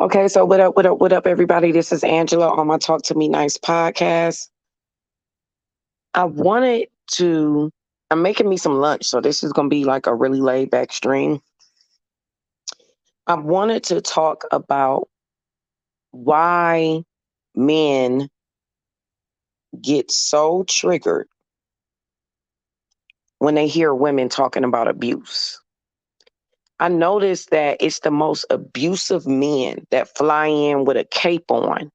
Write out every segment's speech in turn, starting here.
Okay, so what up, everybody? This is Angela on my Talk to Me Nice podcast. I wanted to, I'm making me some lunch, so this is going to be like a really laid back stream. I wanted to talk about why men get so triggered when they hear women talking about abuse. I noticed that it's the most abusive men that fly in with a cape on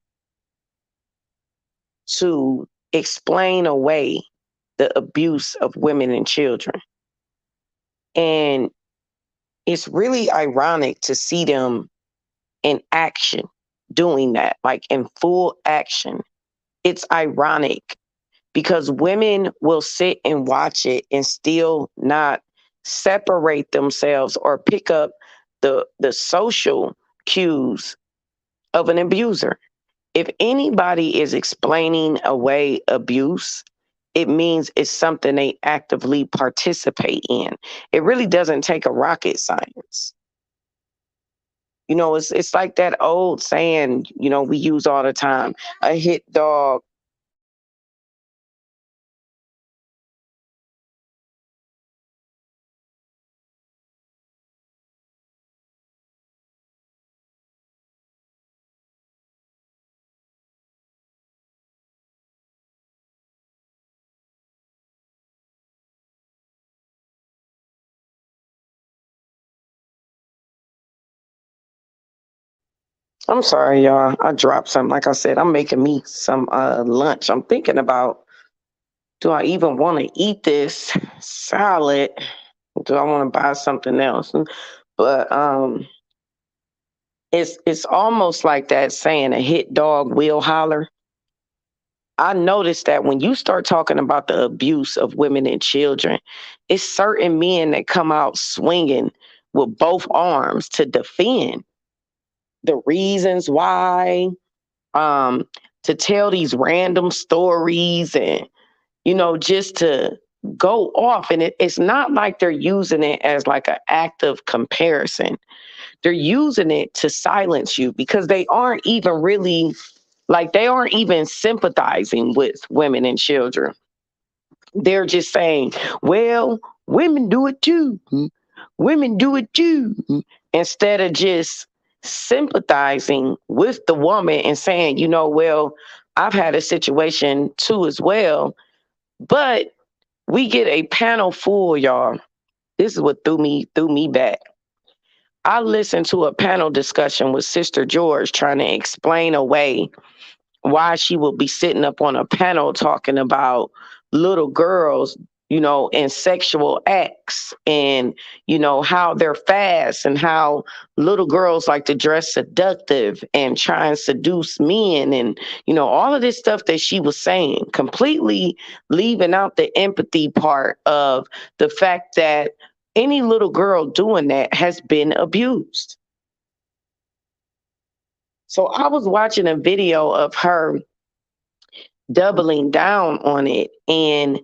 to explain away the abuse of women and children. And it's really ironic to see them in action doing that, like in full action. It's ironic because women will sit and watch it and still not separate themselves or pick up the social cues of an abuser. If anybody is explaining away abuse, it means it's something they actively participate in. It really doesn't take a rocket science. It's like that old saying, we use all the time. A hit dog. I'm sorry, y'all. I dropped something. Like I said, I'm making me some lunch. I'm thinking about, do I even want to eat this salad? Do I want to buy something else? But it's almost like that saying, a hit dog will holler. I noticed that when you start talking about the abuse of women and children, it's certain men that come out swinging with both arms to defend the reasons why, um, to tell these random stories and, just to go off. And it's not like they're using it as like an active comparison. They're using it to silence you because they aren't even really, like, they aren't even sympathizing with women and children. They're just saying, well, women do it too. Women do it too. Instead of just sympathizing with the woman and saying, well, I've had a situation too as well. But we get a panel full, y'all. This is what threw me back. I listened to a panel discussion with Sister George trying to explain away why she will be sitting up on a panel talking about little girls, and sexual acts and, how they're fast and how little girls like to dress seductive and try and seduce men and, all of this stuff that she was saying, completely leaving out the empathy part of the fact that any little girl doing that has been abused. So I was watching a video of her doubling down on it. And,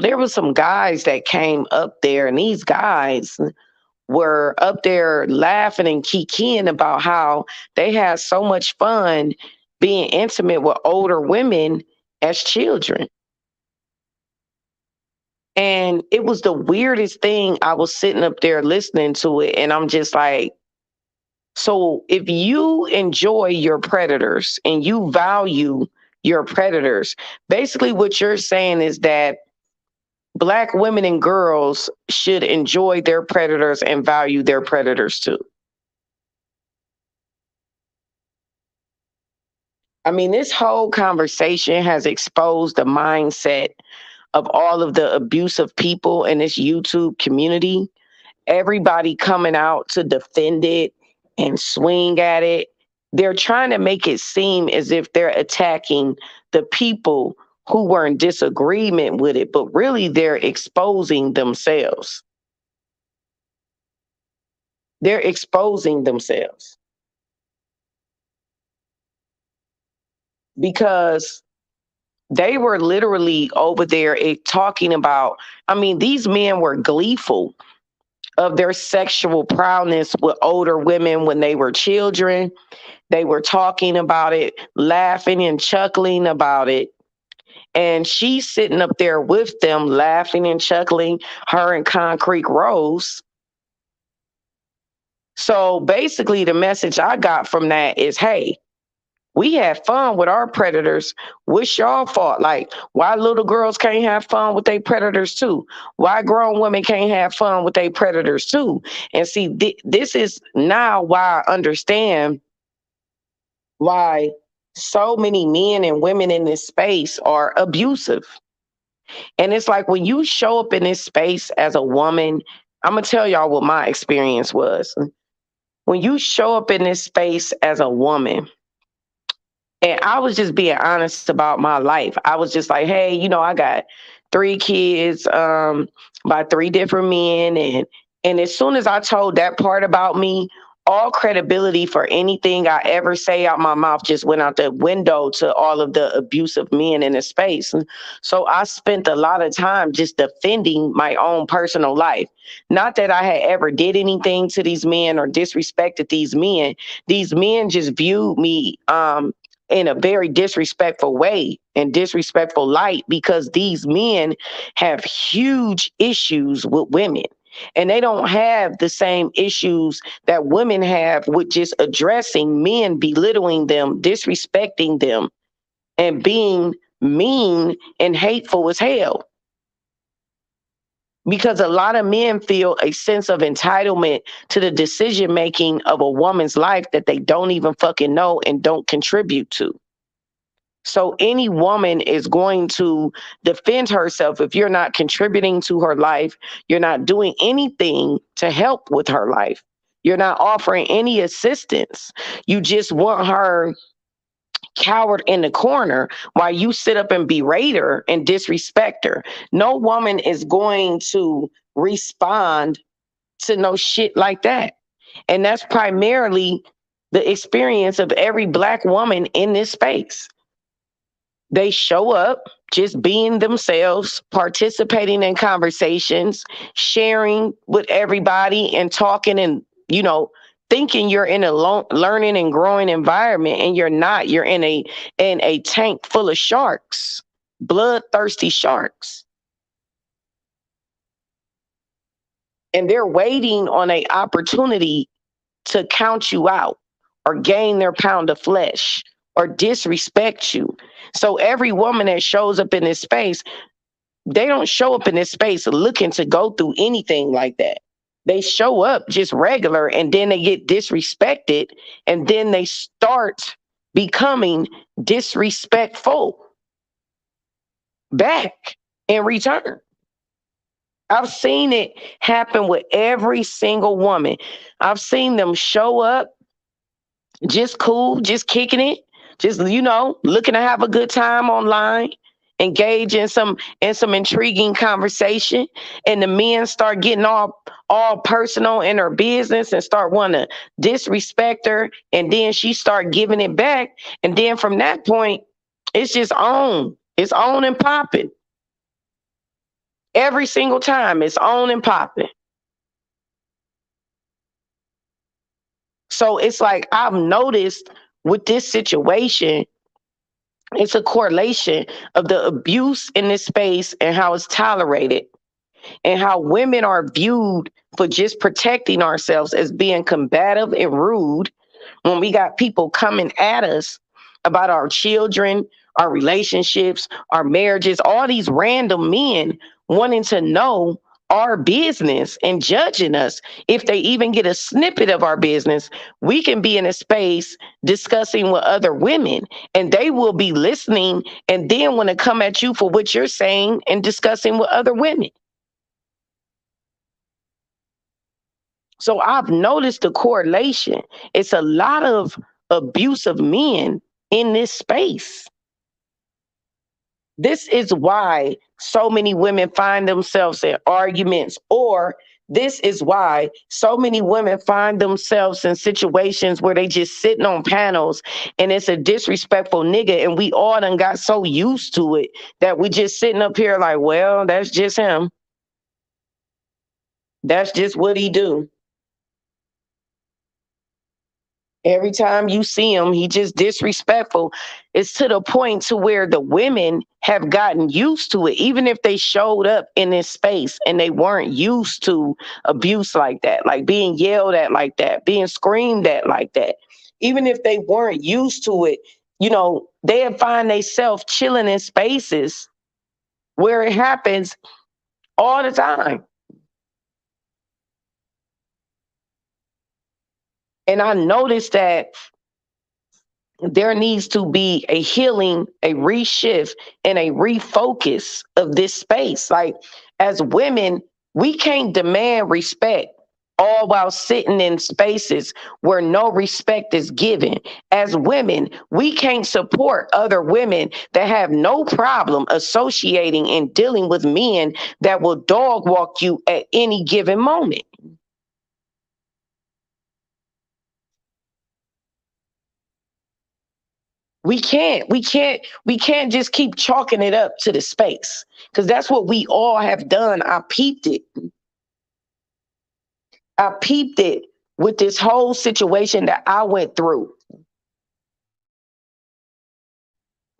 there was some guys that came up there, and these guys were up there laughing and kikiing about how they had so much fun being intimate with older women as children. And it was the weirdest thing. I was sitting up there listening to it, and I'm just like, so if you enjoy your predators and you value your predators, basically what you're saying is that Black women and girls should enjoy their predators and value their predators too. I mean, this whole conversation has exposed the mindset of all of the abusive people in this YouTube community. Everybody coming out to defend it and swing at it. They're trying to make it seem as if they're attacking the people who were in disagreement with it, but really they're exposing themselves. They're exposing themselves because they were literally over there talking about, I mean, these men were gleeful of their sexual prowess with older women when they were children. They were talking about it, laughing and chuckling about it. And she's sitting up there with them, laughing and chuckling, her and Concrete Rose. So basically, the message I got from that is, hey, we had fun with our predators. What's y'all fault? Like, why little girls can't have fun with their predators too? Why grown women can't have fun with their predators too? And see, this is now why I understand why so many men and women in this space are abusive. And it's like when you show up in this space as a woman, I'm going to tell y'all what my experience was. When you show up in this space as a woman, and I was just being honest about my life. I was just like, hey, I got 3 kids by 3 different men. And as soon as I told that part about me, all credibility for anything I ever say out my mouth just went out the window to all of the abusive men in the space. And so I spent a lot of time just defending my own personal life. Not that I had ever did anything to these men or disrespected these men. These men just viewed me in a very disrespectful way and disrespectful light because these men have huge issues with women. And they don't have the same issues that women have with just addressing men, belittling them, disrespecting them, and being mean and hateful as hell. Because a lot of men feel a sense of entitlement to the decision making of a woman's life that they don't even fucking know and don't contribute to. So any woman is going to defend herself if you're not contributing to her life, you're not doing anything to help with her life. You're not offering any assistance. You just want her cowered in the corner while you sit up and berate her and disrespect her. No woman is going to respond to no shit like that. And that's primarily the experience of every Black woman in this space. They show up just being themselves, participating in conversations, sharing with everybody and talking and, thinking you're in a learning and growing environment, and you're not. You're in a tank full of sharks, bloodthirsty sharks. And they're waiting on an opportunity to count you out or gain their pound of flesh or disrespect you. So every woman that shows up in this space, they don't show up in this space looking to go through anything like that. They show up just regular and then they get disrespected and then they start becoming disrespectful back in return. I've seen it happen with every single woman. I've seen them show up just cool, just kicking it, just looking to have a good time online, engage in some intriguing conversation, and the men start getting all personal in her business and start wanting to disrespect her, and then she start giving it back, and then from that point, it's just on. It's on and popping. Every single time, it's on and popping. So it's like I've noticed with this situation, it's a correlation of the abuse in this space and how it's tolerated and how women are viewed for just protecting ourselves as being combative and rude when we got people coming at us about our children, our relationships, our marriages, all these random men wanting to know our business and judging us. If they even get a snippet of our business, we can be in a space discussing with other women and they will be listening and then want to come at you for what you're saying and discussing with other women. So I've noticed the correlation. It's a lot of abusive men in this space. This is why so many women find themselves in arguments, or this is why so many women find themselves in situations where they just sitting on panels and it's a disrespectful nigga, and we all done got so used to it that we just sitting up here like, well, that's just him. That's just what he do. Every time you see him, he just disrespectful. It's to the point to where the women have gotten used to it, even if they showed up in this space and they weren't used to abuse like that, like being yelled at like that, being screamed at like that. Even if they weren't used to it, they'd find themselves chilling in spaces where it happens all the time. And I noticed that there needs to be a healing, a reshift, and a refocus of this space. Like, as women, we can't demand respect all while sitting in spaces where no respect is given. As women, we can't support other women that have no problem associating and dealing with men that will dog walk you at any given moment. We can't just keep chalking it up to the space, because that's what we all have done. I peeped it with this whole situation that I went through.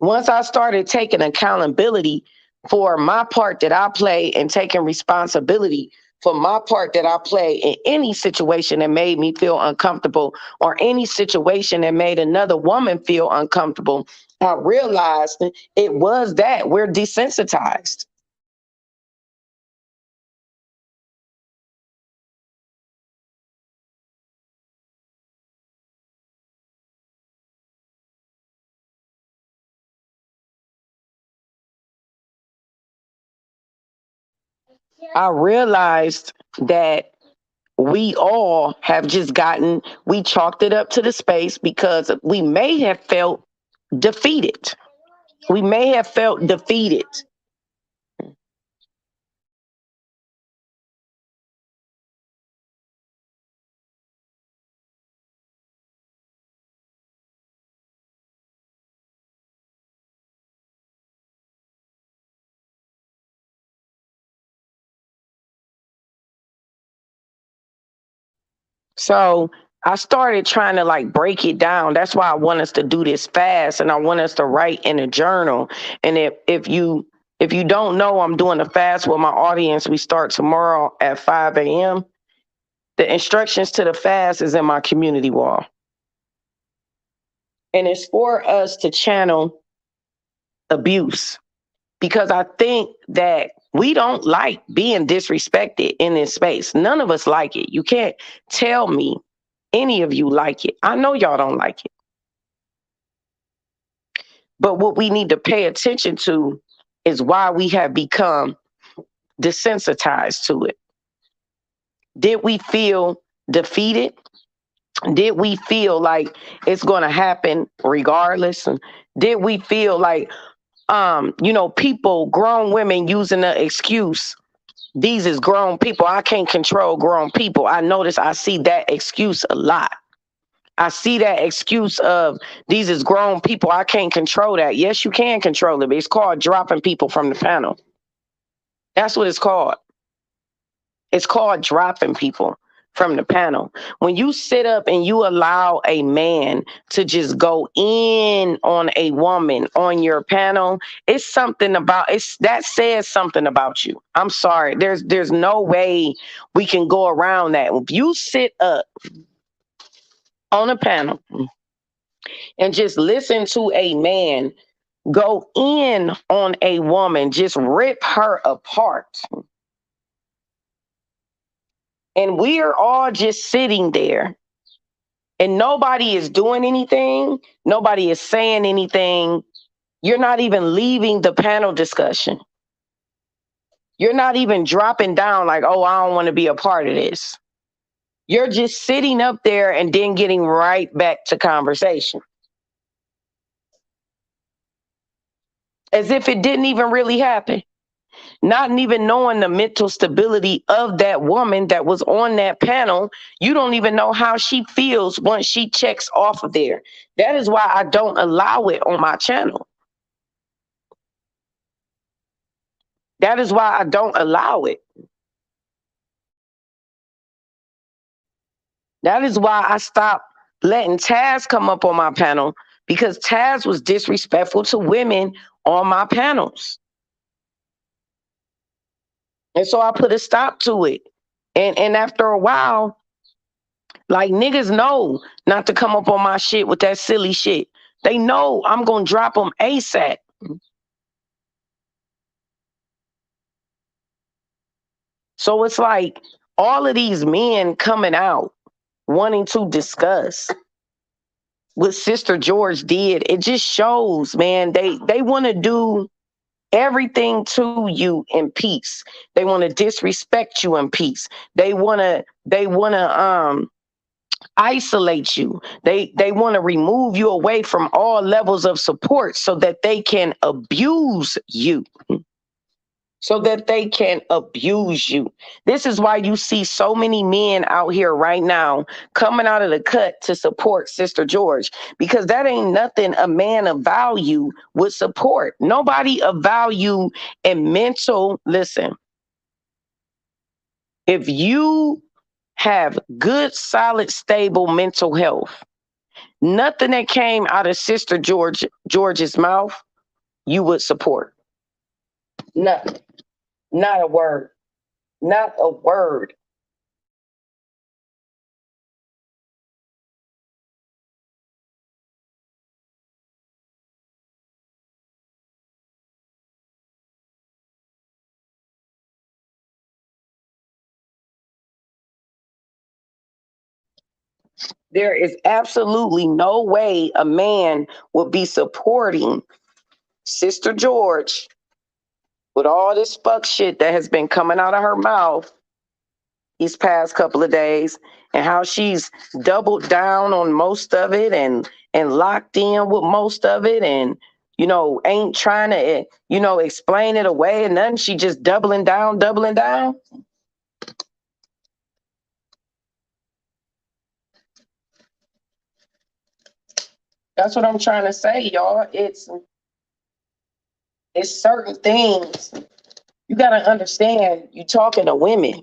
Once I started taking accountability for my part that I play and taking responsibility for my part that I play in any situation that made me feel uncomfortable, or any situation that made another woman feel uncomfortable, I realized it was that we're desensitized. I realized that we all have just we chalked it up to the space because we may have felt defeated. We may have felt defeated. So I started trying to like break it down. That's why I want us to do this fast, and I want us to write in a journal. And if you don't know, I'm doing a fast with my audience. We start tomorrow at 5 a.m. The instructions to the fast is in my community wall. And it's for us to channel abuse, because I think that we don't like being disrespected in this space. None of us like it. You can't tell me any of you like it. I know y'all don't like it. But what we need to pay attention to is why we have become desensitized to it. Did we feel defeated? Did we feel like it's going to happen regardless? Did we feel like, people, grown women using the excuse, these is grown people, I can't control grown people. I see that excuse a lot. I see that excuse of, these is grown people, I can't control that. Yes, you can control it, but it's called dropping people from the panel. That's what it's called. It's called dropping people from the panel. When you sit up and you allow a man to just go in on a woman on your panel, it's something about that says something about you. I'm sorry. There's no way we can go around that. If you sit up on a panel and just listen to a man go in on a woman, just rip her apart, and we are all just sitting there and nobody is doing anything, nobody is saying anything, you're not even leaving the panel discussion. You're not even dropping down like, oh, I don't want to be a part of this. You're just sitting up there and then getting right back to conversation, as if it didn't even really happen. Not even knowing the mental stability of that woman that was on that panel. You don't even know how she feels once she checks off of there. That is why I don't allow it on my channel. That is why I don't allow it. That is why I stopped letting Taz come up on my panel, because Taz was disrespectful to women on my panels. And so I put a stop to it. And after a while, like, niggas know not to come up on my shit with that silly shit. They know I'm gonna drop them ASAP. So it's like all of these men coming out wanting to discuss what Sister George did. It just shows, man, they want to do everything to you in peace. They want to disrespect you in peace. They want to isolate you. They want to remove you away from all levels of support so that they can abuse you. So that they can abuse you. This is why you see so many men out here right now coming out of the cut to support Sister George, because that ain't nothing a man of value would support. Nobody of value and mental, listen, if you have good, solid, stable mental health, nothing that came out of Sister George's mouth you would support. Nothing. Not a word. Not a word. There is absolutely no way a man would be supporting Sister George with all this fuck shit that has been coming out of her mouth these past couple of days, and how she's doubled down on most of it and locked in with most of it, and ain't trying to explain it away and nothing. She just doubling down, doubling down. That's what I'm trying to say, y'all. It's certain things you got to understand. You talking to women.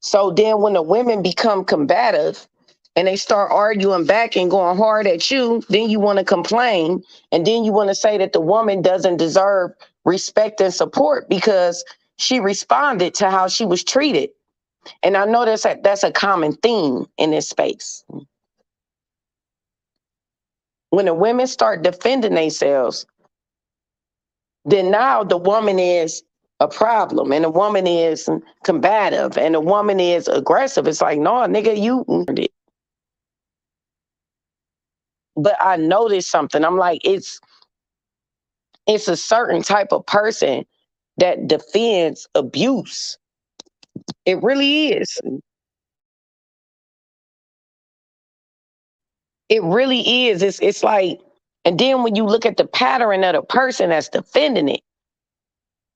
So then when the women become combative and they start arguing back and going hard at you, then you want to complain. And then you want to say that the woman doesn't deserve respect and support because she responded to how she was treated. And I know that's a common theme in this space. When the women start defending themselves, then now the woman is a problem, and the woman is combative, and the woman is aggressive. It's like, no, nigga, you earned it. But I noticed something. I'm like, it's a certain type of person that defends abuse. It really is. It really is. It's like, and then when you look at the pattern of the person that's defending it,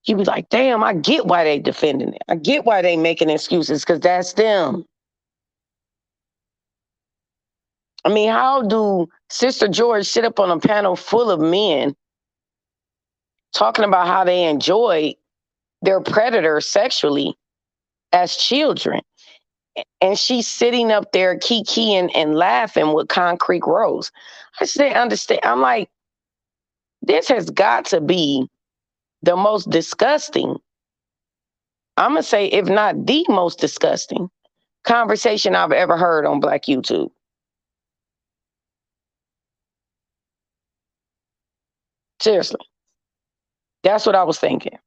you be like, damn, I get why they defending it. I get why they making excuses, because that's them. I mean, how do Sister George sit up on a panel full of men talking about how they enjoy their predator sexually as children? And she's sitting up there kikiing and laughing with Concrete Rose. I just didn't understand. I'm like, this has got to be the most disgusting, I'm going to say, if not the most disgusting conversation I've ever heard on Black YouTube. Seriously. That's what I was thinking.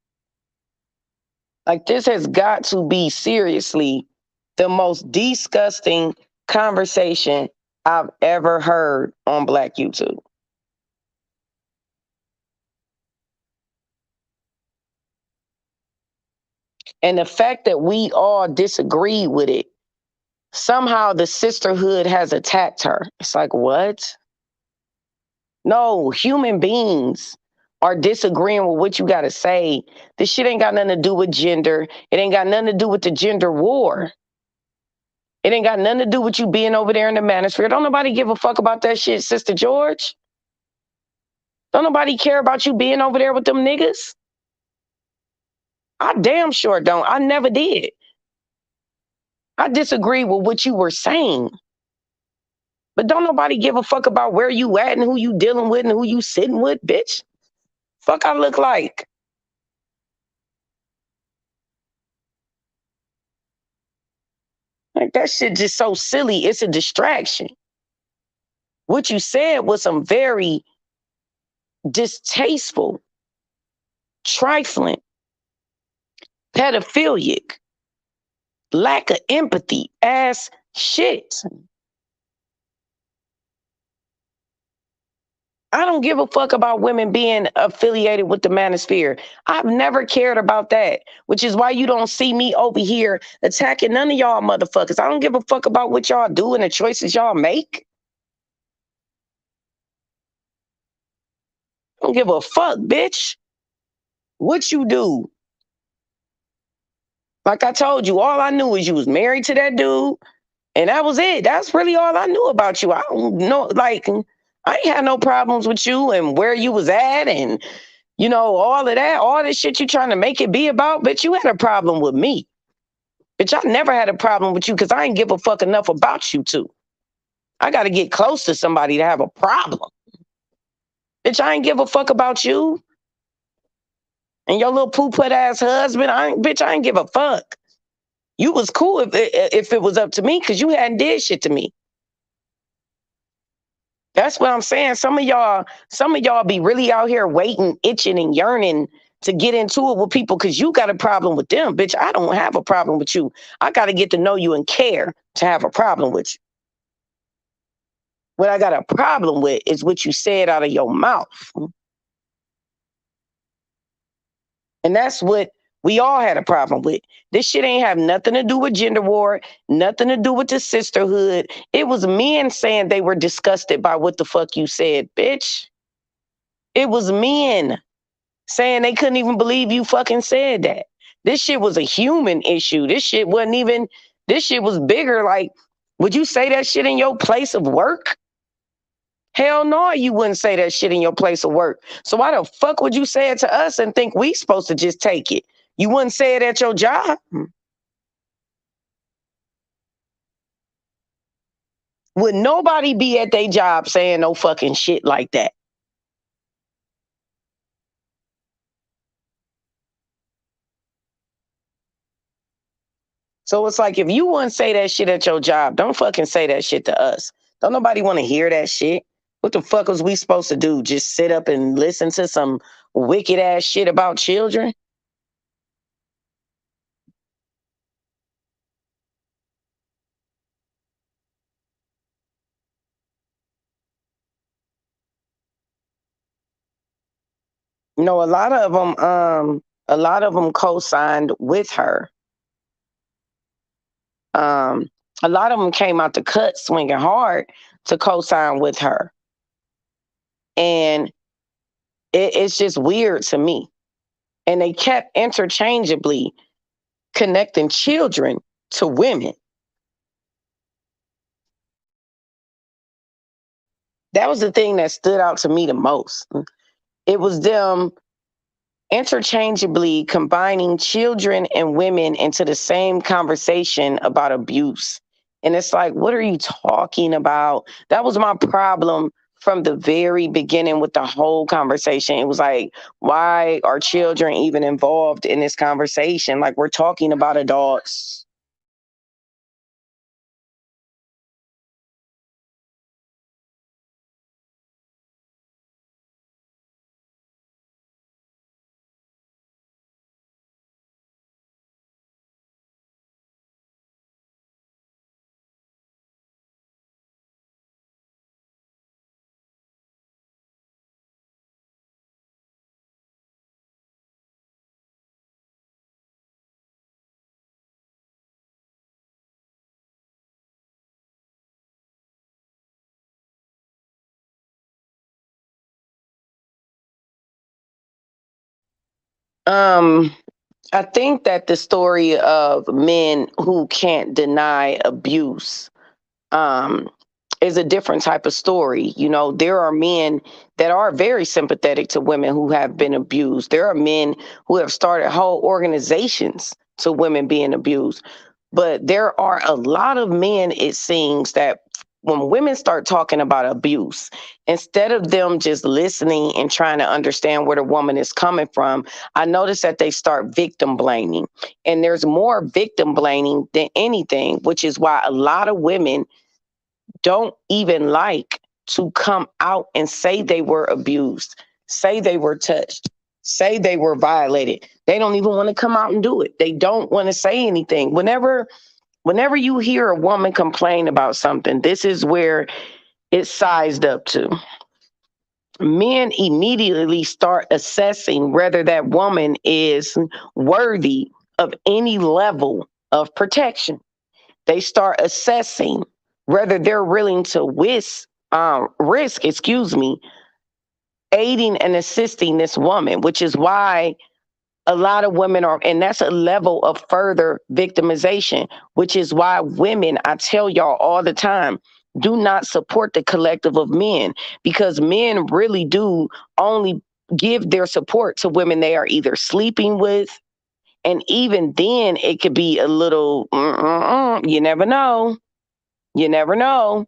Like, this has got to be seriously the most disgusting conversation I've ever heard on Black YouTube. And the fact that we all disagree with it, somehow the sisterhood has attacked her. It's like, what? No, human beings are disagreeing with what you got to say. This shit ain't got nothing to do with gender. It ain't got nothing to do with the gender war. It ain't got nothing to do with you being over there in the manosphere. Don't nobody give a fuck about that shit, Sister George. Don't nobody care about you being over there with them niggas. I damn sure don't. I never did. I disagree with what you were saying. But don't nobody give a fuck about where you at and who you dealing with and who you sitting with, bitch. Fuck I look like. Like that shit just so silly. It's a distraction. What you said was some very distasteful, trifling, pedophilic, lack of empathy ass shit. I don't give a fuck about women being affiliated with the manosphere. I've never cared about that, which is why you don't see me over here attacking none of y'all motherfuckers. I don't give a fuck about what y'all do and the choices y'all make. I don't give a fuck, bitch. What you do? Like I told you, all I knew is you was married to that dude, and that was it. That's really all I knew about you. I don't know, like, I ain't had no problems with you and where you was at and, all of that, all this shit you trying to make it be about, bitch, you had a problem with me. Bitch, I never had a problem with you because I ain't give a fuck enough about you to. I got to get close to somebody to have a problem. Bitch, I ain't give a fuck about you and your little poo-put ass husband. Bitch, I ain't give a fuck. You was cool if it was up to me because you hadn't did shit to me. That's what I'm saying. Some of y'all be really out here waiting, itching, and yearning to get into it with people because you got a problem with them. Bitch, I don't have a problem with you. I got to get to know you and care to have a problem with you. What I got a problem with is what you said out of your mouth. And that's what we all had a problem with. This shit ain't have nothing to do with gender war, nothing to do with the sisterhood. It was men saying they were disgusted by what the fuck you said, bitch. It was men saying they couldn't even believe you fucking said that. This shit was a human issue. This shit was bigger. Like, would you say that shit in your place of work? Hell no, you wouldn't say that shit in your place of work. So why the fuck would you say it to us and think we supposed to just take it? You wouldn't say it at your job. Would nobody be at their job saying no fucking shit like that? So it's like if you wouldn't say that shit at your job, don't fucking say that shit to us. Don't nobody want to hear that shit. What the fuck was we supposed to do? Just sit up and listen to some wicked ass shit about children? No, a lot of them co-signed with her. Um, a lot of them came out the cut swinging hard to co-sign with her, and it's just weird to me. And they kept interchangeably connecting children to women. That was the thing that stood out to me the most. It was them interchangeably combining children and women into the same conversation about abuse. And it's like, what are you talking about? That was my problem from the very beginning with the whole conversation. It was like, why are children even involved in this conversation? Like, we're talking about adults. Um, I think that the story of men who can't deny abuse um, is a different type of story. There are men that are very sympathetic to women who have been abused. There are men who have started whole organizations to women being abused. But there are a lot of men, it seems, that when women start talking about abuse, instead of them just listening and trying to understand where the woman is coming from, I notice that they start victim blaming. And there's more victim blaming than anything, which is why a lot of women don't even like to come out and say they were abused, say they were touched, say they were violated. They don't even want to come out and do it. They don't want to say anything. Whenever you hear a woman complain about something, this is where it's sized up to. Men immediately start assessing whether that woman is worthy of any level of protection. They start assessing whether they're willing to risk, aiding and assisting this woman, which is why a lot of women are, and that's a level of further victimization, which is why women, I tell y'all all the time, do not support the collective of men, because men really do only give their support to women they are either sleeping with. And even then, it could be a little, you never know. You never know.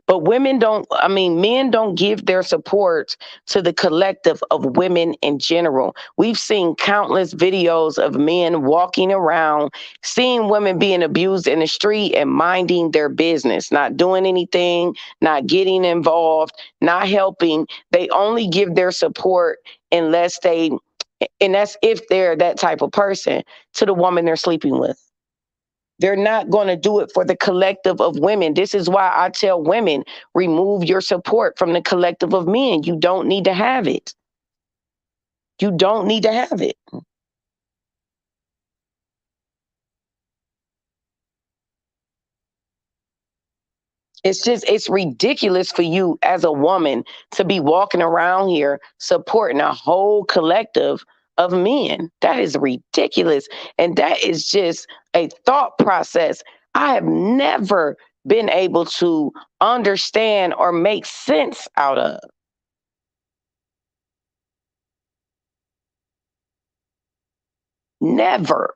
But men don't give their support to the collective of women in general. We've seen countless videos of men walking around, seeing women being abused in the street and minding their business, not doing anything, not getting involved, not helping. They only give their support unless and that's if they're that type of person, to the woman they're sleeping with. They're not going to do it for the collective of women. This is why I tell women, remove your support from the collective of men. You don't need to have it. You don't need to have it. It's ridiculous for you as a woman to be walking around here supporting a whole collective of men. That is ridiculous. And that is just a thought process I have never been able to understand or make sense out of. Never.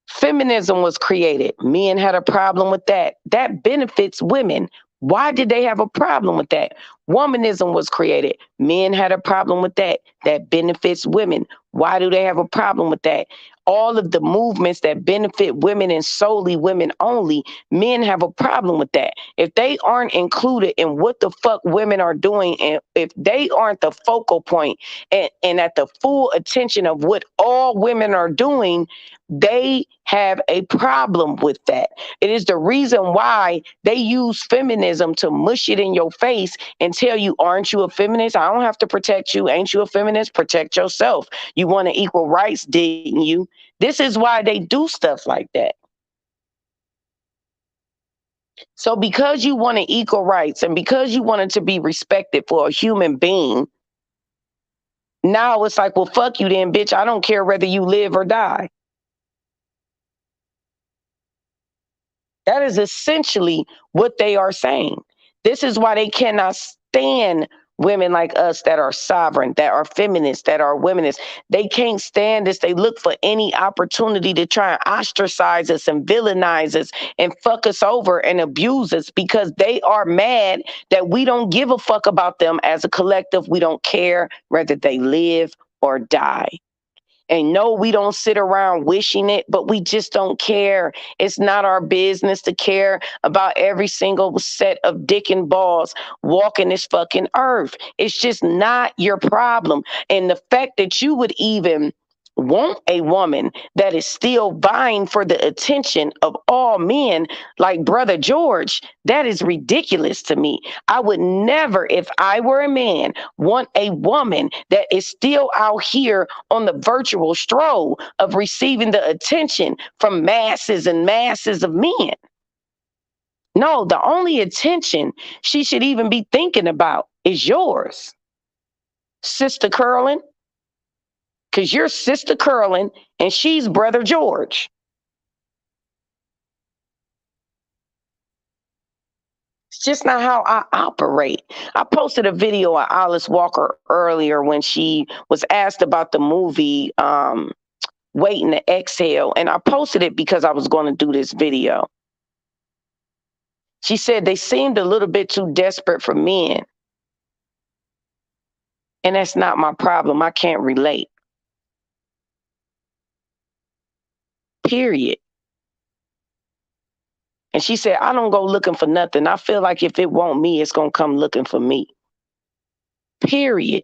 Feminism was created. Men had a problem with that. That benefits women. Why did they have a problem with that? Womanism was created. Men had a problem with that. That benefits women. Why do they have a problem with that? All of the movements that benefit women and solely women only, men have a problem with that. If they aren't included in what the fuck women are doing, and if they aren't the focal point and at the full attention of what all women are doing, they have a problem with that. It is the reason why they use feminism to mush it in your face and tell you, aren't you a feminist? I don't have to protect you. Ain't you a feminist? Protect yourself. You wanted equal rights, didn't you? This is why they do stuff like that. So because you wanted equal rights and because you wanted to be respected for a human being, now it's like, well, fuck you then, bitch. I don't care whether you live or die. That is essentially what they are saying. This is why they cannot stand women like us that are sovereign, that are feminists, that are womanists. They can't stand this. They look for any opportunity to try and ostracize us and villainize us and fuck us over and abuse us, because they are mad that we don't give a fuck about them as a collective. We don't care whether they live or die. And no, we don't sit around wishing it, but we just don't care. It's not our business to care about every single set of dick and balls walking this fucking earth. It's just not your problem. And the fact that you would even want a woman that is still vying for the attention of all men, like Brother George, that is ridiculous to me. I would never, if I were a man, want a woman that is still out here on the virtual stroll of receiving the attention from masses and masses of men. No, the only attention she should even be thinking about is yours, Sister Curlin, because you're Sister Curlin and she's Brother George. It's just not how I operate. I posted a video of Alice Walker earlier when she was asked about the movie Waiting to Exhale, and I posted it because I was going to do this video. She said they seemed a little bit too desperate for men. And that's not my problem. I can't relate. Period. And she said, I don't go looking for nothing. I feel like if it want me, it's going to come looking for me. Period.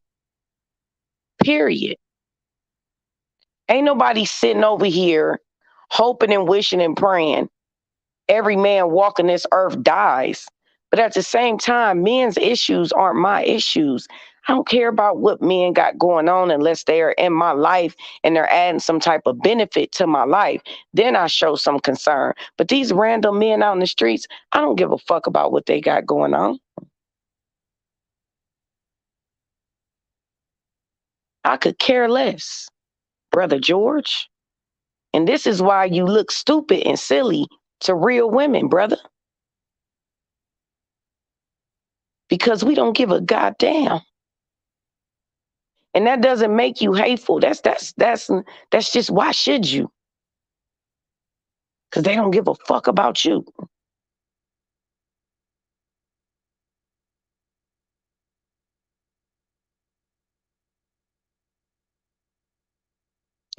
Period. Ain't nobody sitting over here hoping and wishing and praying every man walking this earth dies. But at the same time, men's issues aren't my issues. I don't care about what men got going on unless they're in my life and they're adding some type of benefit to my life. Then I show some concern. But these random men out in the streets, I don't give a fuck about what they got going on. I could care less, Brother George. And this is why you look stupid and silly to real women, brother. Because we don't give a goddamn. And that doesn't make you hateful. That's just why should you? Because they don't give a fuck about you.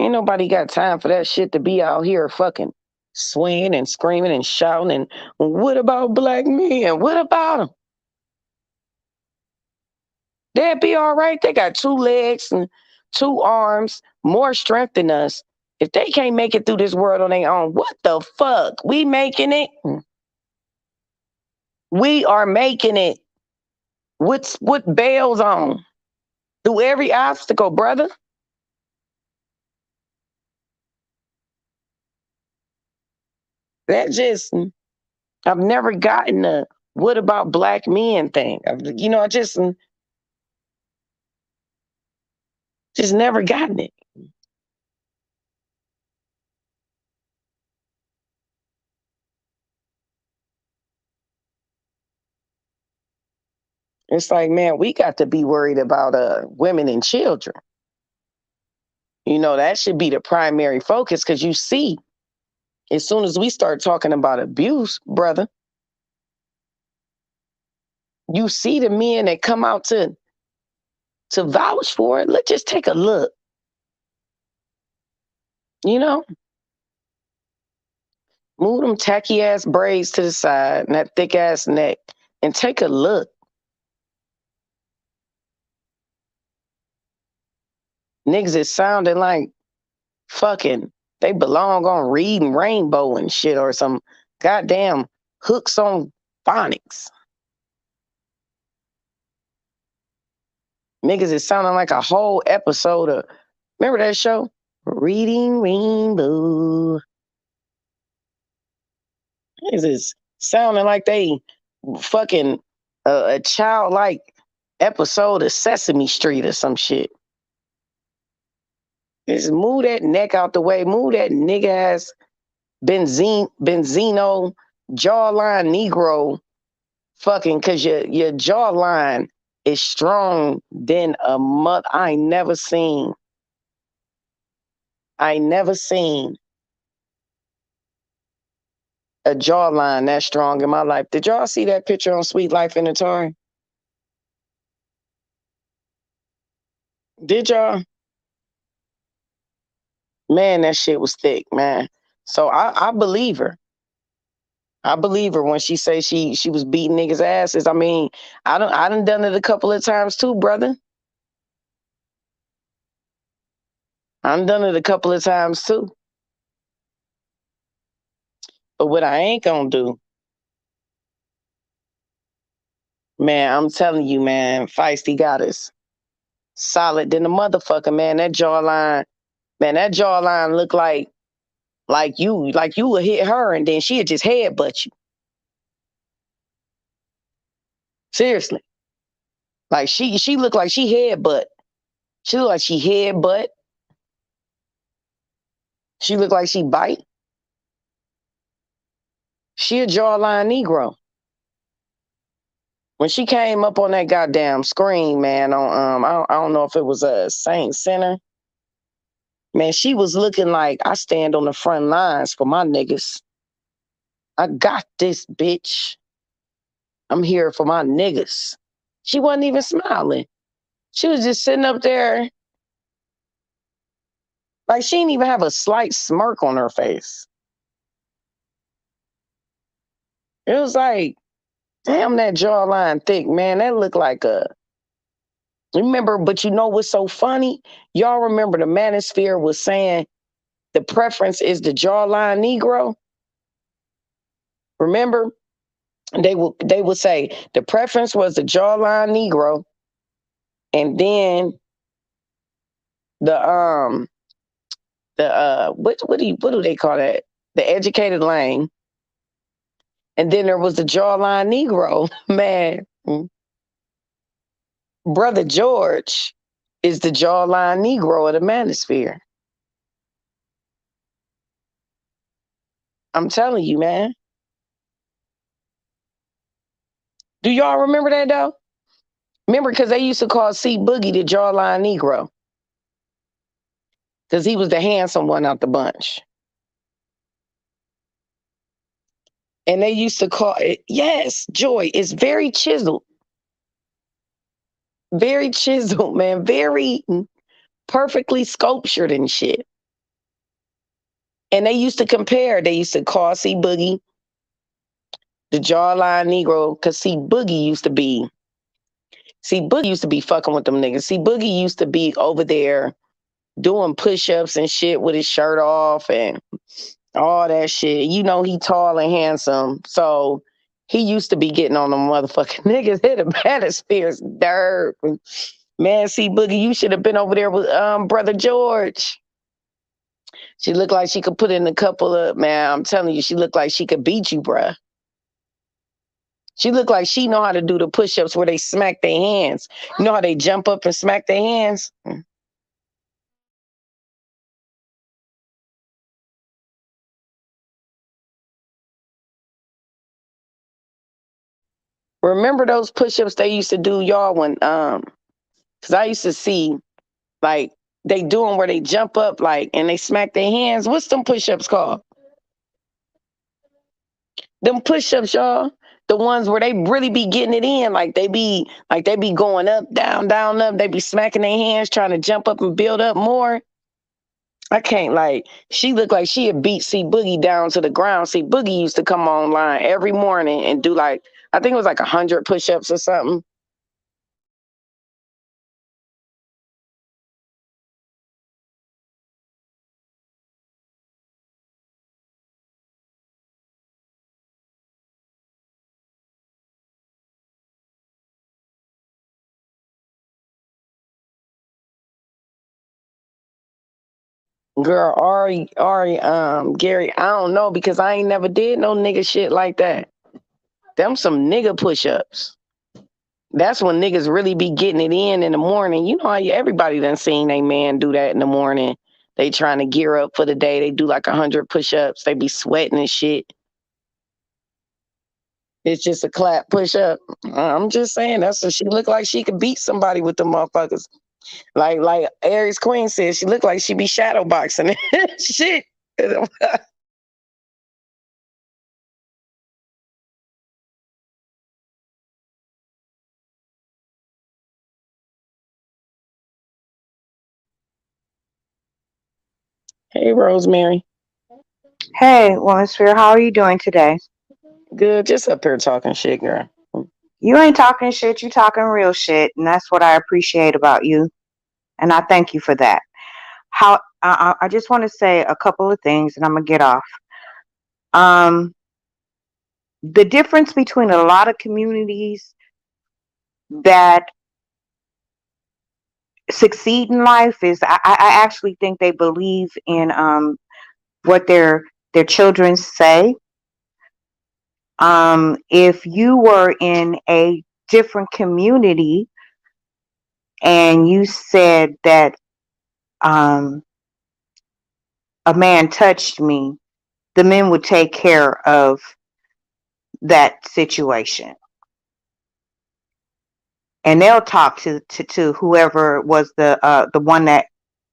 Ain't nobody got time for that shit to be out here fucking swinging and screaming and shouting. And what about black men? What about them? They'd be all right. They got 2 legs and 2 arms, more strength than us. If they can't make it through this world on their own, what the fuck? We making it? We are making it. What bails on? Through every obstacle, brother. That just, I've never gotten a what about black men thing. I just never gotten it. It's like, man, we got to be worried about women and children. That should be the primary focus because you see, as soon as we start talking about abuse, brother, you see the men that come out to vouch for it. Let's just take a look. You know, move them tacky ass braids to the side and that thick ass neck and take a look. Niggas is sounding like fucking they belong on Reading Rainbow and shit or some goddamn hooks on phonics. Niggas is sounding like a whole episode of, remember that show? Reading Rainbow. Niggas is sounding like they fucking a childlike episode of Sesame Street or some shit. Just move that neck out the way. Move that nigga ass Benzino jawline Negro fucking cause your jawline is strong than a mother. I never seen a jawline that strong in my life. Did y'all see that picture on Sweet Life in Atari? Did y'all? Man, that shit was thick, man. So I believe her. I believe her when she say she was beating niggas' asses. I mean, I done done it a couple of times too, brother. I done done it a couple of times too. But what I ain't gonna do, man, I'm telling you, man, Feisty got us solid than the motherfucker, man. That jawline look like you would hit her and then she'd just headbutt you. Seriously. Like she looked like she headbutt. She looked like she headbutt. She looked like she bite. She a jawline Negro. When she came up on that goddamn screen, man, on I don't know if it was a Saint Center. Man, she was looking like I stand on the front lines for my niggas. I got this bitch. I'm here for my niggas. She wasn't even smiling. She was just sitting up there like she didn't even have a slight smirk on her face. It was like, damn, that jawline thick, man. That looked like a. Remember, but you know what's so funny? Y'all remember the manosphere was saying the preference is the jawline Negro? Remember? They would say the preference was the jawline Negro, and then the what do they call that? The educated lane, and then there was the jawline Negro. Man, brother George is the jawline Negro of the manosphere. I'm telling you, man. Do y'all remember that though? Remember, because they used to call C Boogie the jawline Negro, because he was the handsome one out the bunch. And they used to call it, yes, Joy. It's very chiseled, man, very perfectly sculptured and shit. And they used to call C Boogie the jawline Negro, because Boogie used to be fucking with them niggas. See, Boogie used to be over there doing push-ups and shit with his shirt off and all that shit. You know he tall and handsome, so he used to be getting on them motherfucking niggas. Hit a manosphere's dirt. Man, see, Boogie, you should have been over there with brother George. She looked like she could put in a couple of, man, I'm telling you, she looked like she could beat you, bruh. She looked like she know how to do the push-ups where they smack their hands. You know how they jump up and smack their hands? Remember those push-ups they used to do, y'all, when because I used to see like they do them where they jump up like and they smack their hands. What's them push-ups called? Them push-ups, y'all. The ones where they really be getting it in, like they be going up, down, down, up. They be smacking their hands, trying to jump up and build up more. I can't like. She looked like she had beat C Boogie down to the ground. C Boogie used to come online every morning and do like I think it was like 100 push-ups or something. Girl, Gary, I don't know because I ain't never did no nigga shit like that. Them some nigga push-ups. That's when niggas really be getting it in the morning. You know how everybody done seen a man do that in the morning. They trying to gear up for the day. They do like 100 push-ups. They be sweating and shit. It's just a clap push-up. I'm just saying that's what she looked like. She could beat somebody with the motherfuckers. Like Aries Queen said, she looked like she be shadow boxing. Shit. Hey, Rosemary. Hey, Womansphere, how are you doing today? Good. Just up here talking shit, girl. You ain't talking shit, you talking real shit, and that's what I appreciate about you, and I thank you for that. I just want to say a couple of things, and I'm gonna get off. Um, the difference between a lot of communities that succeed in life is I actually think they believe in what their children say. If you were in a different community and you said that um, a man touched me, the men would take care of that situation. And they'll talk to whoever was the one that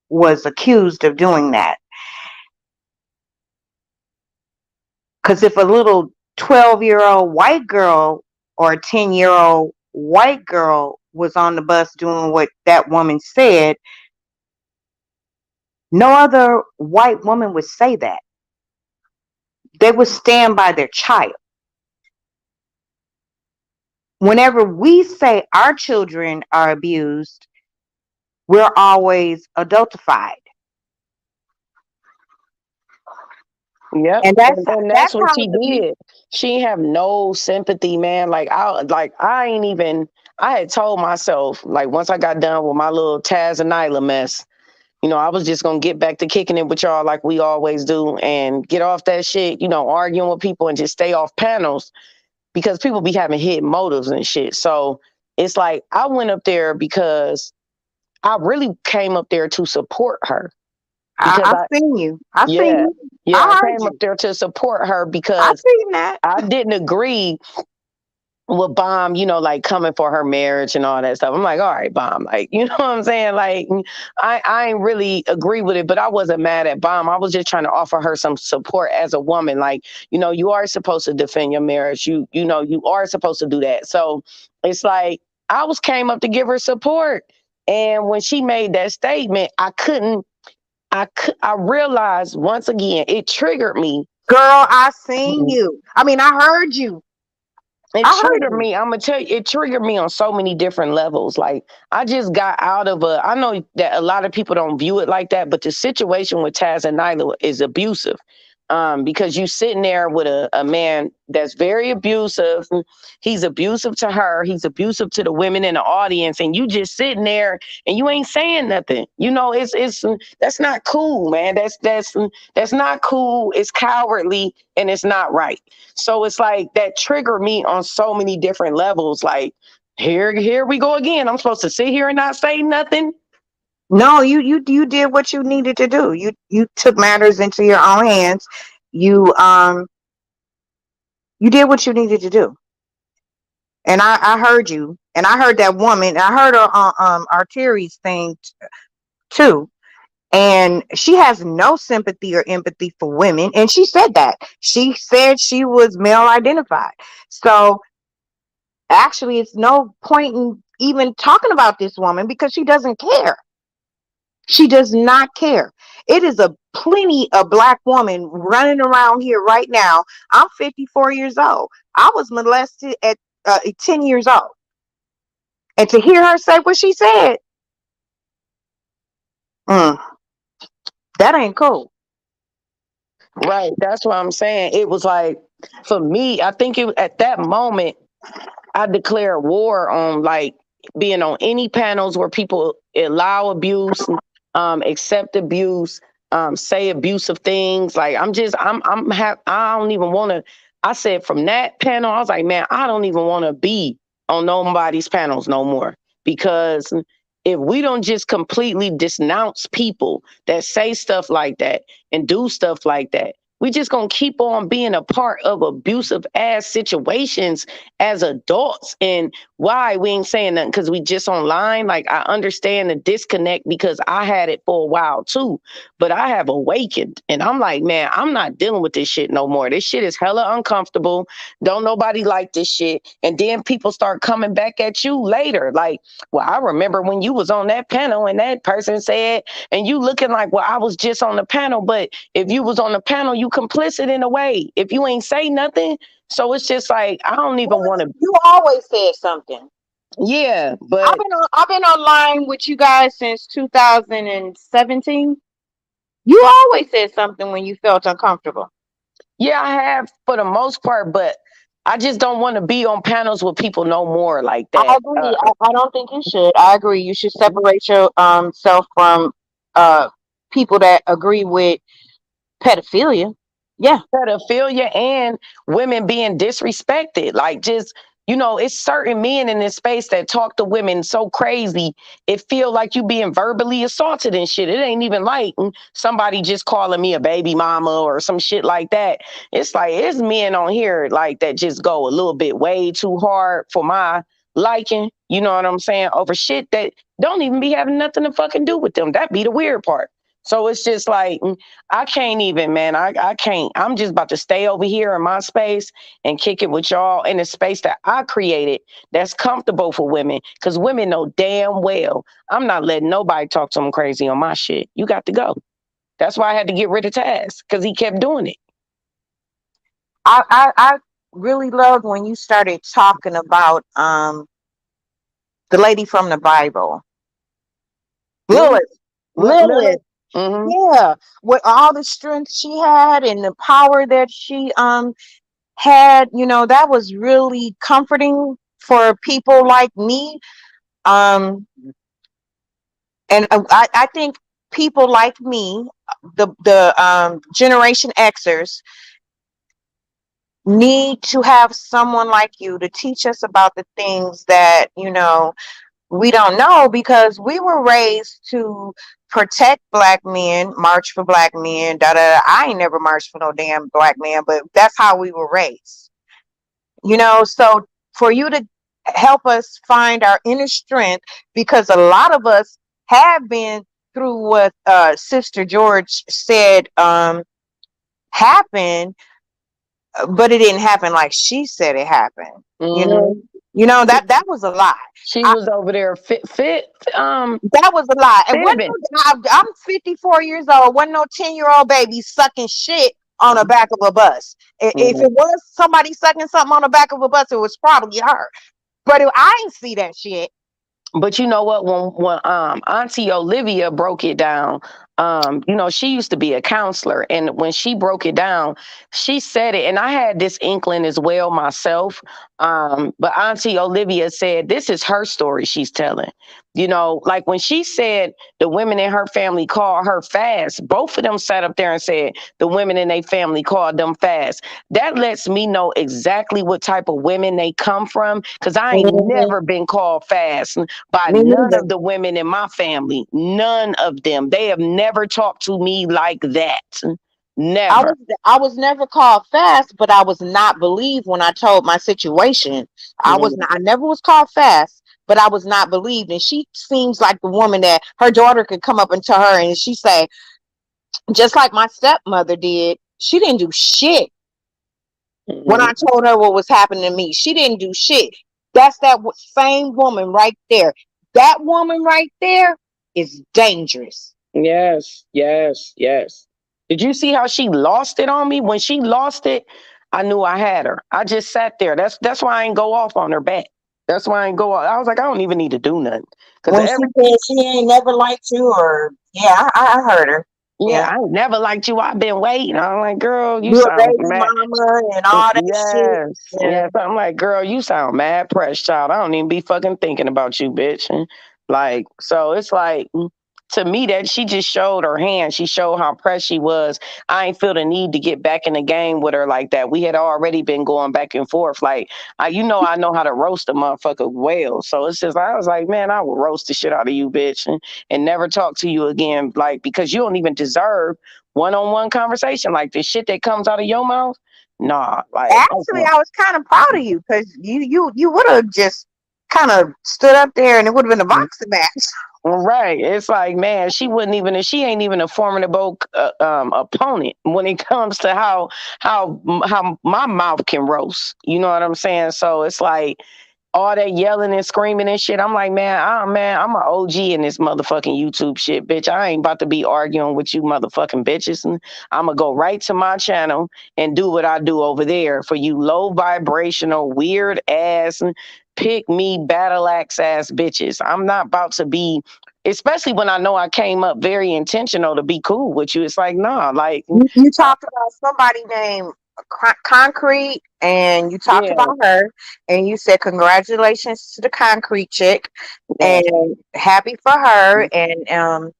was accused of doing that. Because if a little 12-year-old white girl or a 10-year-old white girl was on the bus doing what that woman said, no other white woman would say that. They would stand by their child. Whenever we say our children are abused, we're always adultified. Yep. And that's And that that's what kind she of abuse. did. She ain't have no sympathy, man. I ain't even I had told myself, like once I got done with my little Taz and Nyla mess, I was just gonna get back to kicking it with y'all like we always do and get off that shit, arguing with people and just stay off panels because people be having hidden motives and shit. So it's like I went up there because I really came up there to support her because I've seen you. I've seen yeah, you. yeah, I I heard came up you. there to support her I because seen that. I didn't agree with Bomb, like coming for her marriage and all that stuff. I'm like, all right, Bomb, like, you know what I'm saying? Like, I ain't really agree with it, but I wasn't mad at Bomb. I was just trying to offer her some support as a woman. Like, you are supposed to defend your marriage. You are supposed to do that. So it's like I was came up to give her support. And when she made that statement, I realized once again, it triggered me. Girl, I seen you. I mean, I heard you. It I heard triggered you. me. I'm gonna tell you, it triggered me on so many different levels. Like I just got out of I know that a lot of people don't view it like that, but the situation with Taz and Nyla is abusive. Because you sitting there with a man that's very abusive. He's abusive to her. He's abusive to the women in the audience, and you just sitting there and you ain't saying nothing. It's that's not cool, man. That's not cool. It's cowardly and it's not right. So it's like that triggered me on so many different levels. Like here we go again. I'm supposed to sit here and not say nothing. No, you did what you needed to do. You took matters into your own hands. You you did what you needed to do. And I heard you. And I heard that woman. I heard her Arteri's thing too. And she has no sympathy or empathy for women. And she said that. She said she was male identified. So actually, it's no point in even talking about this woman because she doesn't care. She does not care. It is a plenty of black woman running around here right now. I'm 54 years old. I was molested at 10 years old. And to hear her say what she said, mm, that ain't cool. Right. That's what I'm saying. It was like for me, I think at that moment I declare war on like being on any panels where people allow abuse, accept abuse, say abusive things. Like I don't even want to. I said from that panel, I was like, man, I don't even want to be on nobody's panels no more because if we don't just completely denounce people that say stuff like that and do stuff like that, we just gonna keep on being a part of abusive ass situations as adults. And why we ain't saying nothing because we just online. Like I understand the disconnect because I had it for a while too, but I have awakened and I'm like, man, I'm not dealing with this shit no more. This shit is hella uncomfortable. Don't nobody like this shit. And then people start coming back at you later. Like, well, I remember when you was on that panel and that person said, and you looking like, well, I was just on the panel. But if you was on the panel, you complicit in a way. If you ain't say nothing, so it's just like I don't even want to. You always said something. Yeah, but I've been online with you guys since 2017. You always said something when you felt uncomfortable. yeah, I have for the most part. But I just don't want to be on panels with people no more like I that. agree. I don't think you should. I agree. You should separate your self from uh people that agree with pedophilia. Yeah. Pedophilia and women being disrespected. Like just it's certain men in this space that talk to women so crazy. It feel like you being verbally assaulted and shit. It ain't even like somebody just calling me a baby mama or some shit like that. It's like it's men on here like that just go a little bit way too hard for my liking. You know what I'm saying? Over shit that don't even be having nothing to fucking do with them. That be the weird part. So it's just like I can't even, man. I can't. I'm just about to stay over here in my space and kick it with y'all in a space that I created that's comfortable for women. Because women know damn well I'm not letting nobody talk to them crazy on my shit. You got to go. That's why I had to get rid of Taz because he kept doing it. I really loved when you started talking about the lady from the Bible, Lily, Lilith. Lilith. Lily. Hmm. Yeah, with all the strength she had and the power that she had, that was really comforting for people like me. Um, and I think people like me, the Generation Xers, need to have someone like you to teach us about the things that we don't know, because we were raised to protect black men, march for black men. Da da. I ain't never marched for no damn black man, but that's how we were raised. So for you to help us find our inner strength, because a lot of us have been through what Sister George said happened, but it didn't happen like she said it happened. You know, Hmm. that was a lie. She I, was over there that was a lie. And fibbing. I'm 54 years old. Wasn't no 10-year-old baby sucking shit on the back of a bus. If it was somebody sucking something on the back of a bus, it was probably her. But I ain't see that shit. But you know what? When Auntie Olivia broke it down, she used to be a counselor, and when she broke it down, she said it, and I had this inkling as well myself. But Auntie Olivia said this is her story she's telling. Like when she said the women in her family called her fast, both of them sat up there and said the women in their family called them fast. That lets me know exactly what type of women they come from, because I ain't Mhm. never been called fast by Me none neither. of the women in my family. None of them. They have never talked to me like that. I Never. was I was never called fast, but I was not believed when I told my situation. Mhm. I never was called fast, but I was not believed. And she seems like the woman that her daughter could come up and tell her, and she say, just like my stepmother did, she didn't do shit when I Mhm. told her what was happening to me. She didn't do shit. That's that same woman right there. That woman right there is dangerous. Yes, yes, yes. Did you see how she lost it on me? When she lost it, I knew I had her. I just sat there. That's why I ain't go off on her back. That's why I ain't go off. I was like, I don't even need to do nothing. Cause When she every said she ain't never liked you, or yeah, I heard her. yeah, Yeah, I ain't never liked you. I've been waiting. I'm like, girl, you you a sound baby mad. mama and all that shit. Yes, Yeah. yes. I'm like, girl, you sound mad pressed, child. I don't even be fucking thinking about you, bitch. And like, so it's like, to me, that she just showed her hand. She showed how pressed she was. I ain't feel the need to get back in the game with her like that. We had already been going back and forth. Like, I know how to roast a motherfucker well. So it's just, I was like, man, I will roast the shit out of you, bitch, and never talk to you again. Like, because you don't even deserve one-on-one conversation. Like the shit that comes out of your mouth. Nah, like, Actually, I was kind of proud of you, because you would have just kind of stood up there and it would have been a boxing match. right. It's like, man, she ain't even a formidable opponent when it comes to how my mouth can roast. You know what I'm saying? So it's like, all that yelling and screaming and shit. I'm like, man, I'm an OG in this motherfucking YouTube shit, bitch. I ain't about to be arguing with you motherfucking bitches. And I'm gonna go right to my channel and do what I do over there for you low vibrational, weird ass, pick me battle axe ass bitches. I'm not about to be, especially when I know I came up very intentional to be cool with you. It's like, nah, like, You talked about somebody named Concrete, and you talked yeah, about her, and you said congratulations to the Concrete chick, yeah. and happy for her, and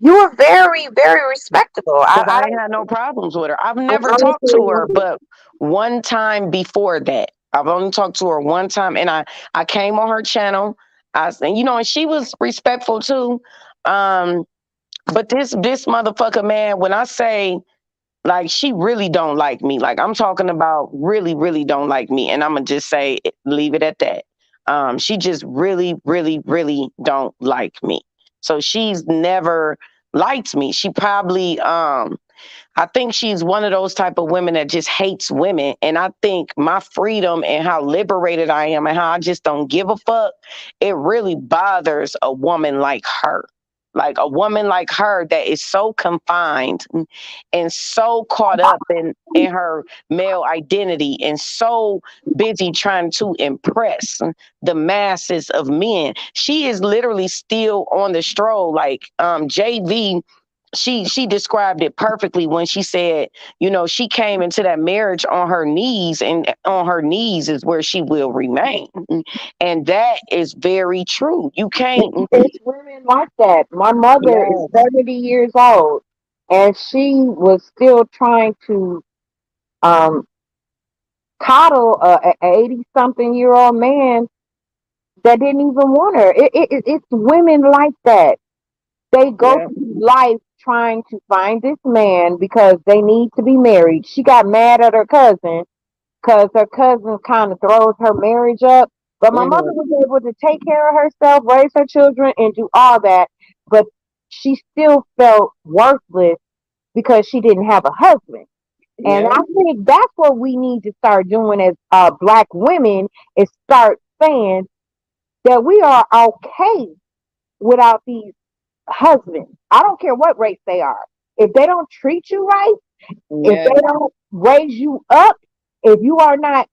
you were very, very respectable. Because I I ain't had no problems with her. I've I never talked to her, honestly, but one time before that. I've only talked to her one time, and I came on her channel. And she was respectful too. Um, but this motherfucker, man, when I say like she really don't like me, like I'm talking about really, really don't like me, and I'm gonna just say leave it at that. She just really, really, really don't like me. So she's never likes me. She probably I think she's one of those type of women that just hates women. And I think my freedom and how liberated I am and how I just don't give a fuck, it really bothers a woman like her. Like a woman like her that is so confined and so caught up in her male identity and so busy trying to impress the masses of men. She is literally still on the stroll. Like JV, she described it perfectly when she said, you know, she came into that marriage on her knees, and on her knees is where she will remain. And that is very true. You can't. It's women like that. My mother is Yes, 70 years old, and she was still trying to um, coddle a 80 something year old man that didn't even want her. It's women like that. They go yeah, through life trying to find this man because they need to be married. She got mad at her cousin because her cousin kind of throws her marriage up. But my mother hmm, was able to take care of herself, raise her children, and do all that. But she still felt worthless because she didn't have a husband. And yeah, I think that's what we need to start doing as black women is start saying that we are okay without these husbands. I don't care what race they are. If they don't treat you right, if yeah. they don't raise you up, if you are not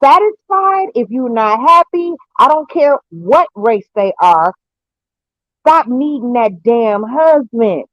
satisfied, if you're not happy, I don't care what race they are, stop needing that damn husband.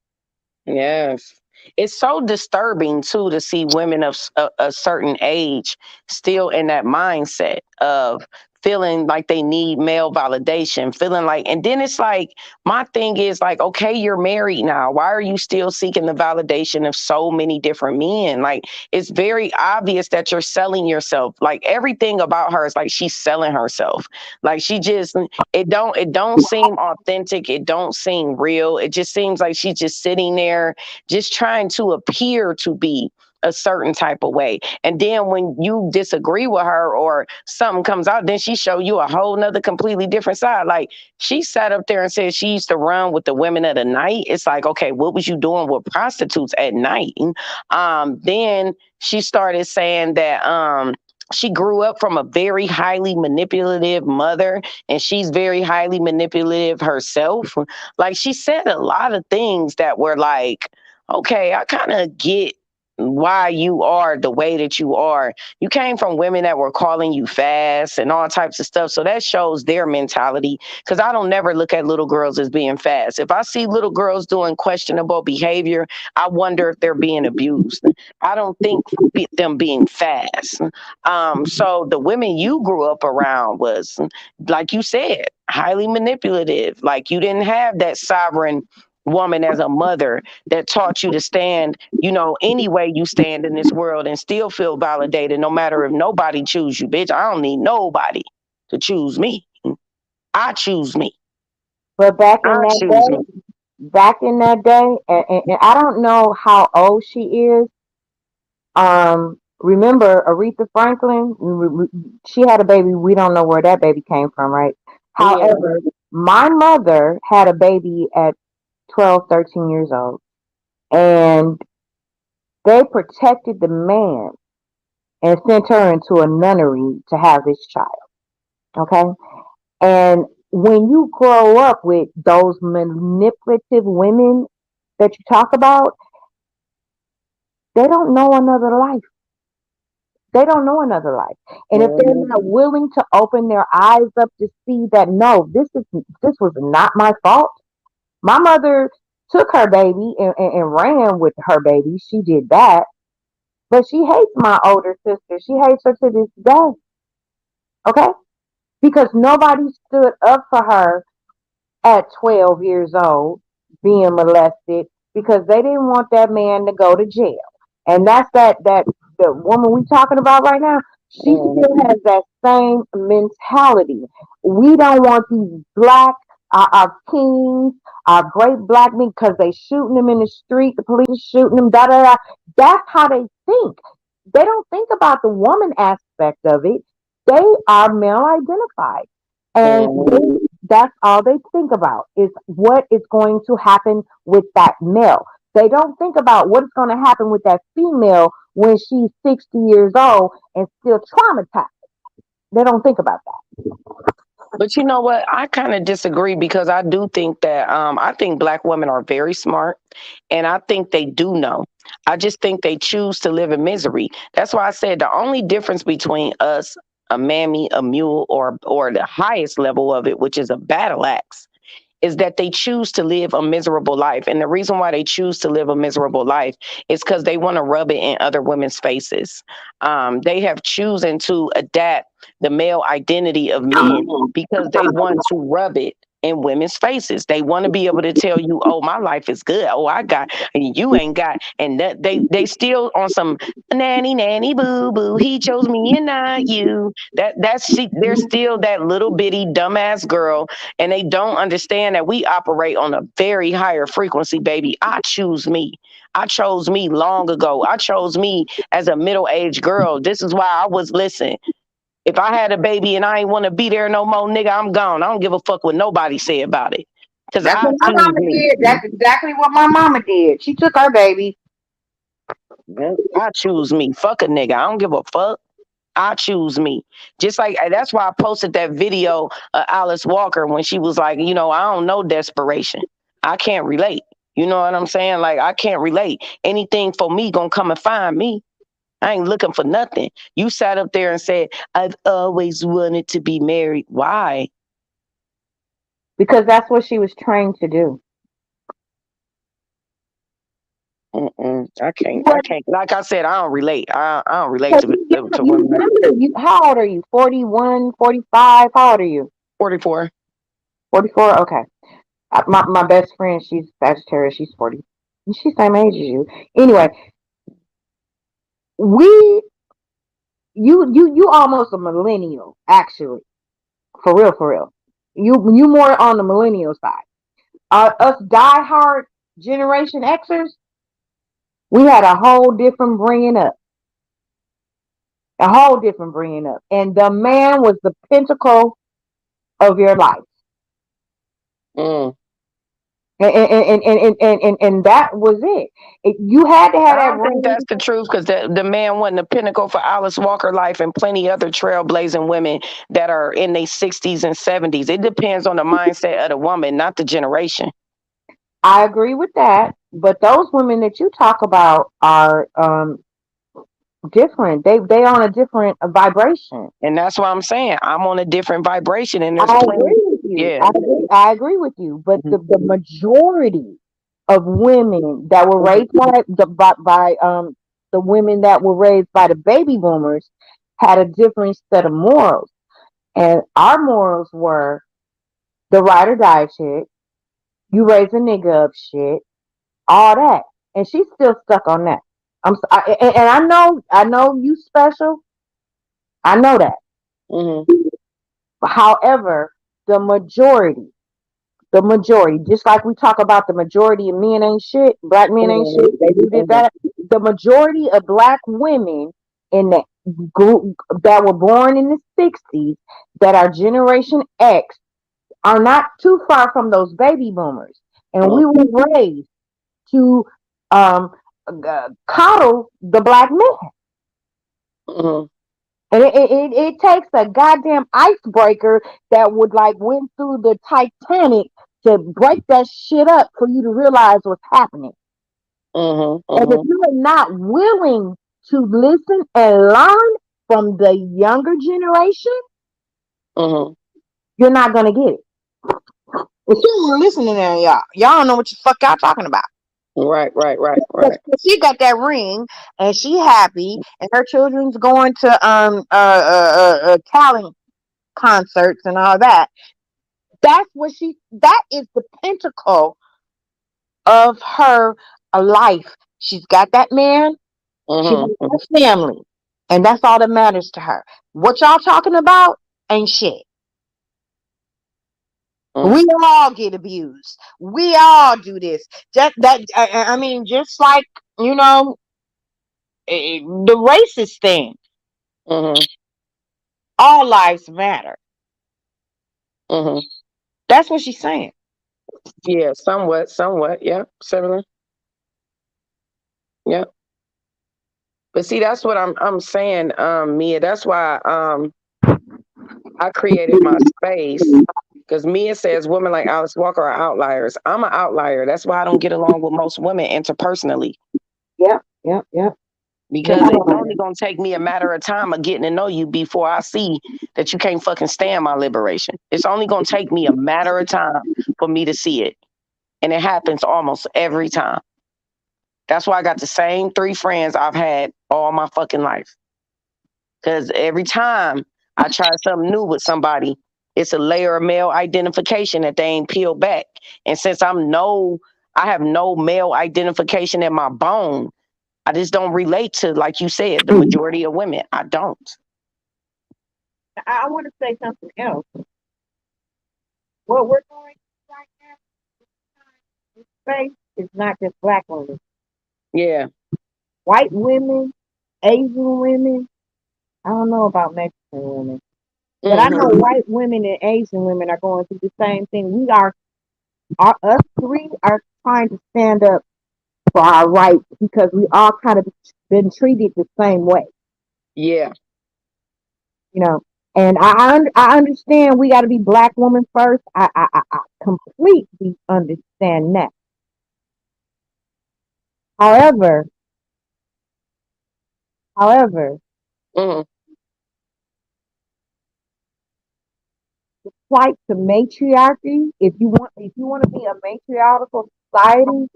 Yes. It's so disturbing too to see women of a certain age still in that mindset of feeling like they need male validation, feeling like, and then it's like, my thing is like, okay, you're married now. Why are you still seeking the validation of so many different men? Like, it's very obvious that you're selling yourself. Like, everything about her is like she's selling herself. Like, she just, it don't seem authentic, it don't seem real, it just seems like she's just sitting there just trying to appear to be a certain type of way. And then when you disagree with her or something comes out, then she show you a whole nother completely different side. Like, she sat up there and said she used to run with the women of the night. It's like, okay, what was you doing with prostitutes at night? Then she started saying that she grew up from a very highly manipulative mother, and she's very highly manipulative herself. Like, she said a lot of things that were like, okay, I kind of get why you are the way that you are. You came from women that were calling you fast and all types of stuff. So that shows their mentality. Because I don't never look at little girls as being fast. If I see little girls doing questionable behavior, I wonder if they're being abused. I don't think them being fast. So the women you grew up around was, like you said, highly manipulative. Like, you didn't have that sovereign woman as a mother that taught you to stand, you know, any way you stand in this world and still feel validated no matter if nobody choose you. Bitch, I don't need nobody to choose me. I choose me. But I choose me. back in that day, and I don't know how old she is. Remember Aretha Franklin? She had a baby. We don't know where that baby came from, right? Yeah. However, my mother had a baby at 12, 13 years old, and they protected the man and sent her into a nunnery to have this child. Okay. And when you grow up with those manipulative women that you talk about, they don't know another life. They don't know another life. And if they're Mhm. not willing to open their eyes up to see that no, this was not my fault. My mother took her baby and ran with her baby. She did that. But she hates my older sister. She hates her to this day. Okay? Because nobody stood up for her at 12 years old being molested because they didn't want that man to go to jail. And that's that the woman we talking about right now, she still Mhm. has that same mentality. We don't want these black our kings, our great black men, because they shooting them in the street, the police is shooting them, da da da. That's how they think. They don't think about the woman aspect of it. They are male identified. And they Mhm. That's all they think about is what is going to happen with that male. They don't think about what is going to happen with that female when she's 60 years old and still traumatized. They don't think about that. But you know what? I kind of disagree because I do think that I think black women are very smart, and I think they do know. I just think they choose to live in misery. That's why I said the only difference between us, a mammy, a mule, or the highest level of it, which is a battle axe, is that they choose to live a miserable life. And the reason why they choose to live a miserable life is because they want to rub it in other women's faces. They have chosen to adapt the male identity of men because they want to rub it in women's faces. They want to be able to tell you, "Oh, my life is good. Oh, I got, and you ain't got." And that they still on some nanny nanny boo boo. He chose me and not you. They're still that little bitty dumbass girl, and they don't understand that we operate on a very higher frequency, baby. I choose me. I chose me long ago. I chose me as a middle-aged girl. This is why I was listen. If I had a baby and I ain't want to be there no more, nigga, I'm gone. I don't give a fuck what nobody say about it. Cause That's I what my choose mama me. did. That's exactly what my mama did. She took her baby. I choose me. Fuck a nigga. I don't give a fuck. I choose me. Just like that's why I posted that video of Alice Walker when she was like, I don't know desperation. I can't relate. You know what I'm saying? Like I can't relate. Anything for me gonna come and find me. I ain't looking for nothing. You sat up there and said, I've always wanted to be married. Why? Because that's what she was trained to do. Mm-mm, I can't. I But, can't. Like I said, I don't relate. I don't relate but to women. how old are you? 41, 45? How old are you? 44. 44? Okay. My best friend, she's Sagittarius. She's 40. And she's the same age as you. Anyway, we, you almost a millennial, actually. For real, for real. You more on the millennial side. Us diehard Generation Xers, we had a whole different bringing up. A whole different bringing up. And the man was the pinnacle of your life. Mm. And that was it. You had to have I that don't think ring. that's the truth because the man wasn't the pinnacle for Alice Walker life and plenty other trailblazing women that are in their 60s and 70s. It depends on the mindset of the woman, not the generation. I agree with that. But those women that you talk about are different. They on a different vibration. And that's what I'm saying. I'm on a different vibration, and there's I plenty. agree with you. Yeah. I agree with you. But Mhm. the majority of women that were Mhm. raised by the women that were raised by the baby boomers had a different set of morals. And our morals were the ride or die shit, you raise a nigga up shit, all that. And she's still stuck on that. And I know you special. I know that. Mhm. However, the majority, just like we talk about the majority of men ain't shit, black men ain't Mhm. shit, they do this, Mhm. that. The majority of black women in the group that were born in the 60s that are Generation X are not too far from those baby boomers. And we were raised to coddle the black man. Mhm. And it takes a goddamn icebreaker that would like went through the Titanic to break that shit up for you to realize what's happening. Mhm. And if Mhm. you are not willing to listen and learn from the younger generation, Mhm. you're not gonna get it. If you ain't listening there, y'all don't know what the fuck y'all talking about. Right. Right. Right. Because Right. she got that ring and she happy and her children's going to talent concerts and all that. That is the pinnacle of her life. She's got that man, she has Mhm. Mhm. that family, and that's all that matters to her. What y'all talking about ain't shit. Mhm. We all get abused. We all do this. Just that I mean, just like you know, the racist thing. Mhm. All lives matter. Mhm. That's what she's saying. Yeah, somewhat. Yeah, similar. Yeah. But see, that's what I'm saying, Mia. That's why I created my space. Because Mia says women like Alice Walker are outliers. I'm an outlier. That's why I don't get along with most women interpersonally. Yep, yep, yep. Because That's it's why. only gonna take me a matter of time of getting to know you before I see that you can't fucking stand my liberation. It's only gonna take me a matter of time for me to see it. And it happens almost every time. That's why I got the same 3 friends I've had all my fucking life. Because every time I try something new with somebody, it's a layer of male identification that they ain't peeled back. And since I have no male identification in my bone, I just don't relate to, like you said, the majority of women. I don't. I want to say something else. What we're going through right now in space is not just black women. Yeah. White women, Asian women. I don't know about Mexican women, but I know Hmm. white women and Asian women are going through the same thing. Us three are trying to stand up for our rights because we all kind of been treated the same way, Yeah. you know. And I understand we got to be black women first. I completely understand that. However, however, Hmm. flight to matriarchy. If you want to be a matriarchal society,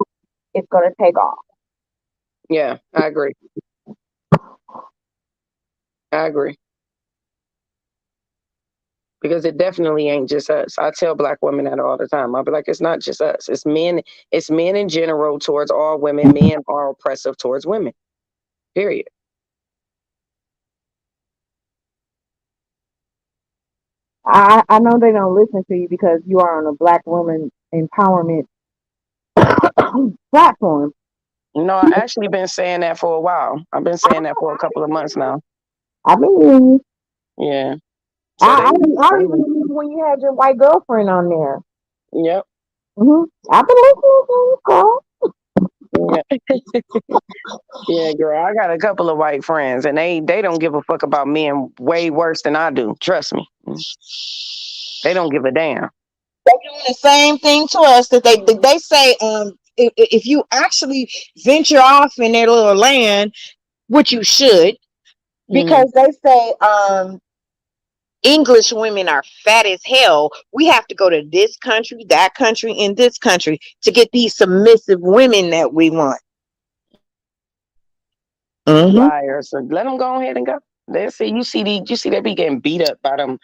it's going to take off. Yeah. I agree. I agree. Because it definitely ain't just us. I tell black women that all the time. I'll be like, it's not just us. It's men in general towards all women. Men are oppressive towards women. Period. I know they don't listen to you because you are on a black woman empowerment platform. No, I actually been saying that for a while. I've been saying that for a couple of months now. I've been hearing you. Yeah. So I, they, I they even remember when you had your white girlfriend on there. yep. I've been listening to you, girl. Yeah. Yeah, girl. I got a couple of white friends and they don't give a fuck about men way worse than I do. Trust me. They don't give a damn. They're doing the same thing to us that they say if you actually venture off in their little land, which you should, Hmm. because they say English women are fat as hell. We have to go to this country, that country, and this country to get these submissive women that we want. Mm-hmm. Liars. So let them go ahead and go. They see you see they be getting beat up by them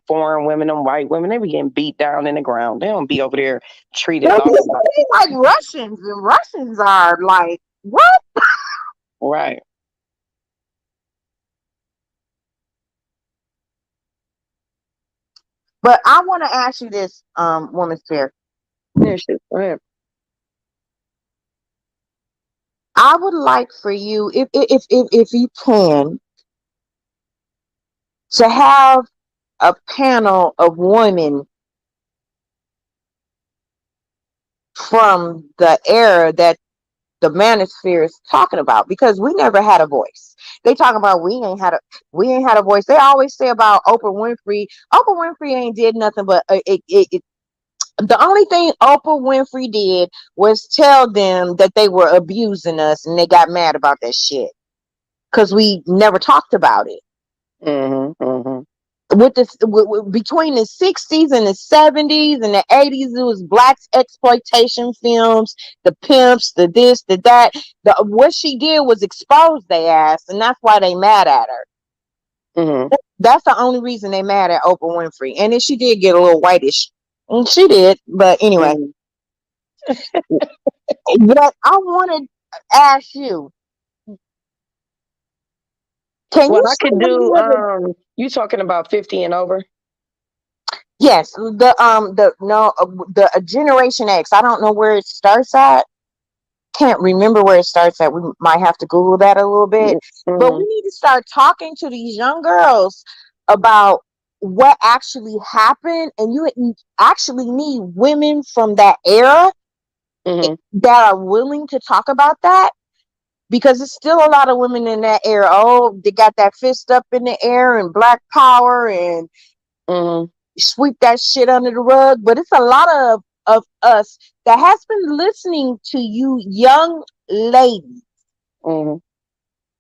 foreign women, them white women. They be getting beat down in the ground. They don't be over there treated all about Like Russians, and Russians are like what? right. But I want to ask you this, woman fair. Yeah, shit. Go ahead. I would like for you, if you can, to have a panel of women from the era that the manosphere is talking about, because we never had a voice. They talk about we ain't had a voice. They always say about Oprah Winfrey. Oprah Winfrey ain't did nothing but the only thing Oprah Winfrey did was tell them that they were abusing us, and they got mad about that shit because we never talked about it. Hmm. Hmm. Between the 60s and the 70s and the 80s, it was black exploitation films, the pimps, the this, the that. What she did was expose their ass, and that's why they mad at her. Hmm. That's the only reason they mad at Oprah Winfrey. And then she did get a little whitish, and she did. But anyway, Hmm. but I want to ask you, can you Well, I show could me do. where the You talking about 50 and over? yes, the no the Generation X. I don't know where it starts at. Can't remember where it starts at. We might have to Google that a little bit. But we Hmm. need to start talking to these young girls about what actually happened, and you actually need women from that era Mhm. that are willing to talk about that, because it's still a lot of women in that era. Oh, they got that fist up in the air and black power and Mhm. sweep that shit under the rug. But it's a lot of us that has been listening to you young ladies, Mhm.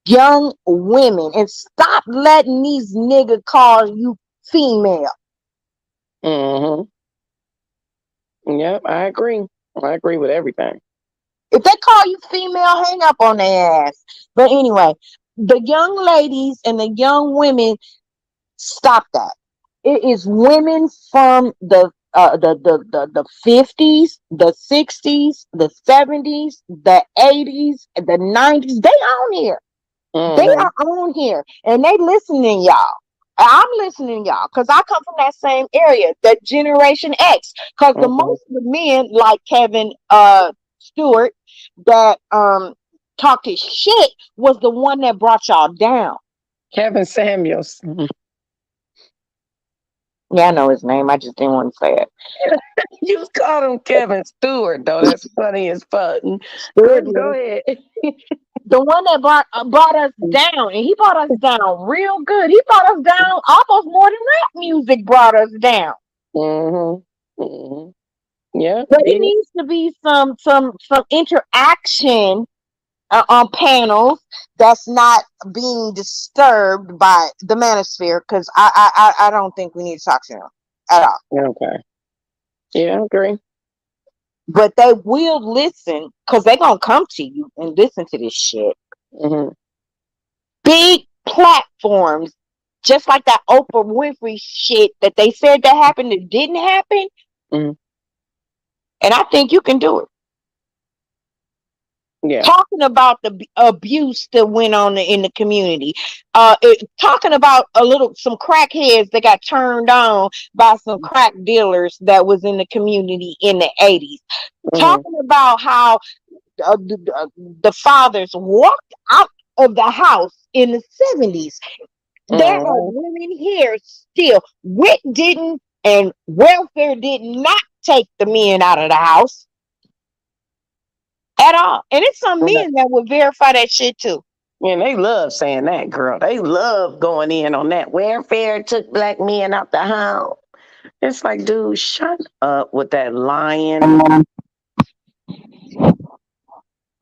young women, and stop letting these niggas call you female. Mhm. Yep, I agree. I agree with everything. If they call you female, hang up on their ass. But anyway, the young ladies and the young women, stop that. It is women from the 50s, the 60s, the 70s, the 80s, the 90s. They on here. They Mhm. are on here, and they listening, y'all. I'm listening, y'all, because I come from that same area, that Generation X. Because the Mhm. most of the men like Kevin Stewart that talked his shit was the one that brought y'all down. Kevin Samuels. Mhm. Yeah, I know his name. I just didn't want to say it. You called him Kevin Stewart, though. That's funny as fuck. Stewart, Go ahead. the one that brought us down, and he brought us down real good. He brought us down almost more than rap music brought us down. Mhm. Mhm. Yeah, But it did it. needs to be some interaction on panels that's not being disturbed by the manosphere, because I don't think we need to talk to them at all. Okay. Yeah, I agree. But they will listen, because they're gonna come to you and listen to this shit. Mhm. Big platforms, just like that Oprah Winfrey shit that they said that happened, that didn't happen. Mhm. And I think you can do it. Yeah. Talking about the abuse that went on in the community, talking about some crackheads that got turned on by some crack dealers that was in the community in the 80s, Mhm. talking about how the fathers walked out of the house in the 70s. There are Mhm. women here still. Wit didn't, and welfare did not take the men out of the house at all. And it's some Right. men that would verify that shit too. Man, they love saying that, girl. They love going in on that. Welfare took black men out the house. It's like, dude, shut up with that lying.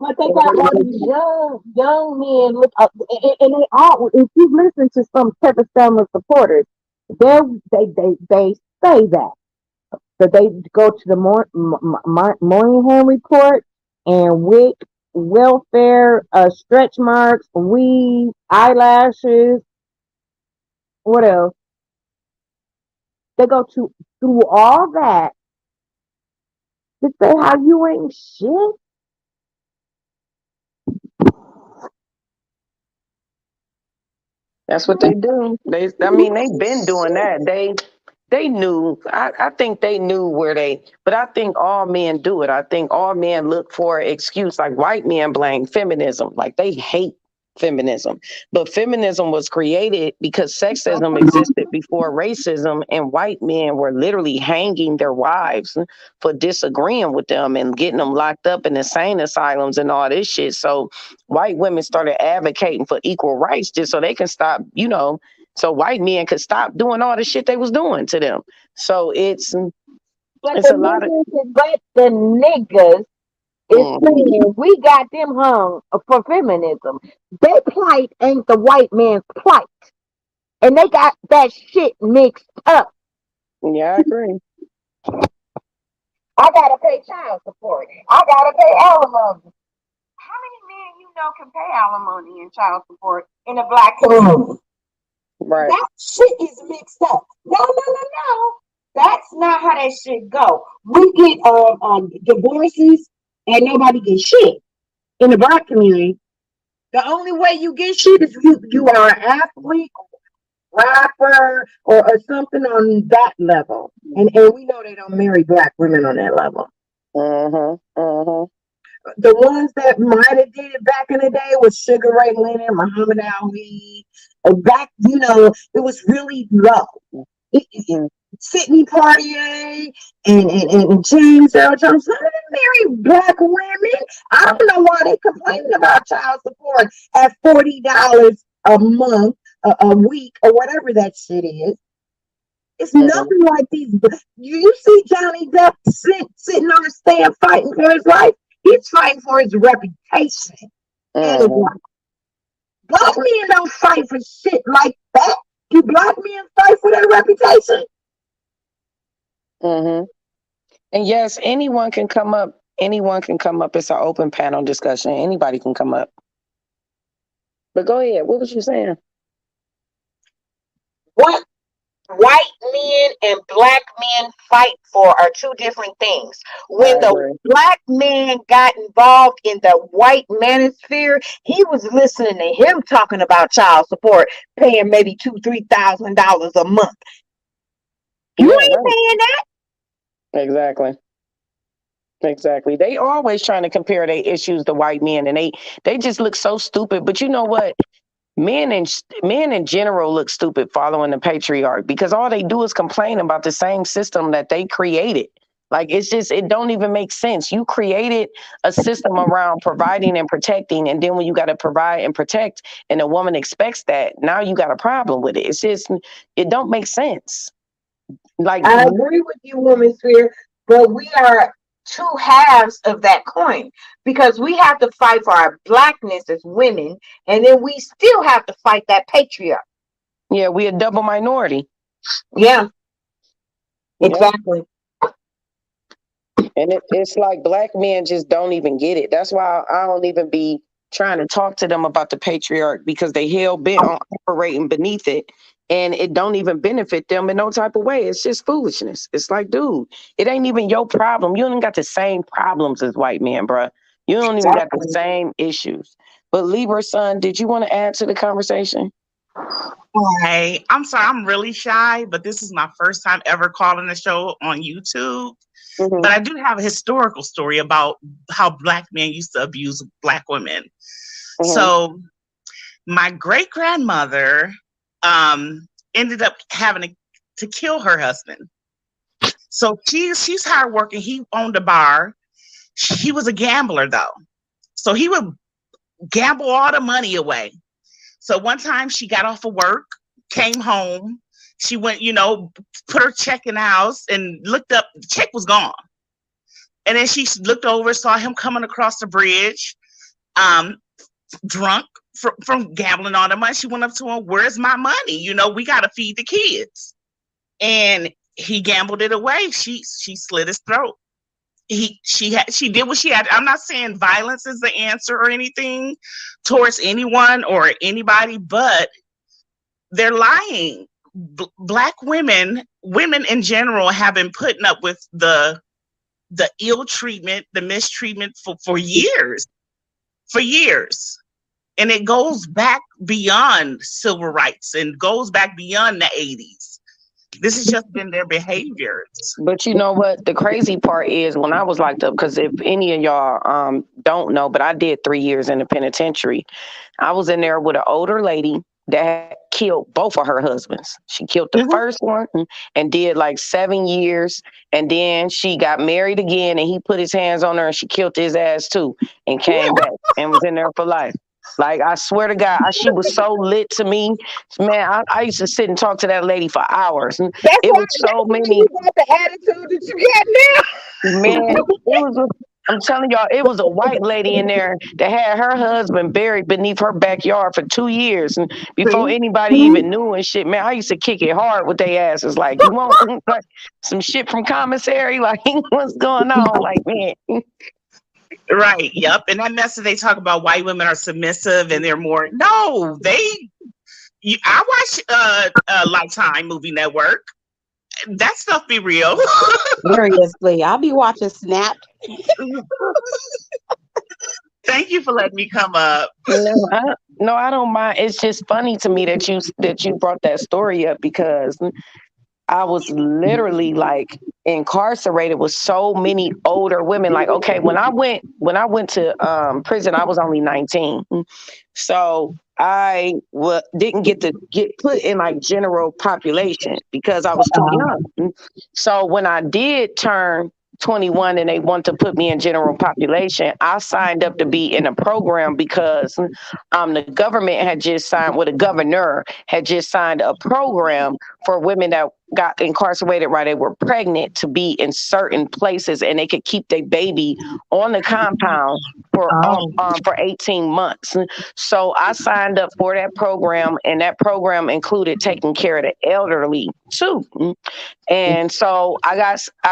But they got all these young men look up, and they all. If you listen to some Kevin Summer supporters, they say that. So they go to the Moynihan report and WIC, welfare, stretch marks, weave, eyelashes. What else? They go to through all that to say how you ain't shit. That's what they do. I mean, they've been doing that. They knew. I think they knew where they. But I think all men do it. I think all men look for an excuse. Like white men blame feminism. Like they hate feminism. But feminism was created because sexism existed before racism, and white men were literally hanging their wives for disagreeing with them and getting them locked up in insane asylums and all this shit. So white women started advocating for equal rights just so they can stop, so white men could stop doing all the shit they was doing to them. So But it's the a lot of niggas is mm, saying we got them hung for feminism. Their plight ain't the white man's plight. And they got that shit mixed up. yeah, I agree. I gotta pay child support. I gotta pay alimony. How many men you know can pay alimony and child support in a black community? Right. That shit is mixed up. No, no, no, no. That's not how that shit go. We get divorces and nobody gets shit in the black community. The only way you get shit is you are an athlete, rapper, or something on that level. And we know they don't marry black women on that level. Uh-huh. Uh-huh. The ones that might have did it back in the day was Sugar Ray Leonard, Muhammad Ali. Back, it was really low. Mm. Sidney Poitier and James Earl Jones. None of them married black women. I don't know why they complaining about child support at $40 a month, a week, or whatever that shit is. It's Mhm. nothing like these. You see Johnny Depp sitting on the stand fighting for his life. He's fighting for his reputation and his Mhm. life. Black men don't fight for shit like that. Do black men fight for their reputation? Mhm. And yes, anyone can come up. Anyone can come up. It's an open panel discussion. Anybody can come up. But go ahead. What was you saying? What white men and black men fight for are two different things. I When the agree. black man got involved in the white manosphere, he was listening to him talking about child support, paying maybe $2,000-3,000 a month. You Yeah. ain't Right. paying that. Exactly. Exactly. They always trying to compare their issues to white men, and they just look so stupid. But you know what? Men in general look stupid following the patriarch because all they do is complain about the same system that they created. Like it's just it don't even make sense. You created a system around providing and protecting, and then when you got to provide and protect, and a woman expects that, now you got a problem with it. It's just it don't make sense. Like I agree with you, woman sphere, but we are two halves of that coin because we have to fight for our blackness as women, and then we still have to fight that patriarch. yeah, we a double minority. Yeah, Yep. exactly. And it's like black men just don't even get it. That's why I don't even be trying to talk to them about the patriarch because they hell bent on operating beneath it. And it don't even benefit them in no type of way. It's just foolishness. It's like, dude, it ain't even your problem. You don't got the same problems as white men, bruh. You don't even got the Exactly. same issues. But Libra son, did you want to add to the conversation? Hi, I'm sorry, I'm really shy, but this is my first time ever calling a show on YouTube. Hmm. But I do have a historical story about how black men used to abuse black women. Hmm. So my great grandmother um, ended up having to kill her husband. So she's hardworking. He owned a bar. He was a gambler though, so he would gamble all the money away. So one time she got off of work, came home. She went, put her check in the house and looked up. The check was gone. And then she looked over, saw him coming across the bridge, um, drunk from gambling all the money. She went up to him, "Where's my money? We got to feed the kids." And he gambled it away. She slit his throat. She did what she had. I'm not saying violence is the answer or anything towards anyone or anybody, but they're lying. Black women in general, have been putting up with the ill treatment, the mistreatment for years. And it goes back beyond civil rights and goes back beyond the 80s. This has just been their behaviors. But you know what? The crazy part is when I was locked up, because if any of y'all don't know, but I did 3 years in the penitentiary. I was in there with an older lady that killed both of her husbands. She killed the Mhm. first one and did like 7 years. And then she got married again and he put his hands on her and she killed his ass too and came back and was in there for life. Like I swear to God, she was so lit to me, man. I used to sit and talk to that lady for hours, and That's it why. was so That's why many. you got the attitude that you got now. Man, it was. I'm telling y'all, it was a white lady in there that had her husband buried beneath her backyard for 2 years, and before See? anybody even knew and shit. Man, I used to kick it hard with they asses. Like, you want like, some shit from commissary? Like, what's going on? Like, man, Right. Yep. And that message they talk about white women are submissive and they're more. No, I watch Lifetime Movie Network. That stuff be real. Seriously, I'll be watching Snapped. Thank you for letting me come up. no, I don't mind. It's just funny to me that you brought that story up because I was literally like incarcerated with so many older women. Like, okay, when I went to prison, I was only 19. So didn't get to get put in like general population because I was too young. So when I did turn 21 and they want to put me in general population, I signed up to be in a program because the government had just signed, well, the governor had just signed a program for women that got incarcerated while they were pregnant to be in certain places and they could keep their baby on the compound for 18 months. So I signed up for that program, and that program included taking care of the elderly too. And so I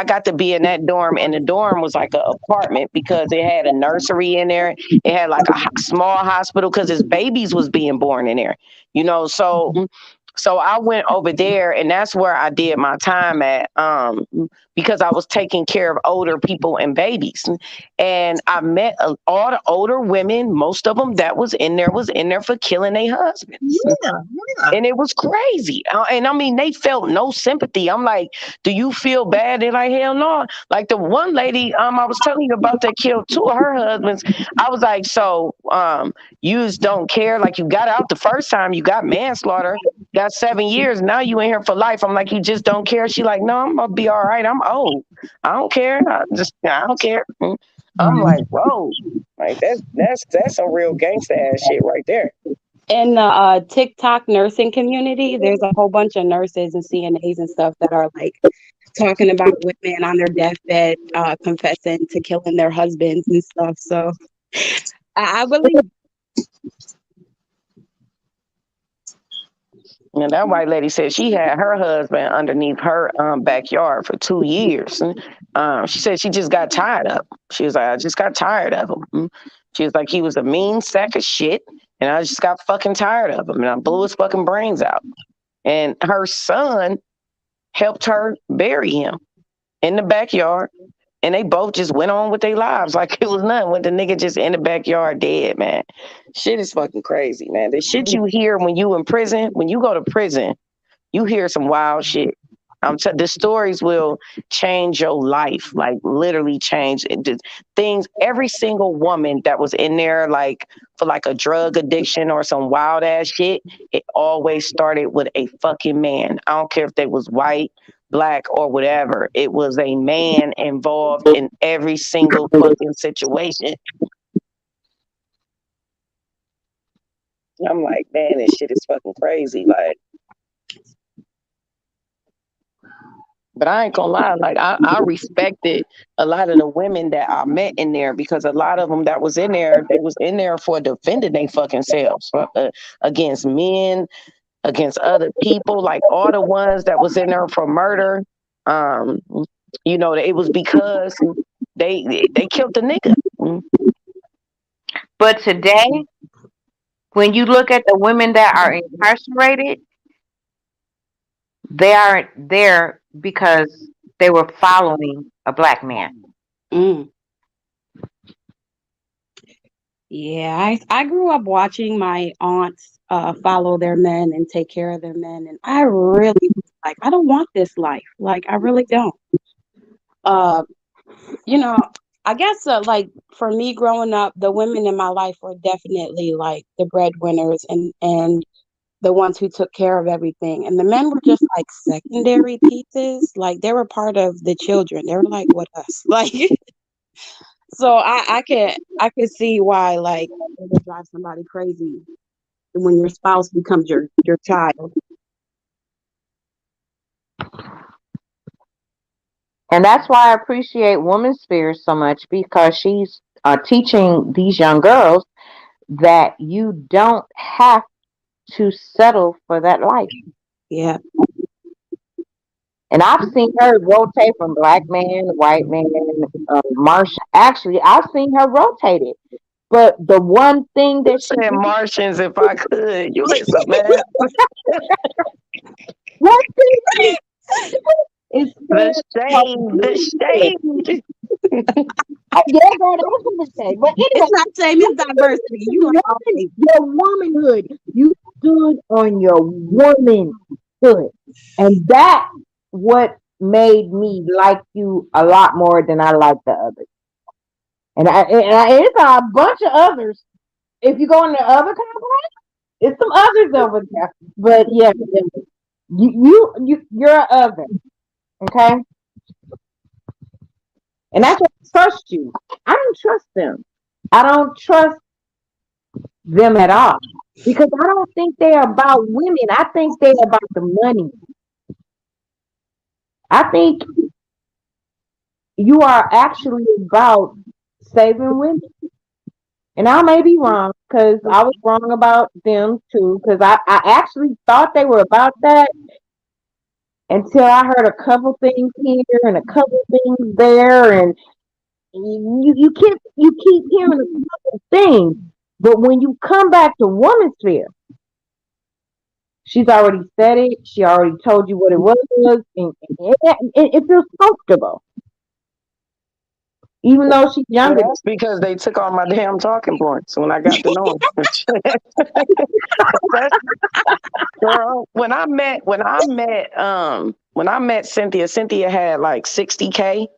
got to be in that dorm, and the dorm was like an apartment because it had a nursery in there. It had like a small hospital because his babies was being born in there. So I went over there, and that's where I did my time at, because I was taking care of older people and babies. And I met all the older women. Most of them that was in there for killing their husbands. Yeah. And it was crazy. And I mean, they felt no sympathy. I'm like, do you feel bad? They're like, hell no. Like the one lady I was telling you about that killed two of her husbands. I was like, so you just don't care? Like you got out the first time, you got manslaughter, got 7 years. Now you in here for life. I'm like, you just don't care? She like, no, I'm gonna be all right. I'm old. I don't care. I don't care. I'm like, whoa. Like that's some real gangster ass shit right there. In the TikTok nursing community, there's a whole bunch of nurses and CNAs and stuff that are like talking about women on their deathbed, confessing to killing their husbands and stuff. So I believe. And that white lady said she had her husband underneath her backyard for 2 years. She said she just got tired of him. She was like, I just got tired of him. She was like, he was a mean sack of shit, and I just got fucking tired of him, and I blew his fucking brains out. And her son helped her bury him in the backyard, and they both just went on with their lives like it was nothing. When the nigga just in the backyard dead, man. Shit is fucking crazy, man. The shit you hear when you in prison, when you go to prison, you hear some wild shit. The stories will change your life, like literally change things. Every single woman that was in there, like for like a drug addiction or some wild ass shit, it always started with a fucking man. I don't care if they was white, black, or whatever. It was a man involved in every single fucking situation. I'm like, man, this shit is fucking crazy. Like, but I ain't gonna lie, like I respected a lot of the women that I met in there because a lot of them that was in there, they was in there for defending they fucking selves against men, against other people, like all the ones that was in there for murder. It was because they killed the nigga. But today, when you look at the women that are incarcerated, they aren't there because they were following a black man. Mm. Yeah, I grew up watching my aunts follow their men and take care of their men, and I really was like, I don't want this life. Like, I really don't. Uh, I guess like for me growing up, the women in my life were definitely like the breadwinners and the ones who took care of everything, and the men were just like secondary pieces. Like they were part of the children. They were like with us, like. So I could see why like it would drive somebody crazy when your spouse becomes your child. And that's why I appreciate Woman Spirit so much, because she's teaching these young girls that you don't have to settle for that life. Yeah. And I've seen her rotate from black man, white man, Martian. Actually, I've seen her rotate it. But the one thing that she Said Martians, if I could, you ain't so mad. one thing is The shade. yeah, girl, I was gonna say. But anyway, It's not same, it's diversity. You are always Your womanhood. You stood on your womanhood. And that what made me like you a lot more than I like the others. It's a bunch of others. If you go in the other complex, it's some others over there. But yeah, you're a other, okay? And that's why I trust you. I don't trust them. I don't trust them at all because I don't think they're about women. I think they're about the money. I think you are actually about saving women. And I may be wrong because I was wrong about them too. Because I actually thought they were about that until I heard a couple things here and a couple things there, and you keep hearing a couple things. But when you come back to woman sphere, she's already said it. She already told you what it was, and it feels comfortable, even though she's Well, younger. that's because they took all my damn talking points when I got to know them. That's, girl, when I met Cynthia, Cynthia had like 60K.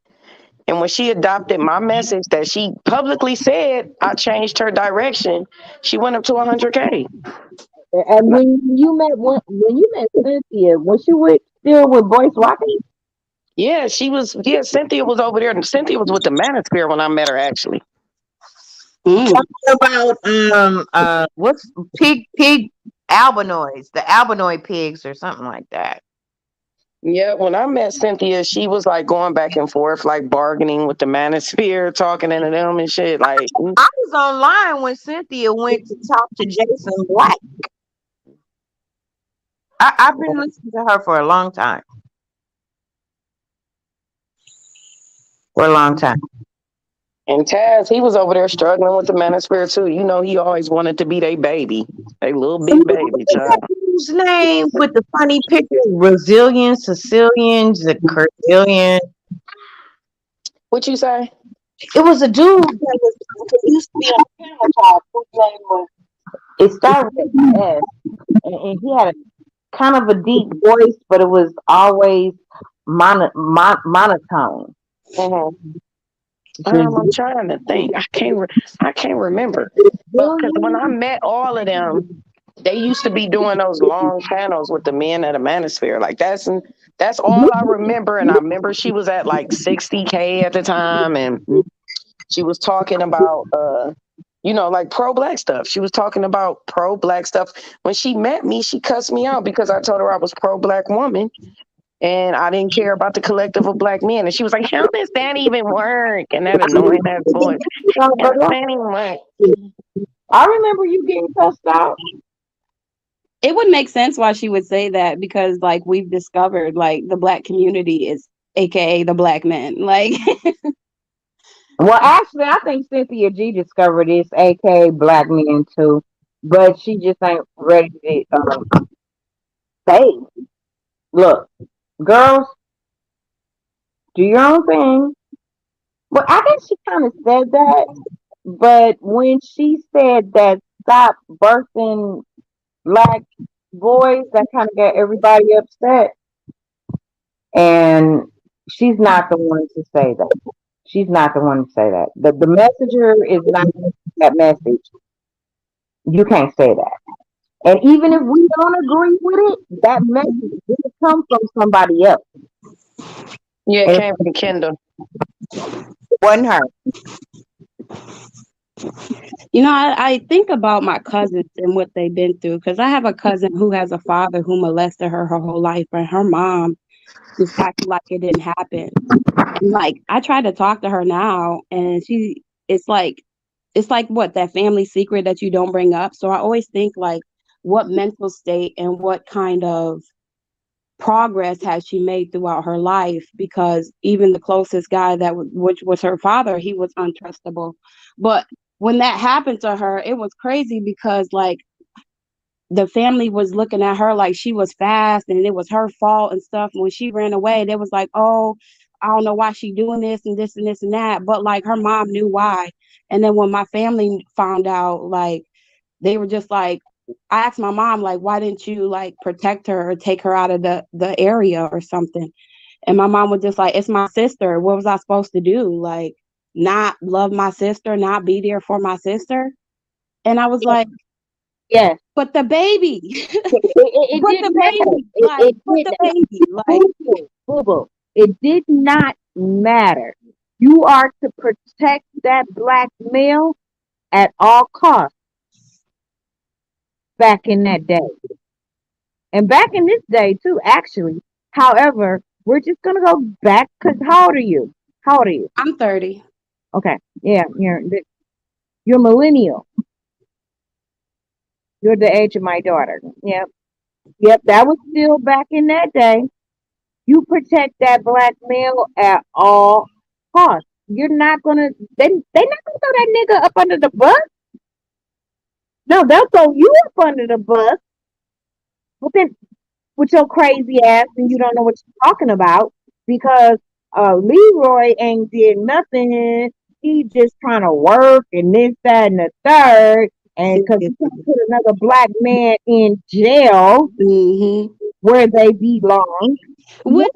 And when she adopted my message that she publicly said I changed her direction, she went up to 100K. And when you met Cynthia, was she still with Boyce Watkins? Yeah, she was. Yeah, Cynthia was over there. And Cynthia was with the Manosphere when I met her, actually. About what's pig albinoids, the albinoid pigs or something like that. Yeah, when I met Cynthia, she was like going back and forth, like bargaining with the Manosphere, talking to them and shit. Like, I was online when Cynthia went to talk to Jason Black. I've been listening to her for a long time. For a long time. and Taz, he was over there struggling with the Manosphere too. You know, he always wanted to be their baby, a little big baby child. His name with the funny pictures, Brazilian, Sicilian, Brazilian. What you say? It was a dude that used to be on Camel Talk. Whose name was? It started with an S, and he had a kind of a deep voice, but it was always monotone. Mm-hmm. I'm trying to think. I can't remember. But because when I met all of them, they used to be doing those long panels with the men at the Manosphere. Like that's all I remember. And I remember she was at like 60K at the time, and she was talking about like pro-black stuff. She was talking about pro-black stuff. When she met me, she cussed me out because I told her I was pro-black woman. And I didn't care about the collective of black men. And she was like, how does that even work? And that annoying ass voice. How does that even work? I remember you getting cussed out. It would make sense why she would say that because, like, we've discovered, like, the black community is AKA the black men. Like, Well, actually, I think Cynthia G discovered this, aka black men too, but she just ain't ready to say. Look, girls, do your own thing. Well, I think she kind of said that, but when she said that stop birthing black boys, that kind of got everybody upset. And she's not the one to say that. She's not the one to say that. The messenger is not that message. You can't say that. And even if we don't agree with it, that message did come from somebody else. Yeah, it And came from Kendall. It wasn't her. I think about my cousins and what they've been through because I have a cousin who has a father who molested her whole life, and her mom just acted like it didn't happen. Like, I try to talk to her now, and it's like what, that family secret that you don't bring up. So I always think, like, what mental state and what kind of progress has she made throughout her life? Because even the closest guy which was her father, he was untrustable. But when that happened to her, it was crazy because, like, the family was looking at her like she was fast and it was her fault and stuff. When she ran away, they was like, oh, I don't know why she doing this and this and this and that. But, like, her mom knew why. And then when my family found out, like, they were just like, I asked my mom, like, why didn't you like protect her or take her out of the area or something? And my mom was just like, it's my sister. What was I supposed to do? Like, not love my sister, not be there for my sister? And I was like, Yes. but the baby, It but the didn't matter. baby, like, It but the didn't. baby, like, Boo-boo, boo-boo. It did not matter. You are to protect that black male at all costs back in that day. And back in this day too, actually. However, we're just gonna go back because how old are you? How old are you? I'm 30. Okay. Yeah, you're millennial. You're the age of my daughter. Yep. Yep, that was still back in that day. You protect that black male at all costs. You're not gonna they not gonna throw that nigga up under the bus. No, they'll throw you up under the bus. But then with your crazy ass and you don't know what you're talking about because Leroy ain't did nothing. He just trying to work and this, that, and the third. And because he can't put another black man in jail Mm-hmm. where they belong. Which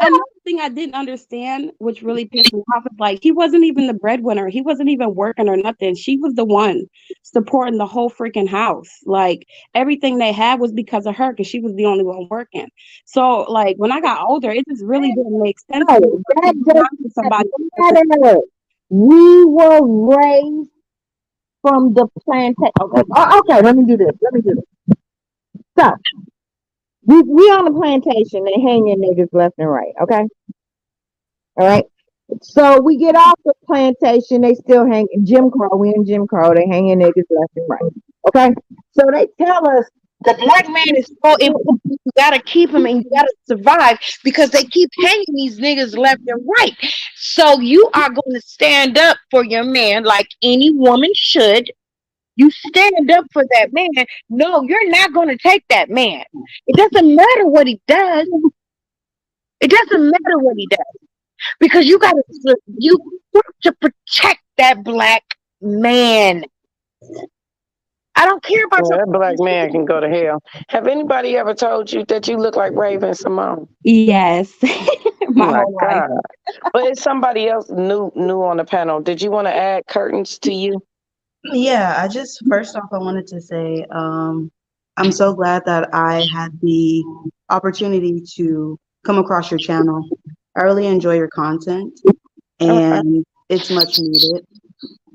another thing I didn't understand, which really pissed me off, is like he wasn't even the breadwinner. He wasn't even working or nothing. She was the one supporting the whole freaking house. Like everything they had was because of her, because she was the only one working. So like when I got older, it just really didn't make sense to me No, to that hold on to somebody. doesn't matter. We were raised from the plantation. Okay, okay, let me do this. Let me do this. So we on the plantation and hanging niggas left and right. Okay, all right. So we get off the plantation, they still hang Jim Crow. We in Jim Crow. They hanging niggas left and right. Okay, so they tell us the black man is so important. You gotta keep him and you gotta survive because they keep hanging these niggas left and right. So you are going to stand up for your man like any woman should. You stand up for that man. No, you're not going to take that man. It doesn't matter what he does. It doesn't matter what he does because you got to protect that black man. I don't care about Well, your. that black man can go to hell. Have anybody ever told you that you look like Raven Simone? Yes, Oh my my whole life. God. But it's somebody else new on the panel. Did you want to add curtains to you? Yeah, I just first off, I wanted to say I'm so glad that I had the opportunity to come across your channel. I really enjoy your content Okay. and it's much needed.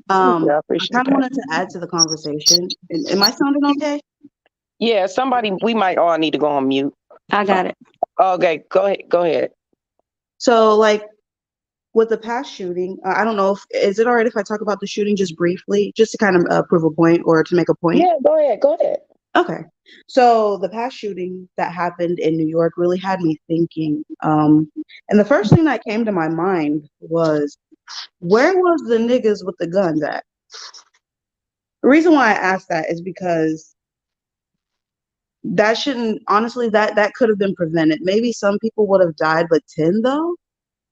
Thank you. I I appreciate kind of that. wanted to add to the conversation. Am I sounding okay? Yeah, we might all need to go on mute. I got it. Okay, go ahead. Go ahead. So, like with the past shooting, I don't know if is it all right if I talk about the shooting just briefly, just to kind of prove a point or to make a point? Yeah, go ahead. Go ahead. Okay. So the past shooting that happened in New York really had me thinking. And the first thing that came to my mind was, where was the niggas with the guns at? The reason why I asked that is because that shouldn't, honestly, that could have been prevented. Maybe some people would have died, but 10 though?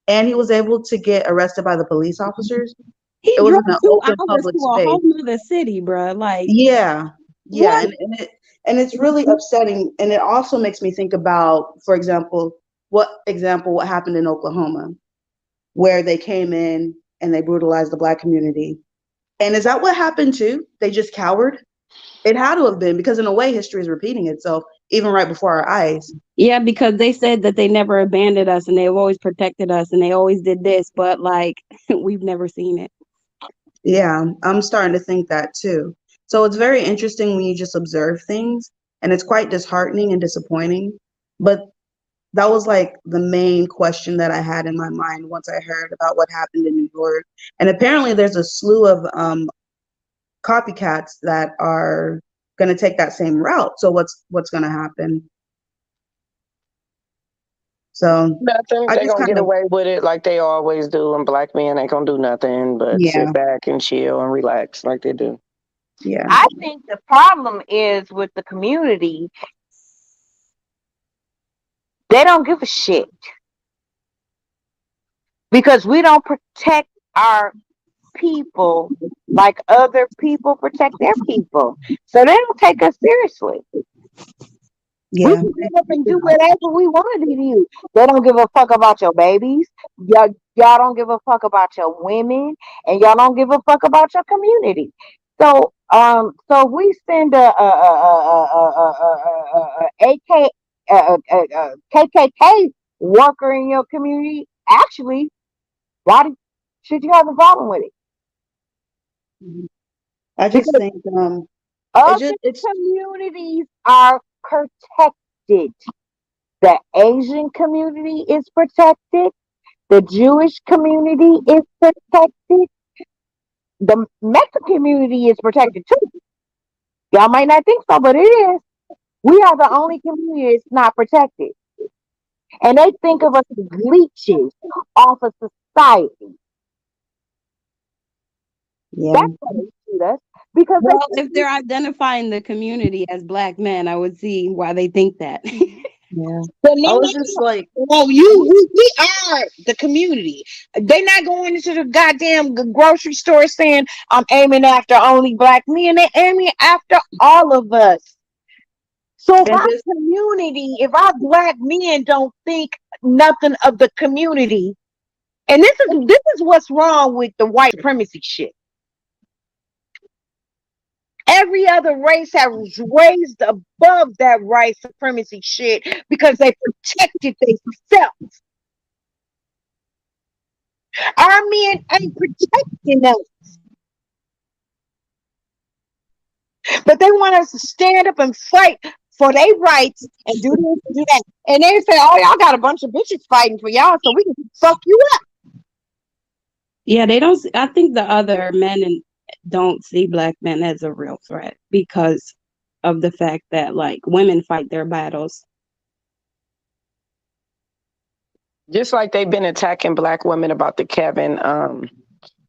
And he was able to get arrested by the police officers. He It was drove in an two open hours public to a space. whole nother city, bruh. Like, Yeah, yeah, what? and it's really upsetting, and it also makes me think about, for example, what happened in Oklahoma, where they came in and they brutalized the black community. And is that what happened too? They just cowered? It had to have been because in a way history is repeating itself even right before our eyes. Yeah, because they said that they never abandoned us and they've always protected us and they always did this, but like we've never seen it. Yeah, I'm starting to think that too. So it's very interesting when you just observe things and it's quite disheartening and disappointing. But that was like the main question that I had in my mind once I heard about what happened in New York. And apparently there's a slew of copycats that are going to take that same route. So what's going to happen? So Nothing. I They're just gonna kind get of, away with it like they always do, and black men ain't gonna do nothing but yeah, sit back and chill and relax like they do. yeah. I think the problem is with the community. They don't give a shit because we don't protect our people like other people protect their people. So they don't take us seriously. We Yeah. can get up and do whatever we want to do. They don't give a fuck about your babies. Y'all don't give a fuck about your women, and y'all don't give a fuck about your community. So we send a KKK worker in your community. Actually, why should you have a problem with it? I just Because think other communities are protected. The Asian community is protected. The Jewish community is protected. The Mexican community is protected too. Y'all might not think so, but it is. We are the only community that's not protected. And they think of us as leeches off of society. yeah. That's why they shoot us. Because Well, if they're identifying the community as black men, I would see why they think that. Yeah. but I no, was just like, well, we are the community. They not going into the goddamn grocery store saying I'm aiming after only black men. They aiming after all of us. So if and our this, community, if our black men don't think nothing of the community, and this is what's wrong with the white supremacy shit. Every other race has raised above that white supremacy shit because they protected themselves. Our men ain't protecting us, but they want us to stand up and fight for their rights and do this and do that. And they say, "Oh, y'all got a bunch of bitches fighting for y'all, so we can fuck you up." Yeah, they don't. I think the other don't see black men as a real threat because of the fact that like women fight their battles. Just like they've been attacking black women about the Kevin.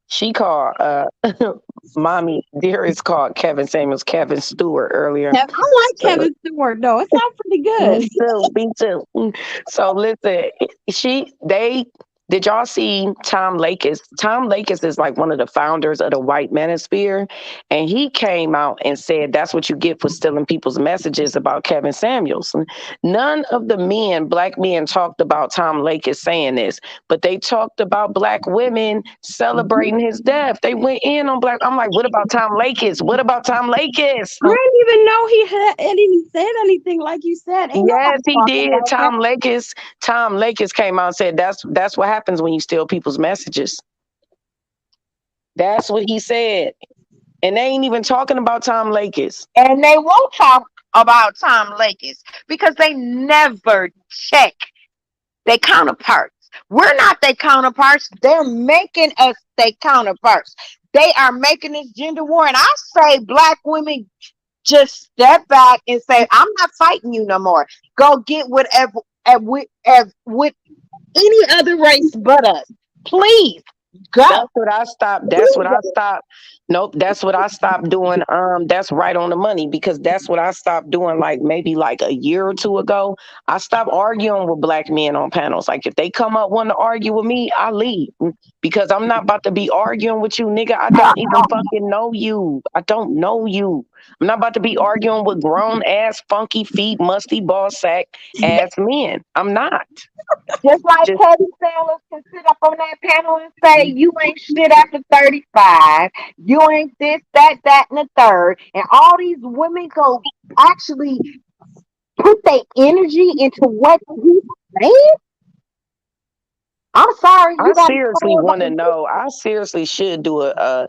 She called mommy dearest called Kevin Samuels Kevin Stewart earlier. I like So Kevin Stewart though. It sounds pretty good. me too, me too. So listen, they did y'all see Tom Lakis? Tom Lakis is like one of the founders of the White Manosphere, and he came out and said that's what you get for stealing people's messages about Kevin Samuels. None of the black men, talked about Tom Lakis saying this, but they talked about black women celebrating his death. They went in on black. I'm like, what about Tom Lakis? What about Tom Lakis? I didn't even know he had even said anything like you said. Ain't Yes, nobody he talking did. about that. Tom Lakis came out and said that's what happens when you steal people's messages. That's what he said. And they ain't even talking about Tom Lakis. And they won't talk about Tom Lakis because they never check their counterparts. We're not their counterparts. They're making us their counterparts. They are making this gender war. And I say, black women, just step back and say, I'm not fighting you no more. Go get whatever with any other race but us. Please go. That's what I stopped. That's what I stopped. Nope, that's what I stopped doing. That's right on the money because that's what I stopped doing like maybe like a year or two ago. I stopped arguing with black men on panels. Like if they come up wanting to argue with me, I leave because I'm not about to be arguing with you, nigga. I don't even fucking know you. I don't know you. I'm not about to be arguing with grown ass, funky feet, musty ball sack ass men. I'm not. Just like Just Teddy Sanders can sit up on that panel and say, you ain't shit after 35. You ain't this, that, and the third. And all these women go actually put their energy into what he's saying. I'm sorry, I you got to seriously want to know. I seriously should do a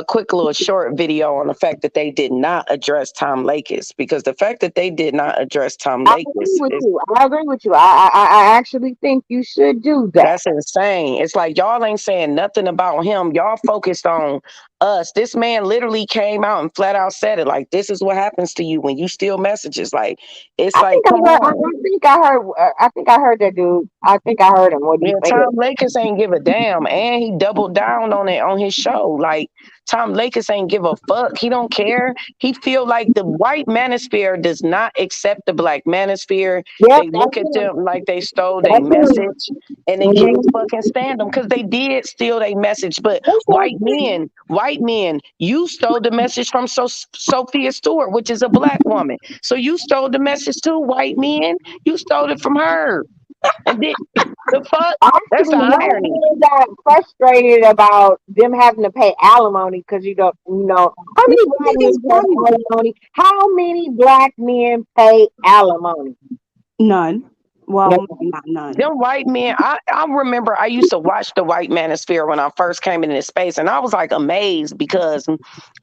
quick little short video on the fact that they did not address Tom Lakis because the fact that they did not address Tom I agree Lakis with is you. I agree with you. I actually think you should do that. that's insane. It's like y'all ain't saying nothing about him. Y'all focused on us. This man literally came out and flat out said it. Like this is what happens to you when you steal messages. Like it's I like think I come heard. on. I think I heard. I think I heard that dude. I think I heard him. What he Yeah, said. Tom Tom Lakers ain't give a damn, and he doubled down on it on his show. Like Tom Lakers ain't give a fuck. He don't care. He feel like the white manosphere does not accept the black manosphere. Yep, They that's look at him. them like they stole their That's him. message, and they can't Mm-hmm. fucking stand them because they did steal their message. But They sure did. white men, you stole the message from Sophia Stewart, which is a black woman. So you stole the message too, white men. You stole it from her. And then the fuck? That's the Actually, white irony. men got frustrated about them having to pay alimony because how many black men pay alimony? How many black men pay alimony? None. Well, maybe not none. Them white men, I remember I used to watch the white manosphere when I first came into this space, and I was like amazed because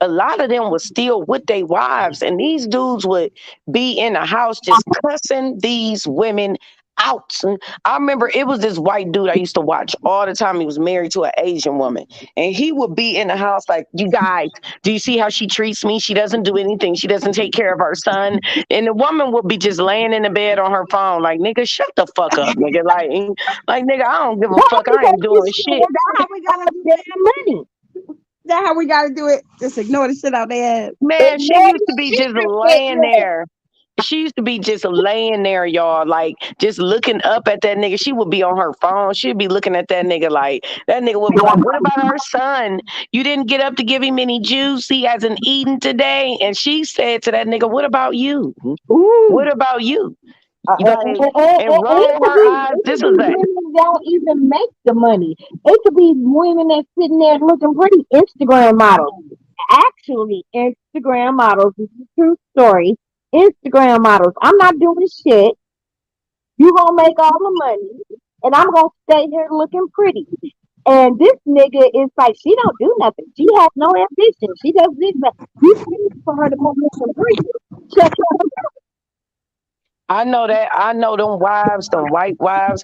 a lot of them was still with their wives, and these dudes would be in the house just cussing these women out. And I remember it was this white dude I used to watch all the time. He was married to an Asian woman, and he would be in the house like, "You guys, do you see how she treats me? She doesn't do anything. She doesn't take care of her son." And the woman would be just laying in the bed on her phone, like, "Nigga, shut the fuck up, nigga." Like, nigga, I don't give a Why? fuck. I Because ain't you doing still shit. How we gotta do got it? their money. Is that how we gotta do it? Just ignore the shit out their ass. Man, she Ignore used the to be just secret shit, laying yeah. there. She used to be just laying there, y'all, like just looking up at that nigga. She would be on her phone. She'd be looking at that nigga like that nigga would be like, "What about our son? You didn't get up to give him any juice. He hasn't eaten today." And she said to that nigga, "What about you? Ooh. What about you?" And Like, and it roll could her be eyes. it This could was be a women that don't even make the money. It could be women that's sitting there looking pretty, Instagram models. Actually, Instagram models. This is a true story. Instagram models. I'm not doing shit. You gonna make all the money, and I'm gonna stay here looking pretty. And this nigga is like, she don't do nothing. She has no ambition. She does this, but you pay for her to come looking pretty. Check I know that. I know them wives, them white wives.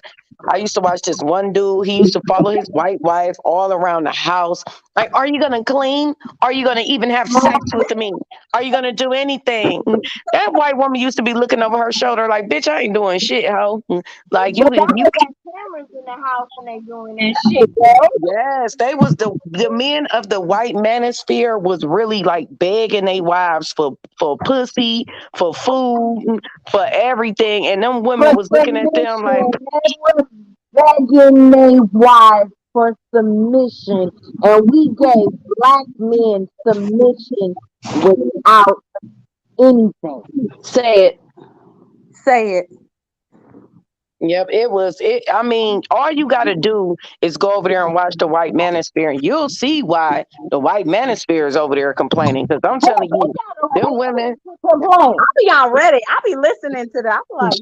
I used to watch this one dude. He used to follow his white wife all around the house. Like, are you gonna clean? Are you gonna even have sex with me? Are you gonna do anything? That white woman used to be looking over her shoulder, like, "Bitch, I ain't doing shit, ho." Like you, but if y'all you got cameras in the house when they doing that shit, bro. yes, they was the men of the white manosphere was really like begging their wives for pussy, for food, for everything, and them For women was looking at them like, submission, they was begging their wives for submission, and we gave black men submission without anything. Say it. Say it. "Yep, it was it." I mean, all you got to do is go over there and watch the white manosphere, and you'll see why the white manosphere is over there complaining. Because I'm They telling you, got a them reason women. to complain. I be all ready. I be listening to that. I be like,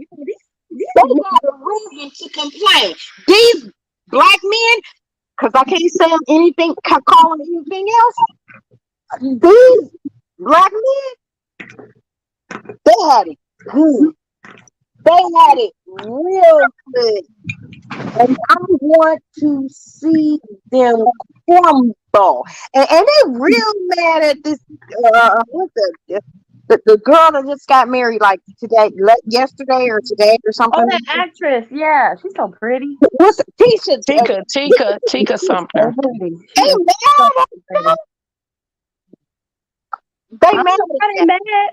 They got a reason to complain. These black men, because I can't say anything, call them anything else. These black men, they had it good. They had it real good. And I want to see them crumble. And they real mad at this. What's the girl that just got married like today, yesterday or today or oh, something? that actress. Yeah, she's so pretty. What's Tisha? Tika So something. pretty. They She is so mad at pretty. them. They I mad don't know why at they mad.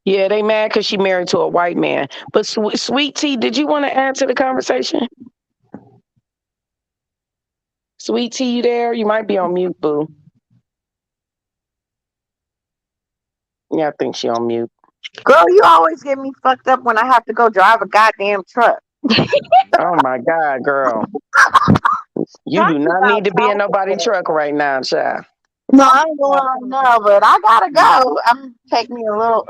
Yeah, they mad because she married to a white man. But Sweet Tea, did you want to add to the conversation? Sweet Tea, you there? You might be on mute, boo. Yeah, I think she on mute. Girl, you always get me fucked up when I have to go drive a goddamn truck. Oh my God, girl. You do Talking not about need to be in nobody's childcare. truck right now, child. No, I Talking ain't going about right now, but I gotta go. I'm take me a little.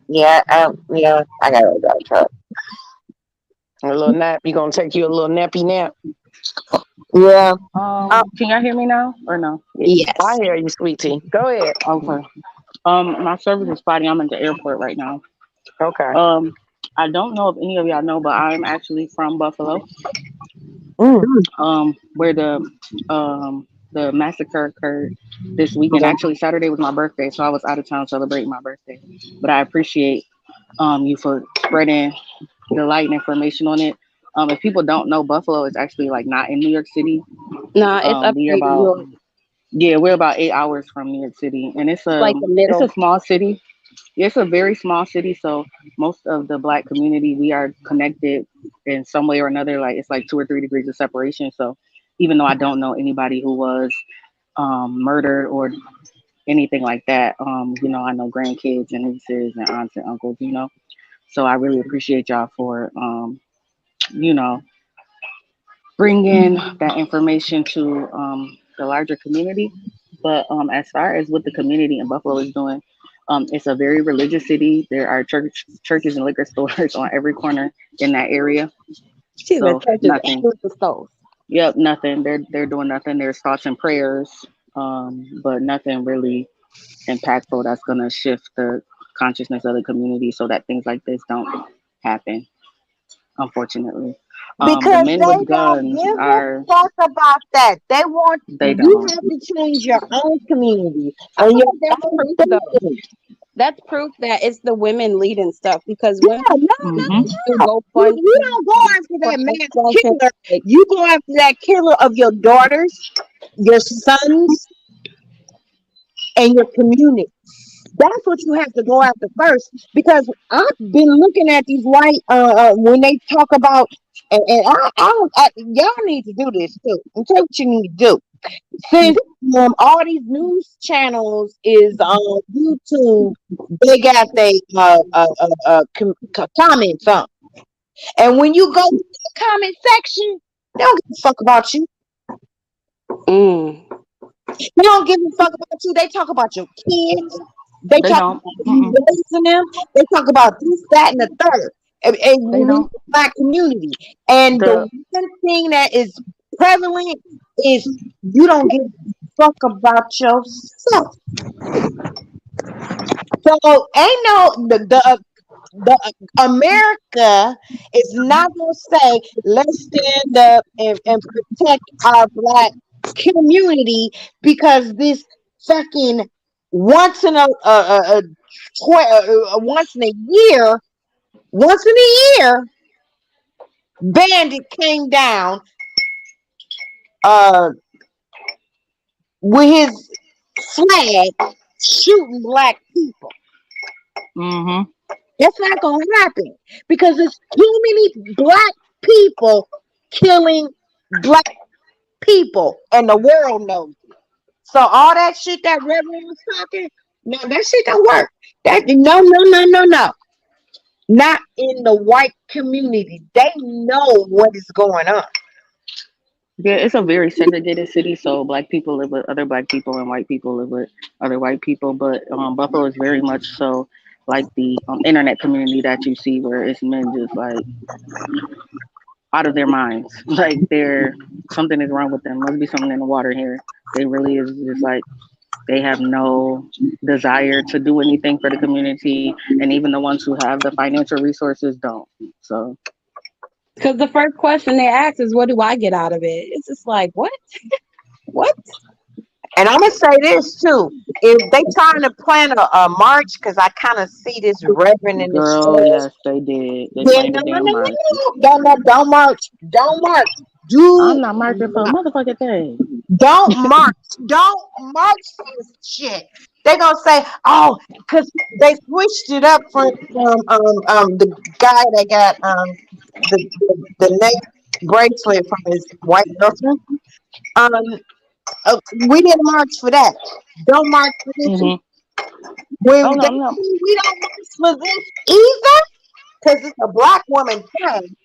Yeah, I gotta go drive a truck. A little nap. You gonna take you a little nappy nap? Yeah. Can y'all hear me now or no? I Yes. hear you, Sweet Tea. Go ahead. Okay. My service is spotty. I'm at the airport right now. Okay. Um, I don't know if any of y'all know, but I'm actually from Buffalo. Mm. Where the massacre occurred this weekend. Actually, Saturday was my birthday, so I was out of town celebrating my birthday. But I appreciate you for spreading the light and information on it. If people don't know, Buffalo is actually like not in New York City. Nah, it's We are upstate New about York, Yeah, we're about 8 hours from New York City, and like the it's a middle. small city. Yeah, it's a very small city, so most of the black community we are connected in some way or another. Like it's like 2 or 3 degrees of separation. So even though I don't know anybody who was murdered or anything like that, I know grandkids and nieces and aunts and uncles. So I really appreciate y'all for you know bringing that information to the larger community. But as far as what the community in Buffalo is doing, it's a very religious city. There are churches and liquor stores on every corner in that area. She's a So churches and nothing. liquor stores. Yep, nothing. They're doing nothing. There's thoughts and prayers, but nothing really impactful that's gonna shift the consciousness of the community so that things like this don't happen. Unfortunately, the Because men they with don't guns give a are fuck about that. They want they you don't. have to change your own community I and feel your like that's own proof though. thinking. That's proof that it's the women leading stuff because women Yeah, no, no, Hmm. do no. GoFundMe You don't go and after for that mass instance, killer. like, You go after that killer of your daughters, your sons, and your community. That's what you have to go after first. Because I've been looking at these white when they talk about and y'all need to do this too. And tell what you need to do. Since all these news channels is on YouTube, they got they comments on. And when you go to the comment section, they don't give a fuck about you. mm, They don't give a fuck about you. They talk about your kids. They They talk don't. about you Mm-mm. raising them. They talk about this, that, and the third. And They we don't. black community. And the The one thing that is prevalent is you don't give a fuck about yourself. So ain't no the America is not gonna say let's stand up and protect our black community because this fucking once in once in a year bandit came down uh with his flag shooting black people. hmm That's not gonna happen because there's too many black people killing black people, and the world knows it. So all that shit that Reverend was talking, no, that shit don't work. That no, no, no, no, no. Not in the white community. They know what is going on. yeah, it's a very segregated city. So black people live with other black people, and white people live with other white people. But Buffalo is very much so like the internet community that you see, where it's men just like out of their minds. Like they're something is wrong with them. Must be something in the water here. They really is just like they have no desire to do anything for the community, and even the ones who have the financial resources don't. So because the first question they ask is, "What do I get out of it?" It's just like, what? What? And I'm gonna say this too. If they trying to plan a march, because I kind of see this reverend in the girl, stairs. yes, they did. They Yeah, planned no, a no, damn no, no, march. no, don't march, don't march. I'm Do not marching for a motherfucking thing. Don't march for this shit. They gonna say, oh, because they switched it up from the guy that got the neck bracelet from his white girlfriend. Um, we didn't march for that. Don't march for this. Hmm. When Oh no, they I'm not. say we don't march for this either, because it's a black woman thing.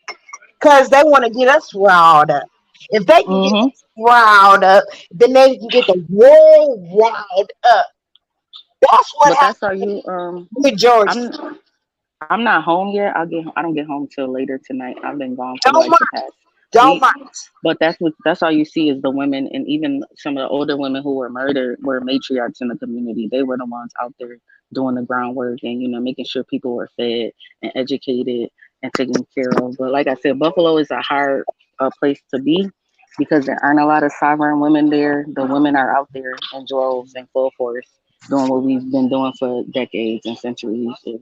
Because they want to get us riled up. If they can get Hmm. us riled up, then they can get the world riled up. That's what But that's happened how you. with Georgia. I'm not home yet. I don't get home till later tonight. I've been gone for Don't like the march. past Don't week. march. But that's all you see is the women, and even some of the older women who were murdered were matriarchs in the community. They were the ones out there doing the groundwork and making sure people were fed and educated and taken care of. But like I said, Buffalo is a hard place to be because there aren't a lot of sovereign women there. The women are out there in droves and full force doing what we've been doing for decades and centuries, is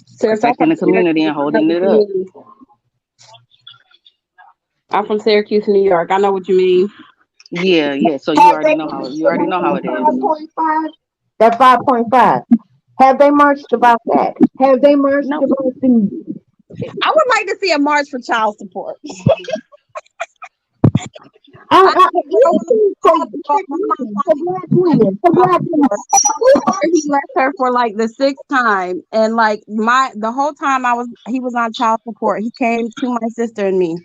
Sis, I protecting come the to your community and holding housing it up. community. I'm from Syracuse, New York. I know what you mean. Yeah. So you Have already they know how marched you already about know how that it is. 5.5? That 5.5. Have they marched about that? Have they marched No, about the I would like to see a march for child support. I you drove need my for mom black women, for black to women, for child black women. support. Have we He marched? left her for like the sixth time, and like the whole time he was on child support. He came to my sister and me,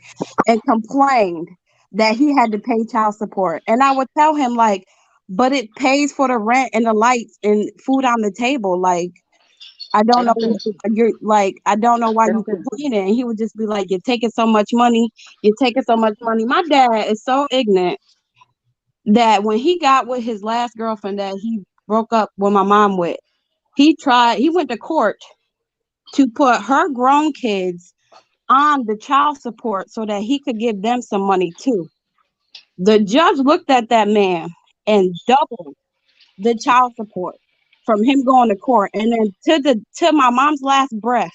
and complained that he had to pay child support. And I would tell him like, but it pays for the rent and the lights and food on the table. Like I they don't know don't care. you're like I don't know why They you don't care. complaining. And he would just be like, you're taking so much money. You're taking so much money. My dad is so ignorant that when he got with his last girlfriend that he broke up with my mom with, he went to court to put her grown kids on the child support so that he could give them some money too. The judge looked at that man and doubled the child support from him going to court. And then to my mom's last breath,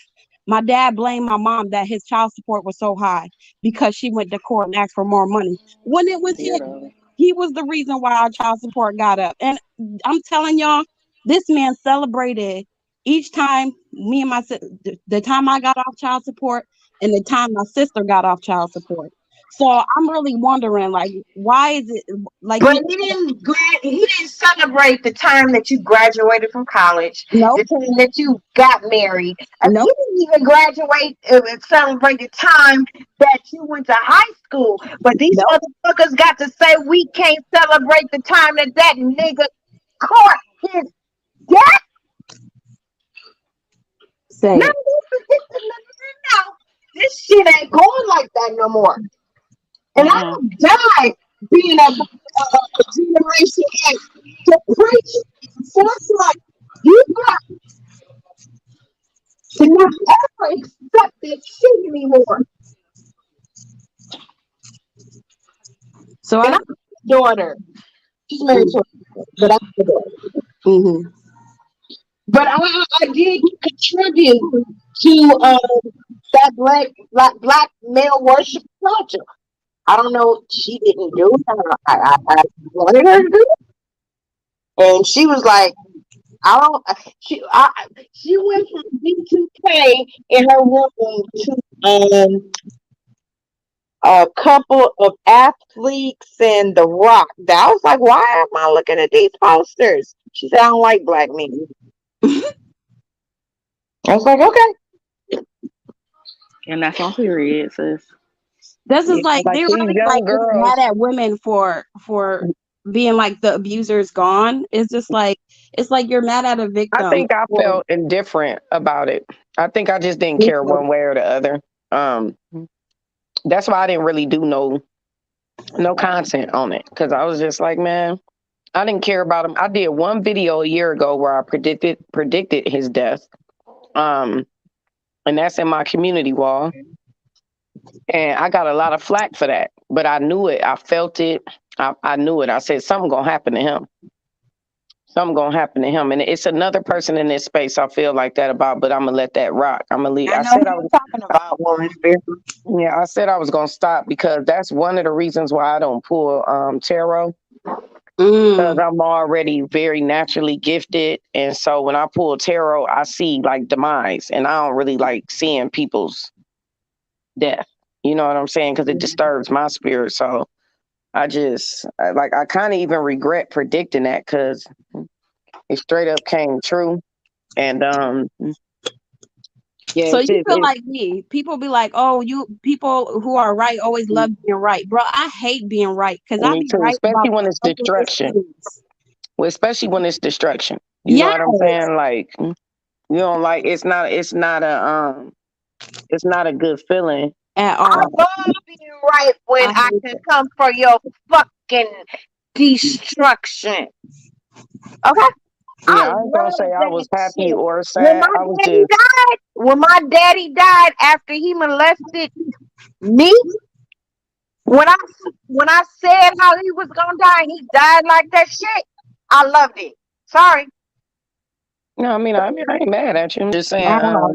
my dad blamed my mom that his child support was so high because she went to court and asked for more money when it was him. Weirdo. He was the reason why our child support got up. And I'm telling y'all, this man celebrated each time me and the time I got off child support and the time my sister got off child support. So I'm really wondering, like, why is it like But he didn't celebrate the time that you graduated from college, nope, the time that you got married. He nope, didn't even graduate and celebrate the time that you went to high school. But these nope. motherfuckers got to say we can't celebrate the time that nigga caught his death. Say No, it. no, this shit ain't going like that no more. And I Uh-uh. don't die being a Generation X to preach forth like you got to not ever accept that shit anymore. So And I. I'm a daughter. She's married to a but I'm a daughter. Mm-hmm. But I did contribute to that black male worship culture. I don't know. She didn't do it. I wanted her to do it. And she was like, I don't. She went from B2K in her room to a couple of athletes and The Rock. I was like, why am I looking at these posters? She said, I don't like black men. I was like, okay. And that's on period, sis. This is Yeah, like like they these really like young just mad girls. at women for being like the abuser's gone. It's just like it's like you're mad at a I victim. think I Or felt indifferent about it. I think I just didn't care one way or the other. Um, that's why I didn't really do no content on it because I was just like, man, I didn't care about him. I did one video a year ago where I predicted his death. Um, and that's in my community wall. And I got a lot of flack for that. But I knew it. I felt it. I knew it. I said something gonna happen to him. Something gonna happen to him. And it's another person in this space I feel like that about, but I'm gonna let that rock. I'm gonna leave. I I know said who I you're was talking about, woman spirit. yeah, I said I was gonna stop because that's one of the reasons why I don't pull tarot. Because mm, I'm already very naturally gifted. And so when I pull tarot, I see like demise and I don't really like seeing people's death. You know what I'm saying? Because it disturbs my spirit. So I kind of even regret predicting that because it straight up came true. And yeah, so it's you just, feel like me. People be like, "Oh, you people who are right always love being right." Bro, I hate being right cuz I me be too, right especially about when the it's ugliest destruction. things. Well, especially when it's destruction. You know Yes, what I'm saying? Like you don't like it's not a good feeling. at I all. love being right when I I hate can it. come for your fucking destruction. Okay? I Yeah, I ain't gonna love say I was that happy shit. or When sad. my I was daddy just died, when my daddy died after he molested me, when I when I said how he was gonna die and he died like that shit, I loved it. Sorry. No, I ain't mad at you. I'm just saying, Wow.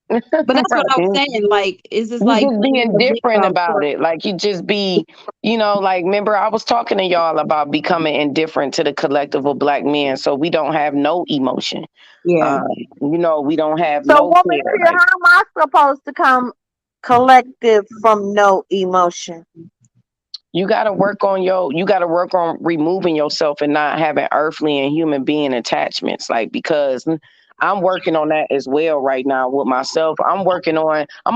But that's what I'm you saying. Like, is this you like just playing being the different victim about for? it. Like you just be, like remember I was talking to y'all about becoming indifferent to the collective of black men, so we don't have no emotion. Yeah. Um, we don't have So, no woman care. fear, Like how am I supposed to come collective from no emotion? you gotta work on removing yourself and not having earthly and human being attachments. Like because I'm working on that as well right now with myself. I'm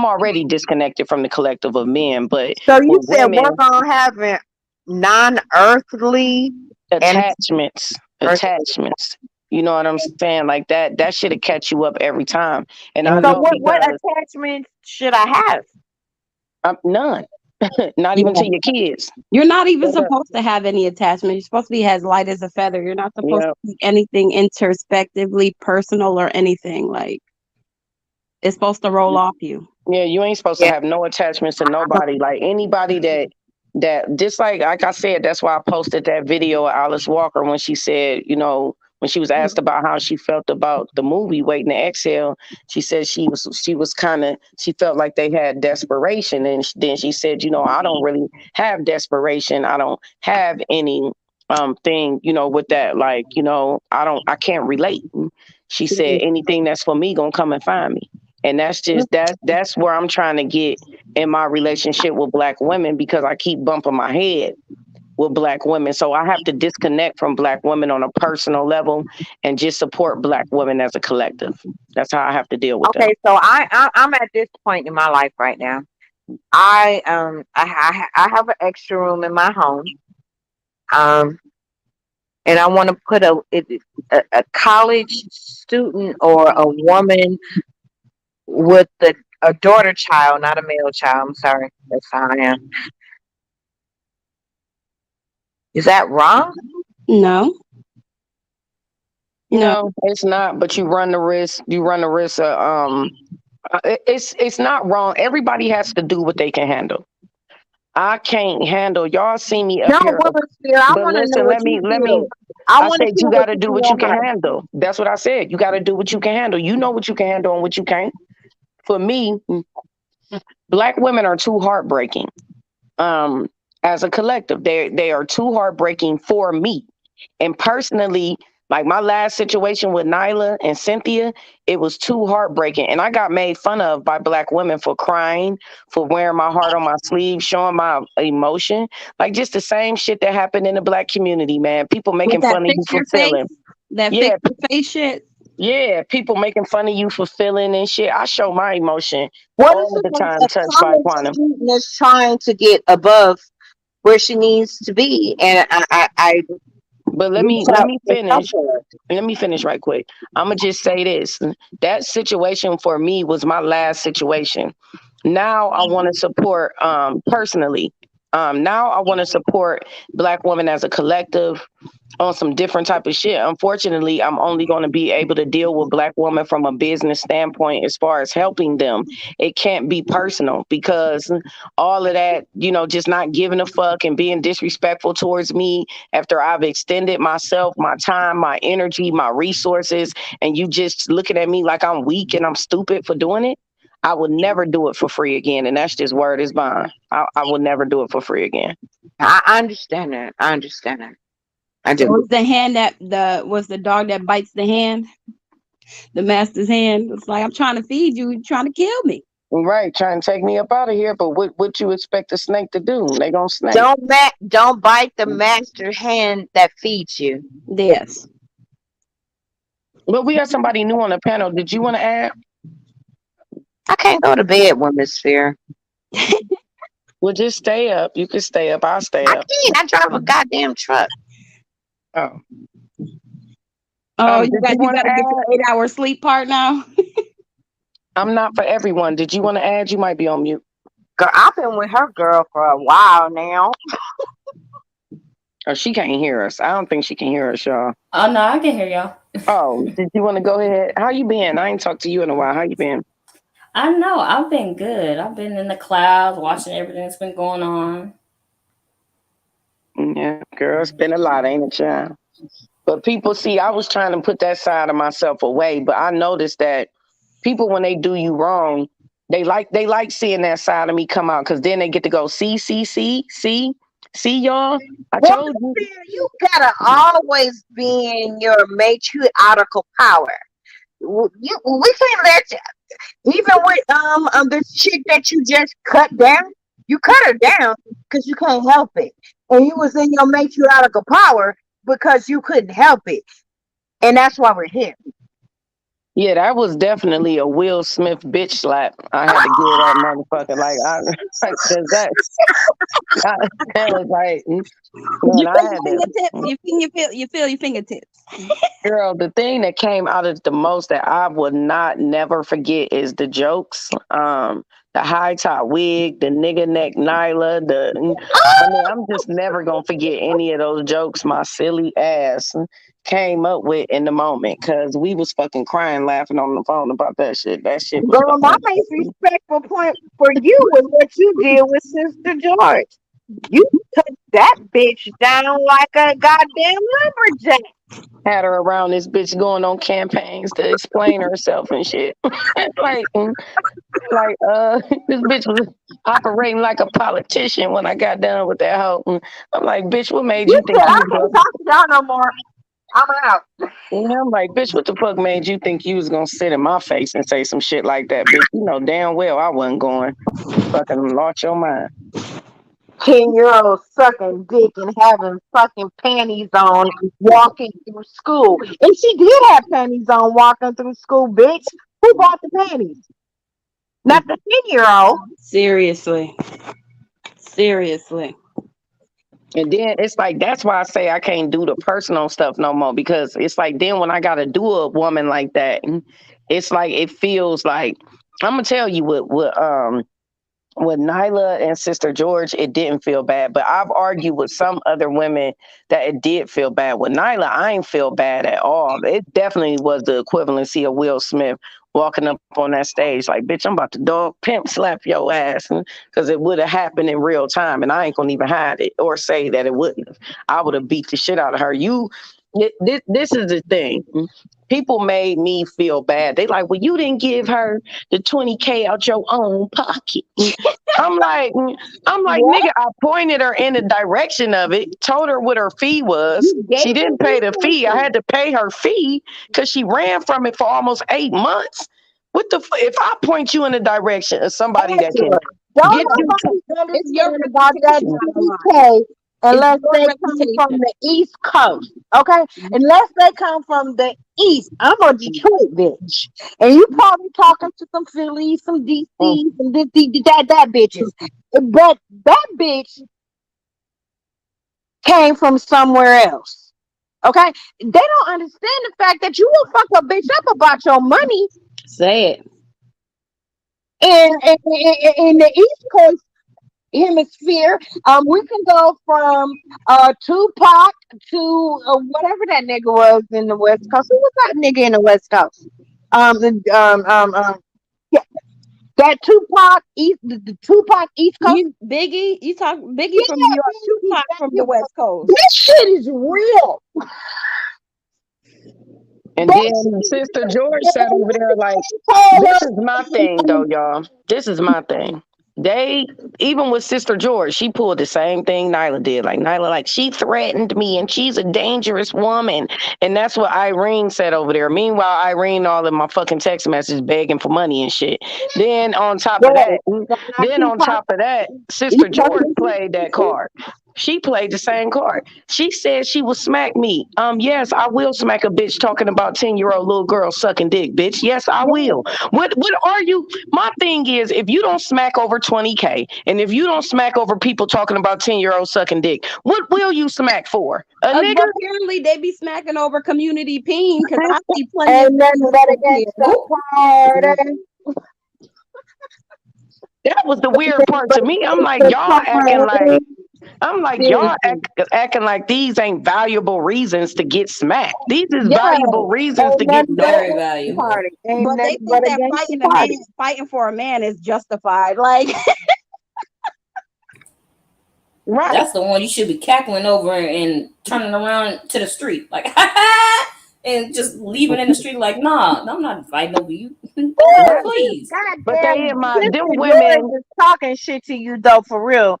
already disconnected from the collective of men, but So you with said work women, on having non-earthly and attachments, earthly. attachments. You know what I'm saying? Like that should have catch you up every time. And I So know Everything. what because attachments should I have? none. Not even Yeah. to your kids. You're not even Straight up. supposed to have any attachment. You're supposed to be as light as a feather. You're not supposed Yeah. to be anything introspectively personal or anything. Like, it's supposed to roll off you. Yeah, you ain't supposed to Yeah. have no attachments to nobody. Like anybody that just like I said, that's why I posted that video of Alice Walker when she said, when she was asked about how she felt about the movie Waiting to Exhale, she said she felt like they had desperation, and then she said, I don't really have desperation. I don't have any thing, with that. Like, I can't relate. She said anything that's for me gonna come and find me. And that's where I'm trying to get in my relationship with black women, because I keep bumping my head with black women. So I have to disconnect from black women on a personal level and just support black women as a collective. That's how I have to deal with them. Okay, so I'm at this point in my life right now. I have an extra room in my home. Um and I want to put a college student or a woman with a daughter child, not a male child. I'm sorry, that's how I am. Is that wrong? No, no. No, it's not, but you run the risk of it's not wrong. Everybody has to do what they can handle. I can't handle y'all see me up No, here. woman spirit. I But want to know listen, what let you me let feel. me I I want to said you feel what gotta you do feel what you on can my. handle. That's what I said. You gotta do what you can handle. You know what you can handle and what you can't. For me, black women are too heartbreaking. Um, as a collective, they are too heartbreaking for me. And personally, like my last situation with Nyla and Cynthia, it was too heartbreaking. And I got made fun of by black women for crying, for wearing my heart on my sleeve, showing my emotion. Like just the same shit that happened in the black community, man. People With making that fun of you fix for your face, feeling. that Yeah, fix your face shit. yeah, people making fun of you for feeling and shit. I show my emotion What all is it the when time, a touched by college quantum. student is trying to get above where she needs to be, and I But let reach me let out me to help finish. her. Let me finish right quick. I'm gonna just say this. That situation for me was my last situation. Now I want to support personally. Now I want to support black women as a collective on some different type of shit. Unfortunately, I'm only going to be able to deal with black women from a business standpoint as far as helping them. It can't be personal because all of that, just not giving a fuck and being disrespectful towards me after I've extended myself, my time, my energy, my resources, and you just looking at me like I'm weak and I'm stupid for doing it. I would never do it for free again. And that's just word is bond. I would never do it for free again. I understand that. I understand that. I So do. was the hand that was the dog that bites the hand, the master's hand. It's like, I'm trying to feed you, you're trying to kill me. Right, trying to take me up out of here, but what you expect a snake to do? They gonna snake. Don't bite the master hand that feeds you. Yes. But we got somebody new on the panel. Did you want to add? I can't go to bed, woman sphere. Well, just stay up. You can stay up. I'll stay I up. can't. I drive a goddamn truck. Oh, Oh, did you you want got to to get add? your 8 hour sleep part now. I'm not for everyone. Did you want to add? You might be on mute. Girl, I've been with her girl for a while now. Oh, she can't hear us. I don't think she can hear us, y'all. Oh no, I can hear y'all. Oh, did you want to go ahead? How you been? I ain't talked to you in a while. How you been? I know I've been good. I've been in the clouds watching everything that's been going on. Yeah, girl, it's been a lot, ain't it, child? But people see, I was trying to put that side of myself away, but I noticed that people, when they do you wrong, they like seeing that side of me come out, because then they get to go, see y'all. I Well, told you. you gotta always be in your matriarchal power. We can't let you, even with this chick that you just cut down. You cut her down because you can't help it, and you was in your matriarchal power because you couldn't help it, and that's why we're here. Yeah, that was definitely a Will Smith bitch slap. I had to give that motherfucker, like, cause that was like, man, You I feel had your fingertips. to. You feel your fingertips. Girl, the thing that came out of the most that I would not never forget is the jokes. The high top wig, the nigga neck Nyla, I mean, I'm just never gonna forget any of those jokes my silly ass came up with in the moment, because we was fucking crying laughing on the phone about that shit. That shit was Girl, my fucking most respectful point for you was what you did with Sister George. You took that bitch down like a goddamn lumberjack. had her around this bitch going on campaigns to explain herself and shit. like, like, this bitch was operating like a politician when I got done with that hoe. I'm like, bitch, what made You you think said I you was can't gonna? talk to y'all no more. I'm out. Yeah, I'm like, bitch, what the fuck made you think you was gonna sit in my face and say some shit like that, bitch? You know damn well I wasn't going. You fucking lost your mind. 10-year-old sucking dick and having fucking panties on walking through school. And she did have panties on walking through school, bitch. Who bought the panties? Not the 10-year-old. Seriously. Seriously. And then it's like, that's why I say I can't do the personal stuff no more, because it's like, then when I gotta do a woman like that, it's like, it feels like, I'm gonna tell you with Nyla and Sister George, it didn't feel bad. But I've argued with some other women that it did feel bad. With Nyla, I ain't feel bad at all. It definitely was the equivalency of Will Smith walking up on that stage like, bitch, I'm about to dog pimp slap your ass. Because it would have happened in real time. And I ain't going to even hide it or say that it wouldn't have. I would have beat the shit out of her. This is the thing. People made me feel bad. They like, well, you didn't give her the 20K out your own pocket. I'm like, What? nigga, I pointed her in the direction of it, told her what her fee was. You gave She her didn't pay the fee. I resources. had to pay her fee because she ran from it for almost 8 months. If I point you in the direction of somebody that can Angela, don't get Your, you to, nobody it's your understand about that reputation on the line. 20K It's unless your they come from reputation. the East Coast. Okay? Unless they come from the East. I'm a Detroit bitch. And you probably talking to some Philly, some mm, DC, some that bitches. But that bitch came from somewhere else. Okay? They don't understand the fact that you will fuck a bitch up about your money Say it. in the East Coast hemisphere. We can go from Tupac to whatever that nigga was in the West Coast. Who was that nigga in the West Coast? Yeah, that Tupac the Tupac East Coast. You talk Biggie from New Yeah, York, Tupac from the West Coast. that shit is real. and That then shit is Sister real. George sat And over there like, they told this us, is my thing though, y'all. This is my thing. They, even with Sister George, she pulled the same thing Nyla did. Like Nyla, like, she threatened me and she's a dangerous woman. And that's what Irene said over there. Meanwhile, Irene all in my fucking text messages begging for money and shit. Then on top of right, that, so now Tupac Sister East George Coast. played that card. She played the same card. She said she will smack me. Yes, I will smack a bitch talking about 10-year-old little girl sucking dick, bitch. Yes, I will. What are you? My thing is, if you don't smack over 20K and if you don't smack over people talking about 10-year-old sucking dick, what will you smack for? A nigga? Well, apparently they be smacking over community peen because I see plenty of Ain't nothing videos but over against here. the party. That was the weird part But to me. I'm like, the y'all acting like, party. Seriously. acting like these ain't valuable reasons to get smacked. These is Yeah, valuable reasons to ain't get nothing but Very against the valuable. party. Ain't But they nothing but think that against the party. fighting for a man is justified. Like Right. That's the one you should be cackling over and turning around to the street, like, and just leaving in the street, like, nah, I'm not fighting over you. Right. Please. But they Goddamn, in my Sister them George women. is talking shit to you though, for real.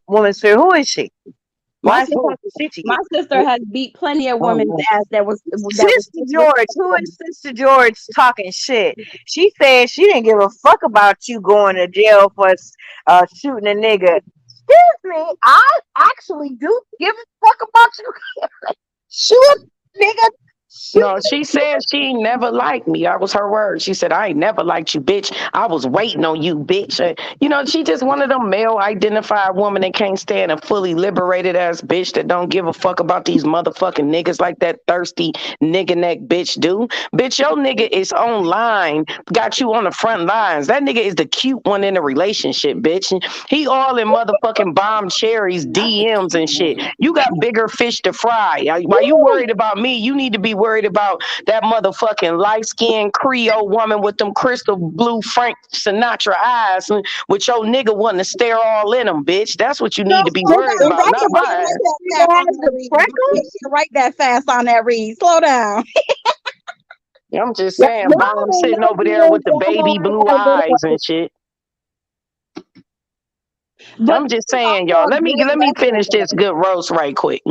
Woman Sphere, who is she? My Why is she sister, talking shit to my you? sister has beat plenty of women's Oh, ass that was Sister George, who is Sister George talking shit? She said she didn't give a fuck about you going to jail for shooting a nigga. Excuse me, I actually do give a fuck about you. Shoot, nigga. Shoot. no, she said she ain't never liked me. That was her word. She said, I ain't never liked you, bitch. I was waiting on you, bitch. She just one of them male identified woman that can't stand a fully liberated ass bitch that don't give a fuck about these motherfucking niggas like that thirsty nigga neck bitch do. Bitch, your nigga is online, got you on the front lines. That nigga is the cute one in the relationship, bitch. He all in motherfucking bomb cherries, Not the DMs cute and shit. one. You got bigger fish to fry. While you worried about me, you need to be worried about that motherfucking light-skinned Creole woman with them crystal blue Frank Sinatra eyes with your nigga wanting to stare all in them, bitch. That's what you So need to be slow worried down. Don't about, Don't write not get that, my don't don't get ass. write that she fast on has that the read. You freckles. can't write that fast on that read. Slow down. I'm just Yeah, saying, y'all Bomb don't sitting know over there me with the y'all know baby blue I gotta go to eyes and shit. But I'm this just is saying, y'all. also a Let me good finish lesson. this good roast right quick.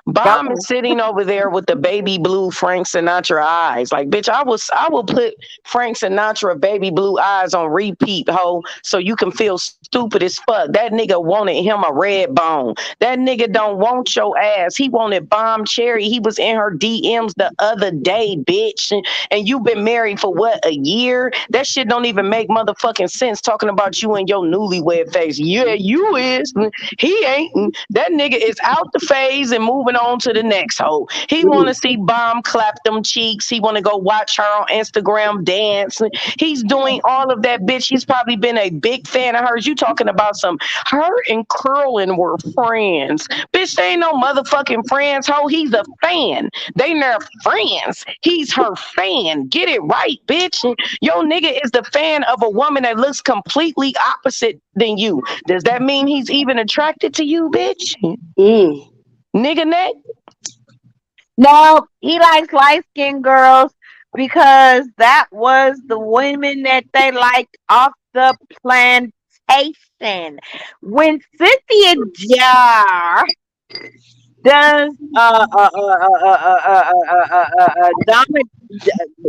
Bomb Okay. is sitting over there with the baby blue Frank Sinatra eyes. Like, bitch, I will put Frank Sinatra baby blue eyes on repeat, ho, so you can feel stupid as fuck. That nigga wanted him a red bone. That nigga don't want your ass. He wanted Bomb Cherry. He was in her DMs the other day, bitch. And you've been married for what, a year? That shit don't even make motherfucking sense talking about you and your newlywed face. Yeah, you is. He ain't. That nigga is out the phase and moving on to the next hoe. He want to see Bomb clap them cheeks. He want to go watch her on Instagram dance. He's doing all of that, bitch. He's probably been a big fan of hers. You talking about some her and Curlin were friends. Bitch, they ain't no motherfucking friends, hoe. He's a fan. They never friends. He's her fan. Get it right, bitch. Your nigga is the fan of a woman that looks completely opposite than you. Does that mean he's even attracted to you, bitch? Mm. Nigga neck? No, he likes light skinned girls because that was the women that they liked off the plantation. When Cynthia Jar does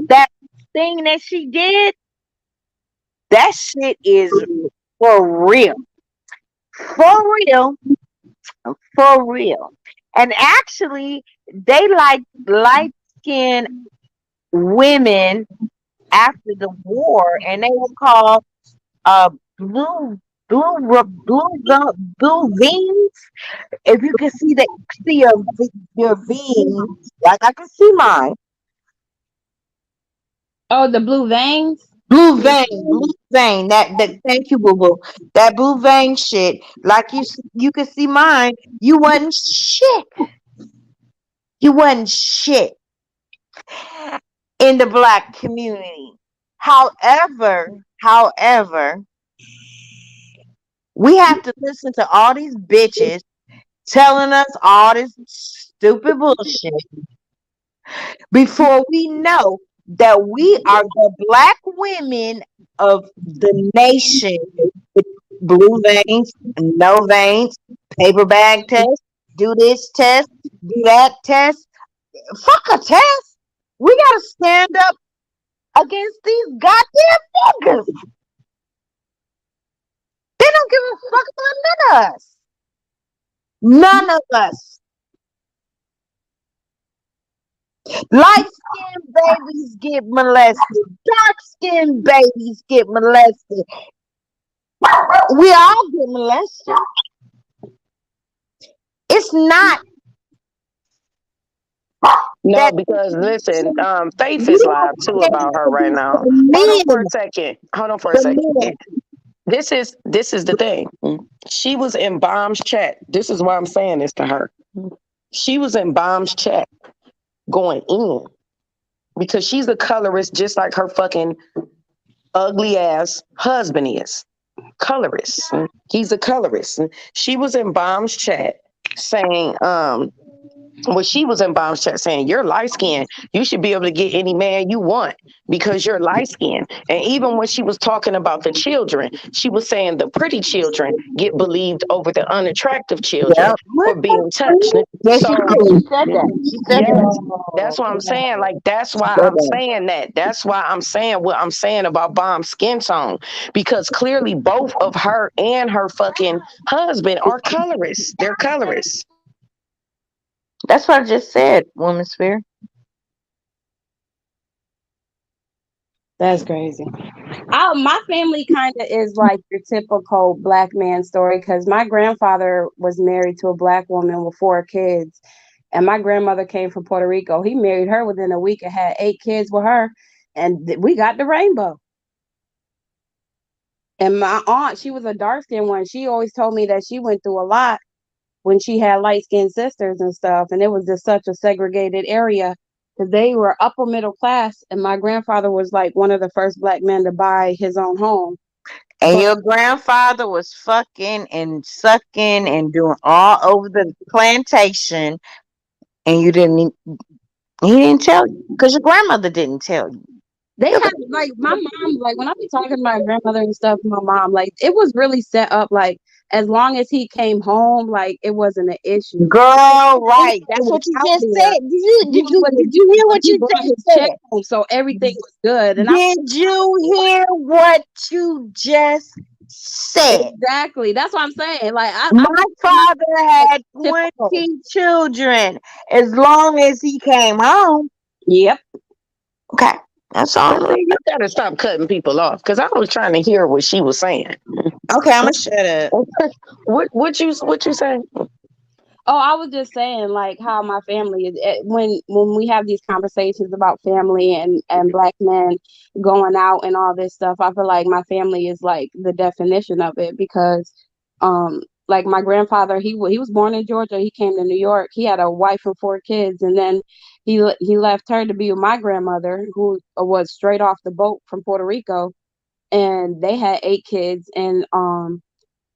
that thing that she did, that shit is for real, for real, for real. And actually, they like light skinned women after the war, and they were called uh blue blue veins. If you can see your veins, like I can see mine. Oh, the blue veins. Blue vein. That thank you, boo boo. That blue vein shit, like you can see mine. You wasn't shit. You wasn't shit in the black community. However, we have to listen to all these bitches telling us all this stupid bullshit before we know that we are the black women of the nation with blue veins, no veins, paper bag test, do this test, do that test. Fuck a test. We gotta stand up against these goddamn niggas. They don't give a fuck about none of us. None of us. Light skinned babies get molested. Dark skinned babies get molested. We all get molested. It's not No, that because listen, Faith we is don't live too stand about her right against now. the Hold on for men. a second. Hold on for a The second. men. This is the thing. She was in Bomb's chat. This is why I'm saying this to her. She was in Bomb's chat going in because she's a colorist just like her fucking ugly ass husband is. colorist. He's a colorist. She was in Bomb's chat saying, well, she was in Bomb's chat saying, you're light skinned. You should be able to get any man you want because you're light skinned. And even when she was talking about the children, she was saying the pretty children get believed over the unattractive children Yep. for being touched. Yeah, she So, did. She said that. She said yes, that. that's what I'm saying. Like, that's She why said I'm that. saying that. That's why I'm saying what I'm saying about Bomb's skin tone because clearly both of her and her fucking husband are colorists. They're colorists. That's what I just said, Woman Sphere. That's crazy. My family kind of is like your typical black man story because my grandfather was married to a black woman with 4 kids, and my grandmother came from Puerto Rico. He married her within a week and had 8 kids with her, and we got the rainbow. And my aunt, she was a dark skinned one. She always told me that she went through a lot when she had light skinned sisters and stuff, and it was just such a segregated area because they were upper middle class, and my grandfather was like one of the first black men to buy his own home. And But your grandfather was fucking and sucking and doing all over the plantation, and he didn't tell you because your grandmother didn't tell you. they had like my mom, like when I be talking to my grandmother and stuff, my mom, like it was really set up like as long as he came home, like it wasn't an issue. Girl, When right. he That's was what you out just there, said. Did he you hear what you brought just his check said? home, so everything was good. And I Did you hear what you just said? exactly that's what I'm saying. Like I My not father like had typical. 20 children as long as he came home. Yep. Okay. That's But all. see, you gotta stop cutting people off because I was trying to hear what she was saying. Okay, I'm gonna shut up. What you say? Oh, I was just saying like how my family is when we have these conversations about family and black men going out and all this stuff. I feel like my family is like the definition of it because like my grandfather he was born in Georgia. He came to New York. He had a wife and 4 kids, and then he left her to be with my grandmother who was straight off the boat from Puerto Rico, and they had 8 kids. And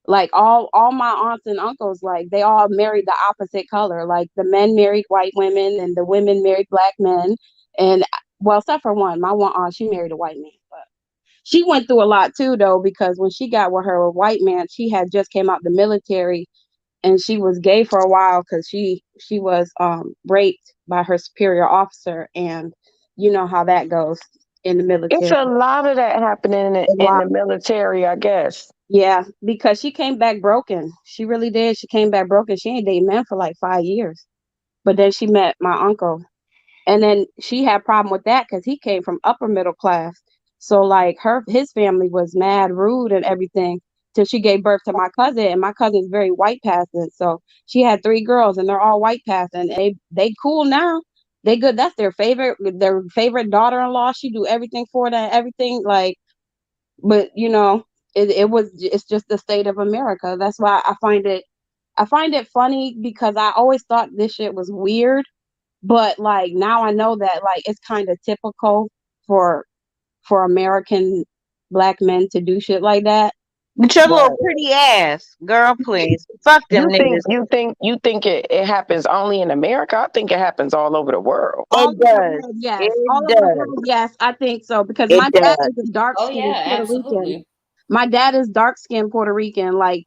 like all my aunts and uncles, like they all married the opposite color. Like the men married white women and the women married black men. And well, except for my one aunt, she married a white man, but she went through a lot too though, because when she got with her white man, she had just came out the military, and she was gay for a while because she was raped by her superior officer, and you know how that goes in the It's military. a lot of that happening in A in lot. the military, I guess. Yeah, because she came back broken. She really did. She came back broken. She ain't dated men for like 5 years. But then she met my uncle. And then she had a problem with that because he came from upper middle class. So like his family was mad rude and everything till she gave birth to my cousin. And my cousin's very white passing. So she had 3 girls and they're all white passing. They cool now. They good. That's their favorite daughter-in-law. She do everything for them, everything like, but it's just the state of America. That's why I find it funny because I always thought this shit was weird, but like now I know that like it's kind of typical for American black men to do shit like that. With your Right. little pretty ass, girl, please. Fuck them You think niggas. it happens only in America? I think it happens all over the world. All It over the does. world, yes. All It over the does. world, yes. I think so because It my dad does. is a dark Oh skinned yeah, Puerto Rican. absolutely. My dad is dark skinned Puerto Rican. Like,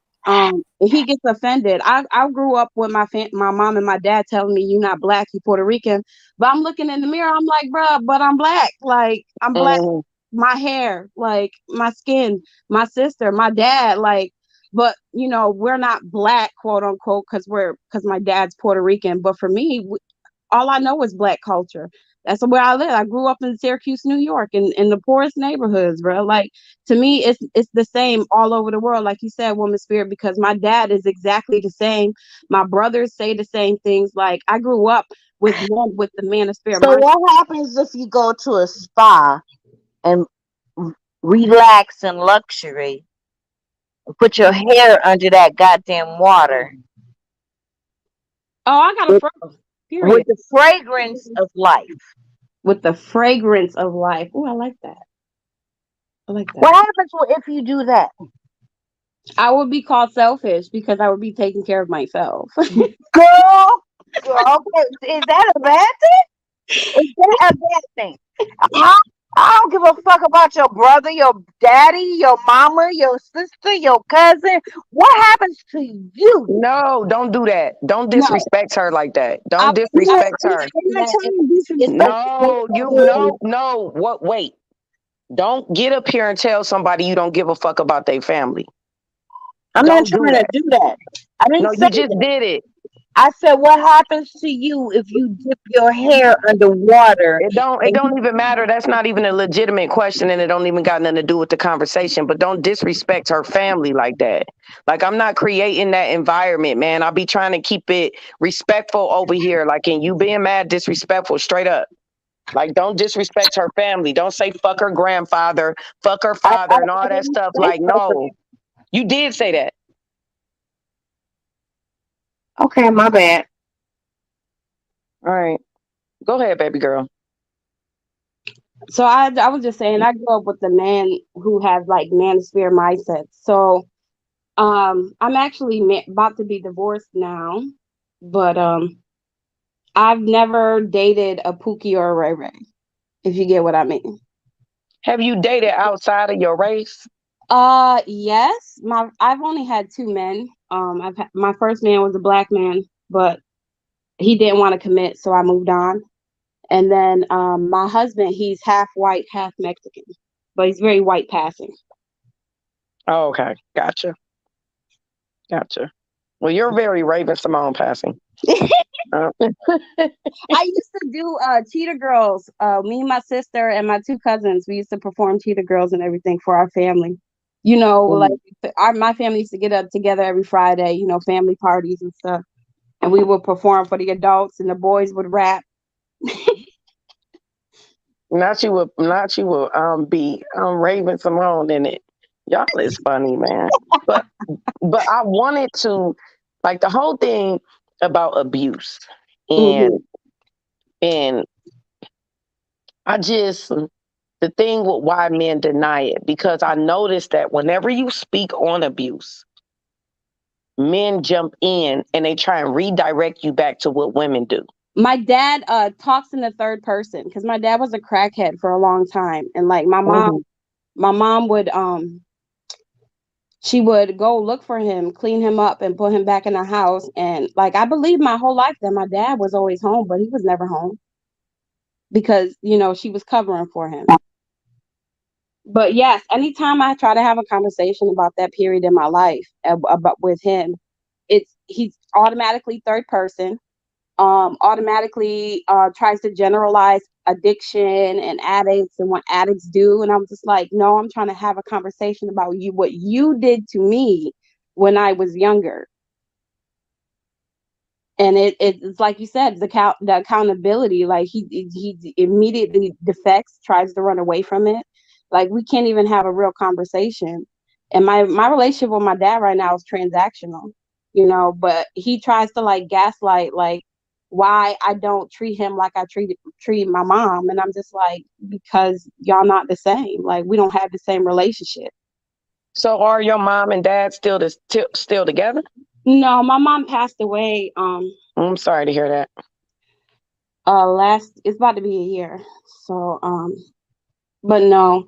he gets offended. I grew up with my mom and my dad telling me you're not black, you Puerto Rican. But I'm looking in the mirror, I'm like, bruh, but I'm black. Like, I'm black. Mhm. My hair, like my skin, my sister, my dad, like, but we're not black, quote unquote, because my dad's Puerto Rican. But for me, all I know is black culture. That's where I live. I grew up in Syracuse, New York, in the poorest neighborhoods, bro. Like, to me, it's the same all over the world. Like you said, woman spirit, because my dad is exactly the same. My brothers say the same things. Like, I grew up with the man of spirit. So what happens if you go to a spa and relax in luxury and put your hair under that goddamn water Oh, I got a with, fro. with Period. the fragrance of life? With the fragrance of life. Oh, I like that. I like What that. happens if you do that? I would be called selfish because I would be taking care of myself. Girl, okay, is that a bad thing? Is that a bad thing? I, I don't give a fuck about your brother, your daddy, your mama, your sister, your cousin. What happens to you? No, don't do that. Don't No, disrespect her like that. I Don't would never disrespect her. I'm do not that. trying to It's disrespect No, you you. no. What? Wait. Don't get up here and tell somebody you don't give a fuck about their family. I'm not Don't do trying to that. do that. I No, didn't say you just that. did it. I said, what happens to you if you dip your hair underwater? It And you, don't even matter. That's not even a legitimate question and it don't even got nothing to do with the conversation. But don't disrespect her family like that. Like I'm not creating that environment, man. I'll be trying to keep it respectful over here. Like and you being mad, disrespectful, straight up. Like don't disrespect her family. Don't say fuck her grandfather, fuck her I father, and all that didn't stuff. say Like, that. no. You did say that. Okay, my bad. All right. Go ahead, baby girl. so I was just saying I grew up with a man who has like manosphere mindset. So I'm actually about to be divorced now, but I've never dated a Pookie or a Ray Ray, if you get what I mean. Have you dated outside of your race? Yes, I've only had two men. My first man was a black man, but he didn't want to commit, so I moved on. And then my husband, he's half white, half Mexican, but he's very white passing. Oh, okay. Gotcha. Gotcha. Well, you're very Raven Simone passing. Uh, I used to do Cheetah Girls. Me and my sister and my two cousins, we used to perform Cheetah Girls and everything for our family. You know, like mm. my family used to get up together every Friday, you know, family parties and stuff. And we would perform for the adults and the boys would rap. Not you will be Raven Simone in it. Y'all is funny, man. But I wanted to like the whole thing about abuse Hmm. and I just the thing with why men deny it because I noticed that whenever you speak on abuse, men jump in and they try and redirect you back to what women do. My dad talks in the third person because my dad was a crackhead for a long time. And like Mhm. my mom would she would go look for him, clean him up, and put him back in the house. And like I believed my whole life that my dad was always home, but he was never home because you know she was covering for him. But yes, anytime I try to have a conversation about that period in my life about with him, it's he's automatically third person, automatically tries to generalize addiction and addicts and what addicts do. And I'm just like, no, I'm trying to have a conversation about you, what you did to me when I was younger. And it's like you said, the accountability. Like he immediately defects, tries to run away from it. Like we can't even have a real conversation. And my relationship with my dad right now is transactional, you know. But he tries to like gaslight, like why I don't treat him like I treat my mom, and I'm just like because y'all not the same. Like we don't have the same relationship. So are your mom and dad still together? No, my mom passed away. I'm sorry to hear that. Last it's about to be a year. So but no,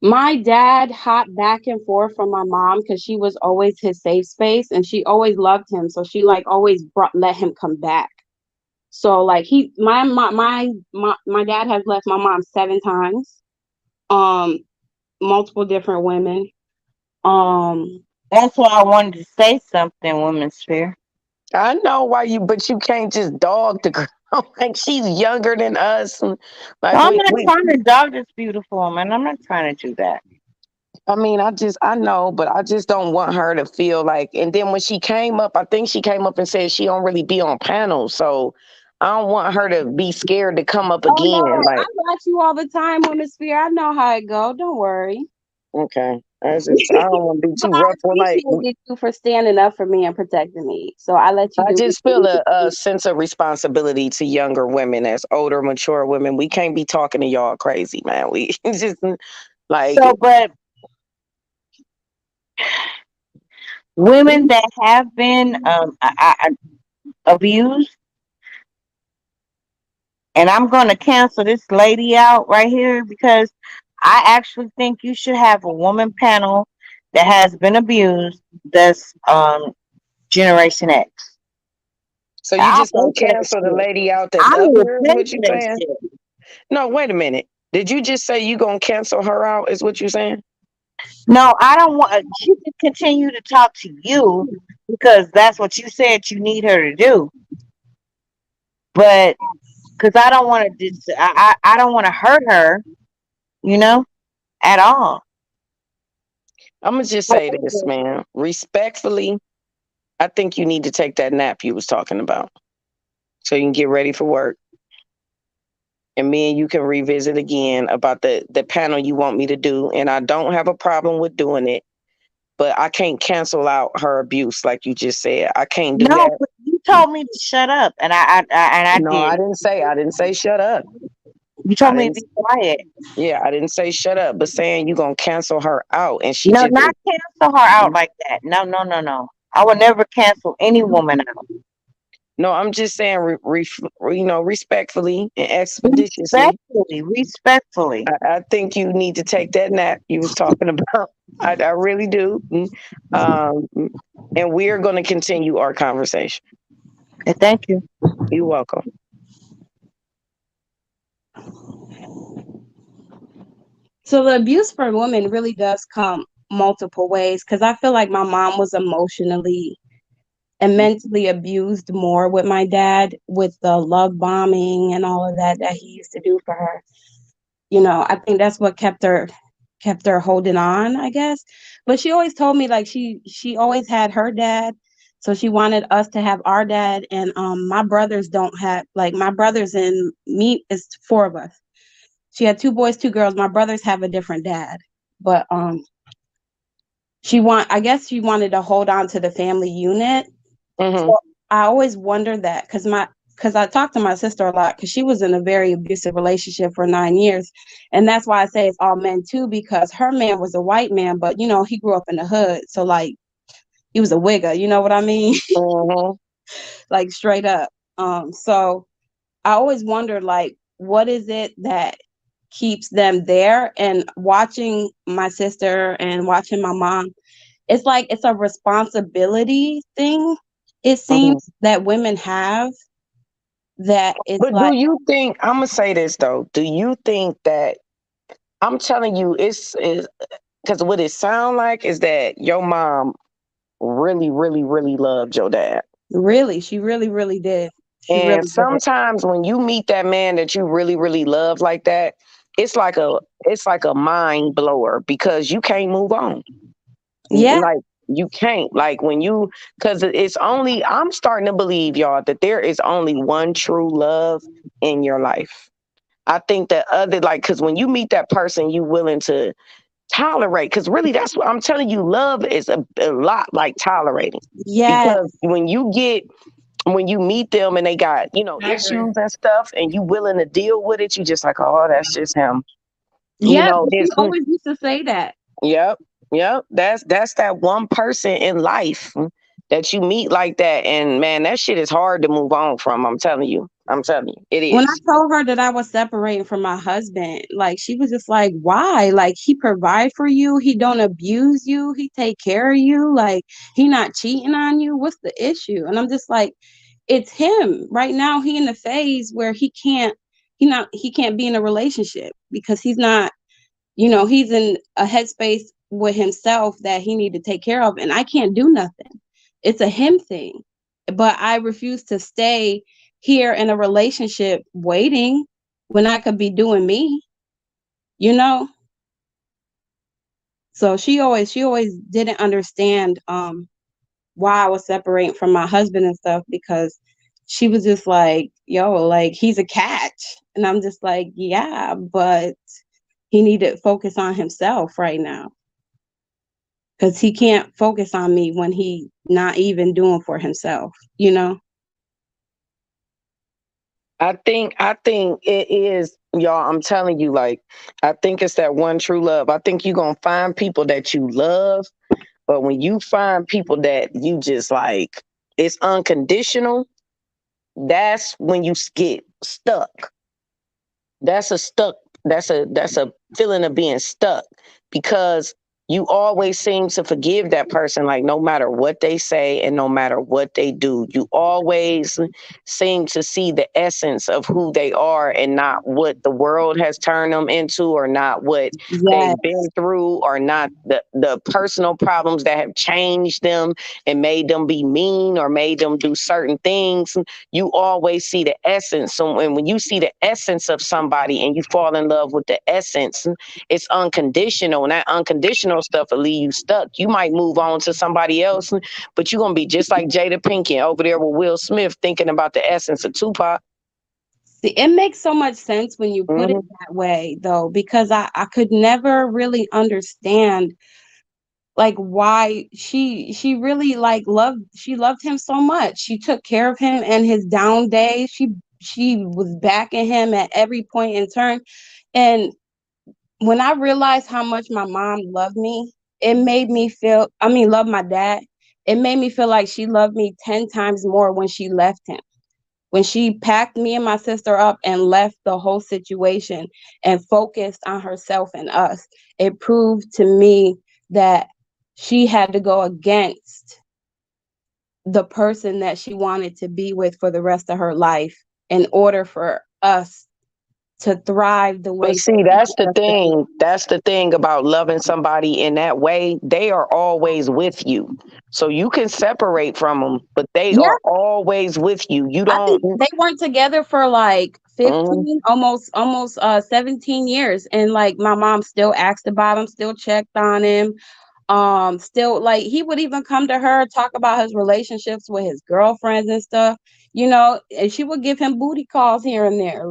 my dad hopped back and forth from my mom because she was always his safe space and she always loved him. So she like always let him come back. So like my dad has left my mom 7 times, um, multiple different women. Um, That's why I wanted to say something, Women's Fair. I know why but you can't just dog the girl. Like she's younger than us. And, No, like I'm not we trying to dog this beautiful woman. I'm not trying to do that. I mean, I know, but I just don't want her to feel like and then when she came up, I think she came up and said she don't really be on panels. So I don't want her to be scared to come up oh no, again. I Like, watch you all the time on the sphere. I know how it go. Don't worry. okay. I don't want to be But too I rough or like appreciate you for standing up for me and protecting me. So I let you I do just feel what a you sense of responsibility to younger women as older, mature women. We can't be talking to y'all crazy, man. We just like So, but women that have been abused, and I'm going to cancel this lady out right here because I actually think you should have a woman panel that has been abused. That's Generation X. So you I'll just pay gonna for that cancel the shit. lady out that's I up will here? Is pay what for you that saying? shit. No, wait a minute. Did you just say you gonna cancel her out? Is what you saying? No, I don't want. She can continue to talk to you because that's what you said you need her to do. But because I don't want to, I don't want to hurt her, you know, at all. I'm gonna just say this, man. Respectfully, I think you need to take that nap you was talking about, so you can get ready for work, and me and you can revisit again about the panel you want me to do. And I don't have a problem with doing it, but I can't cancel out her abuse like you just said. I can't do No, that. but you told me to shut up, and I No, did. I didn't say. I didn't say shut up. You I told me to didn't. be quiet. Yeah, I didn't say shut up, but saying you gonna cancel her out, and she No, just not cancel her out like that. No, no, no, no. I would never cancel any woman out. no. I'm just saying, respectfully and expeditiously. Respectfully, respectfully. I think you need to take that nap you was talking about. I really do. Um, and we're going to continue our conversation. Okay, thank you. You're welcome. So the abuse for women really does come multiple ways because I feel like my mom was emotionally and mentally abused more with my dad with the love bombing and all of that he used to do for her. I think that's what kept her holding on, I guess. But she always told me like she always had her dad, so she wanted us to have our dad. And my brothers don't have, like, my brothers and me is four of us. She had two boys, two girls. My brothers have a different dad, but I guess she wanted to hold on to the family unit. Hmm. So I always wondered that because I talked to my sister a lot because she was in a very abusive relationship for 9 years. And that's why I say it's all men too, because her man was a white man, but he grew up in the hood. So like he was a wigger, you know what I mean? Hmm. Like straight up. So I always wondered like what is it that keeps them there? And watching my sister and watching my mom, it's like it's a responsibility thing, it seems, Hmm. that women have, that it's But do like, you think, I'm going to say this though, do you think that, I'm telling you, it's because what it sound like is that your mom really, really, really loved your dad. really, she really, really did. She And really did. sometimes when you meet that man that you really, really love like that, it's like a mind blower because you can't move on. Yeah, Like you can't. Like when you, because I'm starting to believe, y'all, that there is only one true love in your life. I think that other, like, because when you meet that person, you willing to tolerate, because really that's what I'm telling you, love is a lot like tolerating. yes, Because when you meet them and they got, I agree. issues and stuff and you willing to deal with it, you just like, oh, that's just him. yeah. But she There's always used to say that. yep, yep. That's that one person in life that you meet like that. And man, that shit is hard to move on from. I'm telling you. I'm telling you. It When I is. told her that I was separating from my husband, like she was just like, "Why? Like he provide for you, he don't abuse you, he take care of you, like he not cheating on you. What's the issue?" And I'm just like, "It's him right now. He in the phase where he can't be in a relationship because he's in a headspace with himself that he need to take care of, and I can't do nothing. It's a him thing, but I refuse to stay here in a relationship waiting when I could be doing me, you know? So she always didn't understand why I was separating from my husband and stuff because she was just like, yo, like he's a catch. And I'm just like, yeah, but he needed to focus on himself right now because he can't focus on me when he not even doing for himself. I think it is, y'all. I'm telling you, like, I think it's that one true love. I think you're gonna find people that you love, But when you find people that you just like, it's unconditional, that's when you get stuck. That's a stuck. That's a feeling of being stuck because you always seem to forgive that person, like no matter what they say and no matter what they do, you always seem to see the essence of who they are and not what the world has turned them into or not what Yes. they've been through or not the personal problems that have changed them and made them be mean or made them do certain things. You always see the essence. So when you see the essence of somebody and you fall in love with the essence, it's unconditional. And that unconditional stuff will leave you stuck. You might move on to somebody else, but you're going to be just like Jada Pinkett over there with Will Smith thinking about the essence of Tupac. See, it makes so much sense when you put it Hmm. that way, though, because I could never really understand like why she really like loved him so much. She took care of him and his down days. She was backing him at every point in turn. And when I realized how much my mom loved me, it made me feel, I mean, love my dad. It made me feel like she loved me 10 times more when she left him. When she packed me and my sister up and left the whole situation and focused on herself and us, it proved to me that she had to go against the person that she wanted to be with for the rest of her life in order for us to thrive the But way that see, she that's the wants us to thrive. thing. That's the thing about loving somebody in that way. They are always with you. So you can separate from them, but they Yeah, are always with you. You I don't. think they weren't together for like Mhm. 15, almost 17 years. And like my mom still asked about him, still checked on him. Still like he would even come to her, talk about his relationships with his girlfriends and stuff, and she would give him booty calls here and there.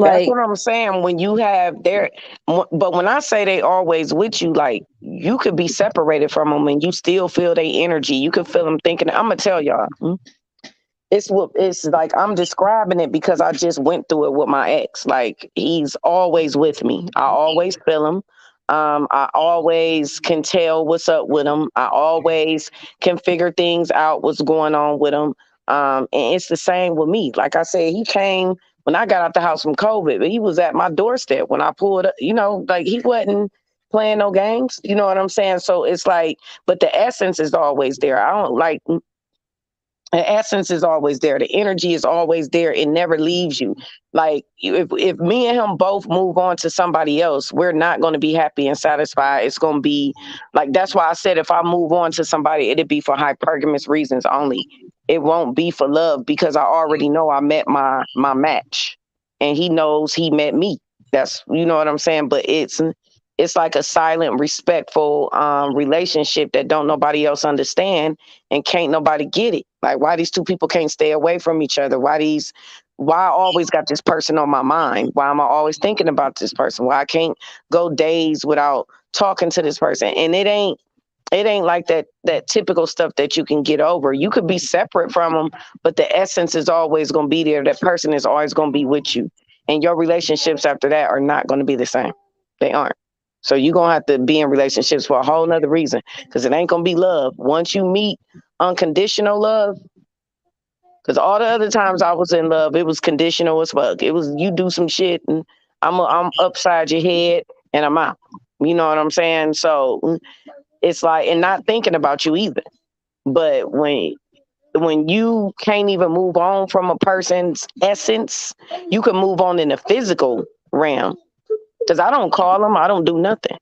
That's Like what I'm saying. When you have their, but when I say they always with you, like you could be separated from them and you still feel their energy. You can feel them thinking. I'm gonna tell y'all. It's like I'm describing it because I just went through it with my ex. Like he's always with me. I always feel him. I always can tell what's up with him. I always can figure things out what's going on with him. And it's the same with me. Like I said, he came when I got out the house from COVID, but he was at my doorstep when I pulled up. Like he wasn't playing no games. You know what I'm saying? So it's like, but the essence is always there. I don't like the essence is always there. The energy is always there. It never leaves you. Like if me and him both move on to somebody else, we're not going to be happy and satisfied. It's going to be like that's why I said if I move on to somebody, it'd be for hypergamous reasons only. It won't be for love because I already know I met my match, and he knows he met me. That's you know what I'm saying. But it's like a silent, respectful relationship that don't nobody else understand and can't nobody get it. Like why these two people can't stay away from each other? Why I always got this person on my mind? Why am I always thinking about this person? Why I can't go days without talking to this person? And it ain't like that typical stuff that you can get over. You could be separate from them, but the essence is always going to be there. That person is always going to be with you. And your relationships after that are not going to be the same. They aren't. So you're going to have to be in relationships for a whole nother reason because it ain't going to be love. Once you meet unconditional love, because all the other times I was in love, it was conditional as fuck. It was you do some shit and I'm upside your head and I'm out. You know what I'm saying? So it's like, and not thinking about you either. But when you can't even move on from a person's essence, you can move on in the physical realm. Because I don't call him, I don't do nothing.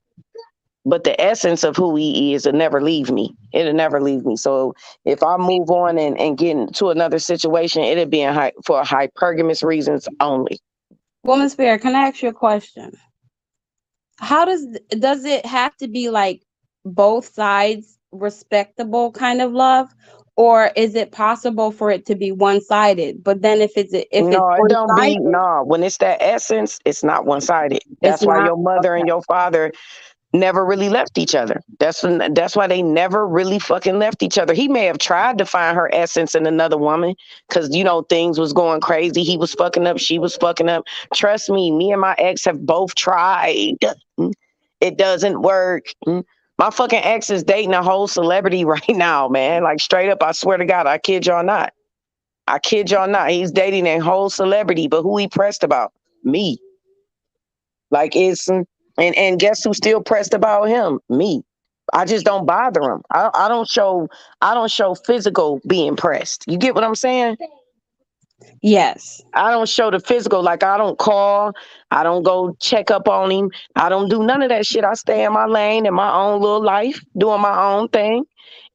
But the essence of who he is will never leave me. It'll never leave me. So if I move on and get into another situation, it'll be for hypergamous reasons only. Woman Spirit, can I ask you a question? How does it have to be like both sides respectable kind of love, or is it possible for it to be one-sided? But then if it's No, it don't be. one-sided, No, when it's that essence, it's not one sided. it's That's why not your mother and okay. your father never really left each other. That's why they never really fucking left each other. He may have tried to find her essence in another woman because things was going crazy. He was fucking up, she was fucking up. Trust me and my ex have both tried. It doesn't work. My My fucking ex is dating a whole celebrity right now, man. Like straight up, I swear to God, I kid y'all not. I kid y'all not. He's dating a whole celebrity, but who he pressed about? Me. Like it's and guess who's still pressed about him? Me. I just don't bother him. I don't show physical being pressed. You get what I'm saying? Yes. I don't show the physical. Like I don't call. I don't go check up on him. I don't do none of that shit. I stay in my lane in my own little life, doing my own thing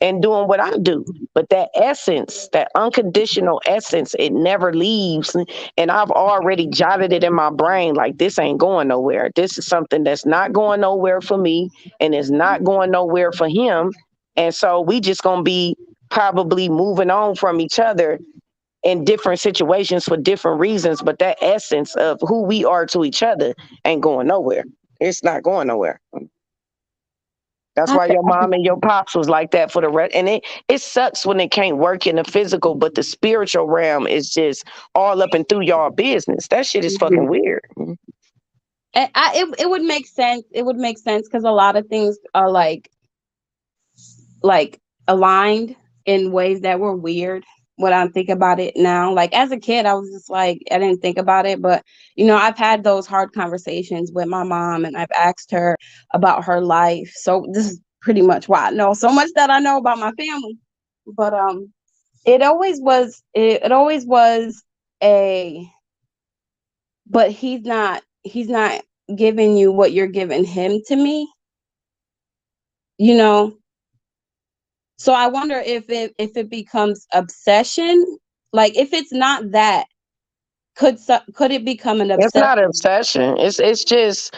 and doing what I do. But that essence, that unconditional essence, it never leaves. And I've already jotted it in my brain like this ain't going nowhere. This is something that's not going nowhere for me and it's not going nowhere for him. And so we just gonna be probably moving on from each other in different situations for different reasons, but that essence of who we are to each other ain't going nowhere. It's not going nowhere. That's I why could, your I could, mom and your pops was like that for the rest. And it sucks when it can't work in the physical, but the spiritual realm is just all up and through y'all business. That shit is fucking weird. it would make sense. It would make sense because a lot of things are like aligned in ways that were weird when I think about it now. Like as a kid, I was just like, I didn't think about it, but I've had those hard conversations with my mom and I've asked her about her life. So this is pretty much why I know so much that I know about my family. But it always was a but he's not giving you what you're giving him to me, you know. So I wonder if it becomes obsession. Like if it's not that, could it become an It's obsession? not obsession. It's just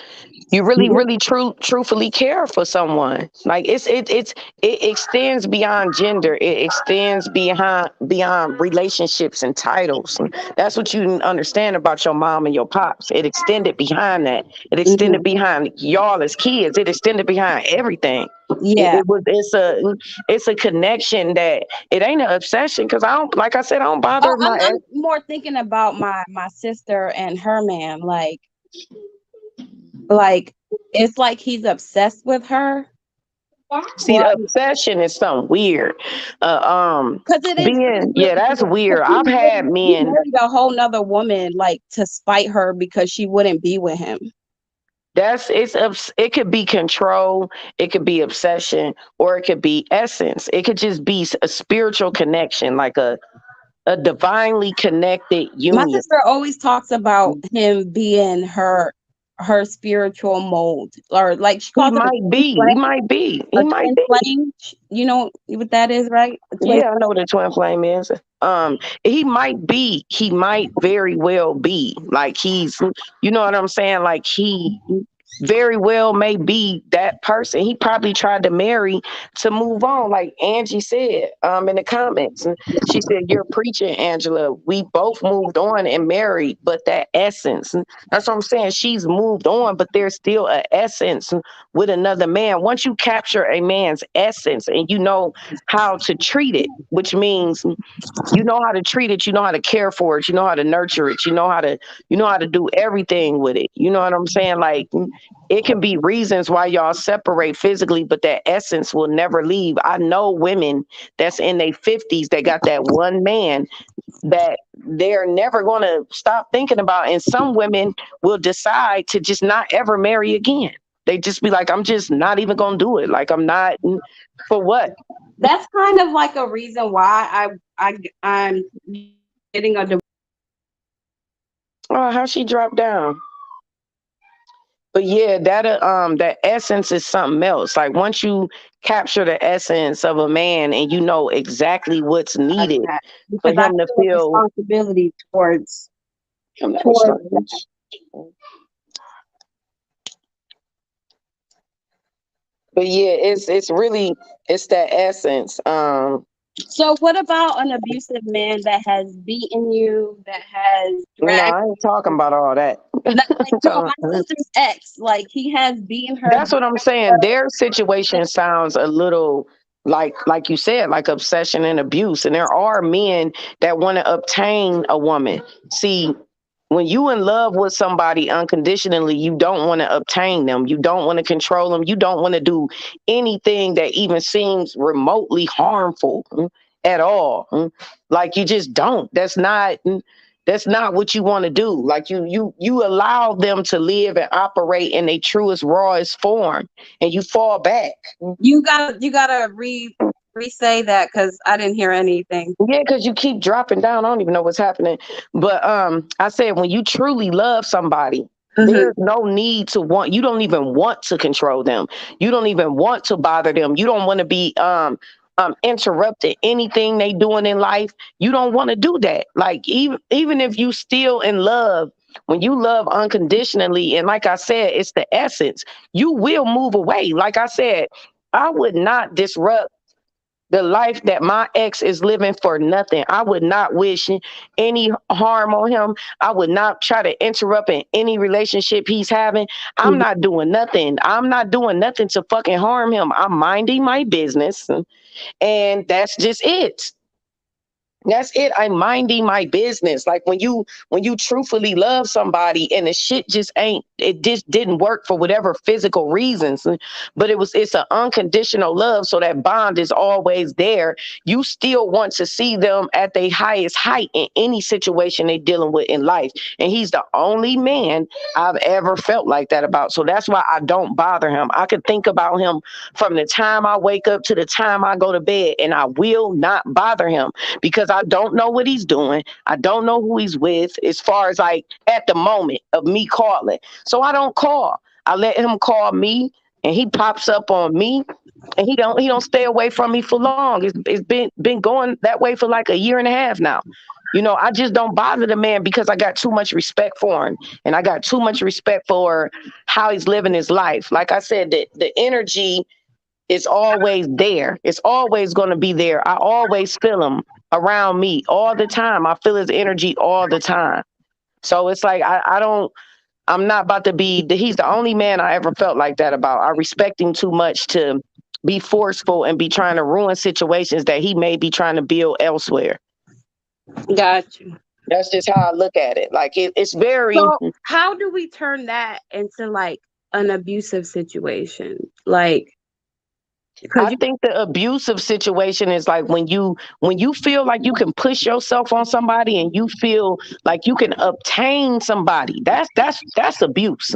you really really truthfully care for someone. Like it extends beyond gender. It extends beyond relationships and titles. And that's what you understand about your mom and your pops. It extended behind that. It extended Mhm. behind y'all as kids. It extended behind everything. Yeah. It's a connection that it ain't an obsession because I don't, like I said, I don't Oh, bother my I'm ex. more thinking about my sister and her man. Like it's like he's obsessed with her. See, Well, the obsession is something weird. because it is Being, yeah, really that's weird. 'Cause weird. I've had he men. married a whole nother woman like to spite her because she wouldn't be with him. It could be control, it could be obsession, or it could be essence. It could just be a spiritual connection, like a divinely connected My union. sister always talks about him being her spiritual mold, or like she He calls it a might twin be. He flame. might be. A He might twin be. flame. You know what that is, right? A twin Yeah, I know what a twin flame is. He might be. He might very well be. Like he's. You know what I'm saying? Like he very well may be that person. He probably tried to marry to move on, like Angie said in the comments. She said, "You're preaching, Angela. We both moved on and married, but that essence." That's what I'm saying. She's moved on, but there's still an essence with another man. Once you capture a man's essence and you know how to treat it, which means you know how to treat it, you know how to care for it, you know how to nurture it, you know how to do everything with it. You know what I'm saying? Like it can be reasons why y'all separate physically, but that essence will never leave. I know women that's in their 50s that got that one man that they're never going to stop thinking about. And some women will decide to just not ever marry again. They just be like, I'm just not even going to do it. Like, I'm not, for what? That's kind of like a reason why I'm getting a divorce. Oh, how she dropped down? But yeah, that essence is something else. Like once you capture the essence of a man and you know exactly what's needed That for because I him to feel a feel responsibility towards him, that was towards that. strange. But yeah, it's really it's that essence. So what about an abusive man that has beaten you, that has No, dragged I ain't talking about all that. like no, my sister's ex, like he has beaten her, That's what I'm saying. Their situation sounds a little like you said, like obsession and abuse. And there are men that want to obtain a woman. See, When you in love with somebody unconditionally, you don't want to obtain them. You don't want to control them. You don't want to do anything that even seems remotely harmful at all. Like you just don't. That's not what you want to do. Like you allow them to live and operate in their truest, rawest form, and you fall back. You gotta re-say that because I didn't hear anything. Yeah, because you keep dropping down. I don't even know what's happening. But I said when you truly love somebody, Mm-hmm. there's no need to want you don't even want to control them. You don't even want to bother them. You don't want to be interrupted anything they doing in life. You don't want to do that. Like even if you still in love, when you love unconditionally, and like I said, it's the essence, you will move away. Like I said, I would not disrupt the life that my ex is living for nothing. I would not wish any harm on him. I would not try to interrupt in any relationship he's having. I'm not doing nothing. I'm not doing nothing to fucking harm him. I'm minding my business, and that's just it. That's it. I'm minding my business. Like when you truthfully love somebody and the shit just ain't it just didn't work for whatever physical reasons, but it's an unconditional love, so that bond is always there. You still want to see them at their highest height in any situation they're dealing with in life. And he's the only man I've ever felt like that about. So that's why I don't bother him. I could think about him from the time I wake up to the time I go to bed, and I will not bother him because I don't know what he's doing. I don't know who he's with as far as like at the moment of me calling. So I don't call. I let him call me, and he pops up on me, and he don't stay away from me for long. It's been going that way for like a year and a half now. I just don't bother the man because I got too much respect for him, and I got too much respect for how he's living his life. Like I said, the energy is always there. It's always going to be there. I always feel him around me all the time. I feel his energy all the time. So it's like I'm not about to be. He's the only man I ever felt like that about. I respect him too much to be forceful and be trying to ruin situations that he may be trying to build elsewhere. Got you. That's just how I look at it. Like it's very. So how do we turn that into like an abusive situation? Like, because I think the abusive situation is like when you feel like you can push yourself on somebody and you feel like you can obtain somebody. That's abuse.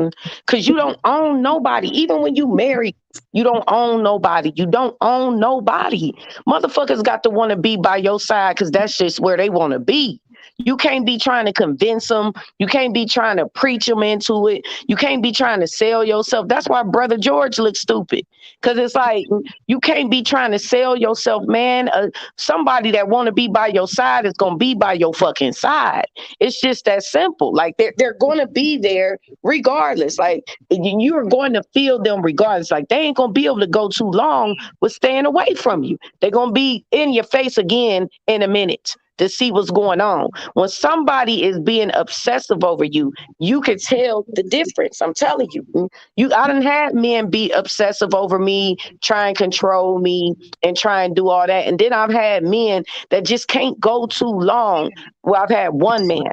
Cause you don't own nobody. Even when you marry, you don't own nobody. You don't own nobody. Motherfuckers got to want to be by your side because that's just where they want to be. You can't be trying to convince them. You can't be trying to preach them into it. You can't be trying to sell yourself. That's why Brother George looks stupid. Cause it's like you can't be trying to sell yourself, man. Somebody that want to be by your side is gonna be by your fucking side. It's just that simple. Like they're going to be there regardless. Like you're going to feel them regardless. Like they ain't gonna be able to go too long with staying away from you. They're gonna be in your face again in a minute to see what's going on. When somebody is being obsessive over you, you can tell the difference. I'm telling you. I done had men be obsessive over me, try and control me, and try and do all that. And then I've had men that just can't go too long. Well, I've had one man,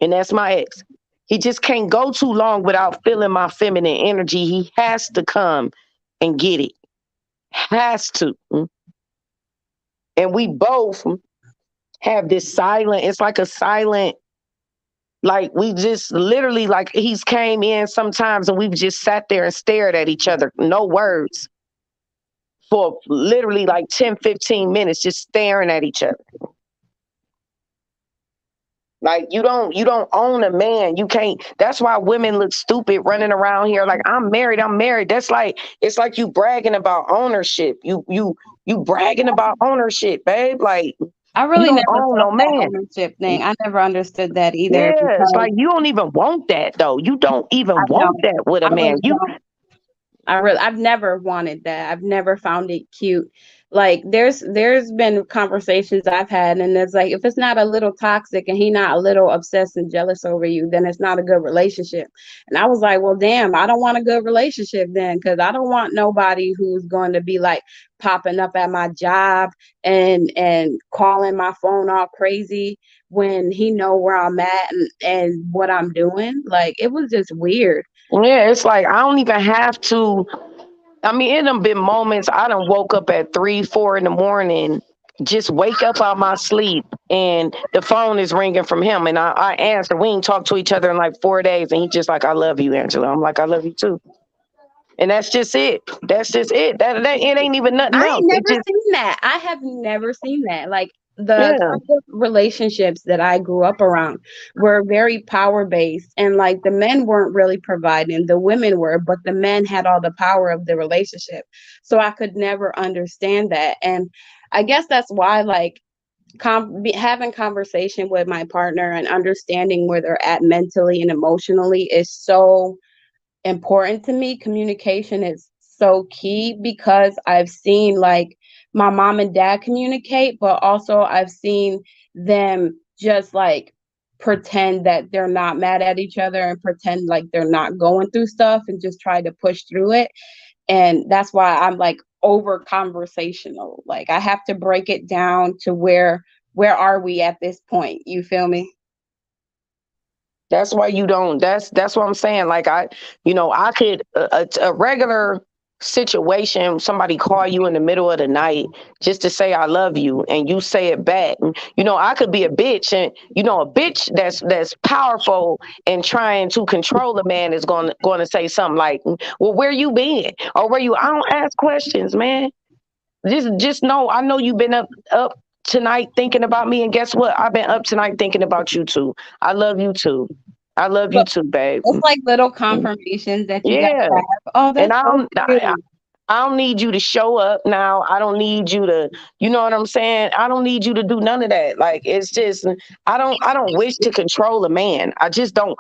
and that's my ex. He just can't go too long without feeling my feminine energy. He has to come and get it. Has to. And we both have this silent, it's like a silent, like we just literally, like he's came in sometimes and we've just sat there and stared at each other, no words, for literally like 10, 15 minutes, just staring at each other. Like you don't own a man. You can't. That's why women look stupid running around here like I'm married. I'm married. That's like it's like you bragging about ownership. You bragging about ownership, babe. Like I you really don't never own thought no that man. ownership thing. I never understood that either Yeah, it's because like you don't even want that though. You don't I even want don't. that with a I man. really don't. I've never wanted that. I've never found it cute. Like there's been conversations I've had and it's like if it's not a little toxic and he not a little obsessed and jealous over you, then it's not a good relationship. And I was like, well, damn, I don't want a good relationship then because I don't want nobody who's going to be like popping up at my job and calling my phone all crazy when he know where I'm at and what I'm doing. Like, it was just weird. Yeah, it's like I don't even have to. I mean, it done been moments I done woke up at 3, 4 in the morning, just wake up out my sleep, and the phone is ringing from him, and I answer. We ain't talked to each other in like 4 days, and he just like, "I love you, Angela." I'm like, "I love you too," and that's just it. That's just it. That it ain't even nothing I else. ain't It never just seen that. I have never seen that. Like, the yeah. type of relationships that I grew up around were very power based, and like the men weren't really providing, the women were, but the men had all the power of the relationship. So I could never understand that. And I guess that's why, like, having conversation with my partner and understanding where they're at mentally and emotionally is so important to me. Communication is so key because I've seen, like, my mom and dad communicate, but also I've seen them just like pretend that they're not mad at each other and pretend like they're not going through stuff and just try to push through it. And that's why I'm like over conversational. Like, I have to break it down to where are we at this point? You feel me? That's why you don't. That's what I'm saying. Like I could a regular situation. Somebody call you in the middle of the night just to say I love you, and you say it back. And, I could be a bitch, and a bitch that's powerful and trying to control a man is going to say something like, "Well, where you been? Or where you?" I don't ask questions, man. Just know I know you've been up tonight thinking about me, and guess what? I've been up tonight thinking about you too. I love you too. I love you too, babe. It's like little confirmations that you guys Yeah. have. Oh, And that's so cute. I don't need you to show up now. I don't need you to, you know what I'm saying? I don't need you to do none of that. Like it's just I don't wish to control a man. I just don't.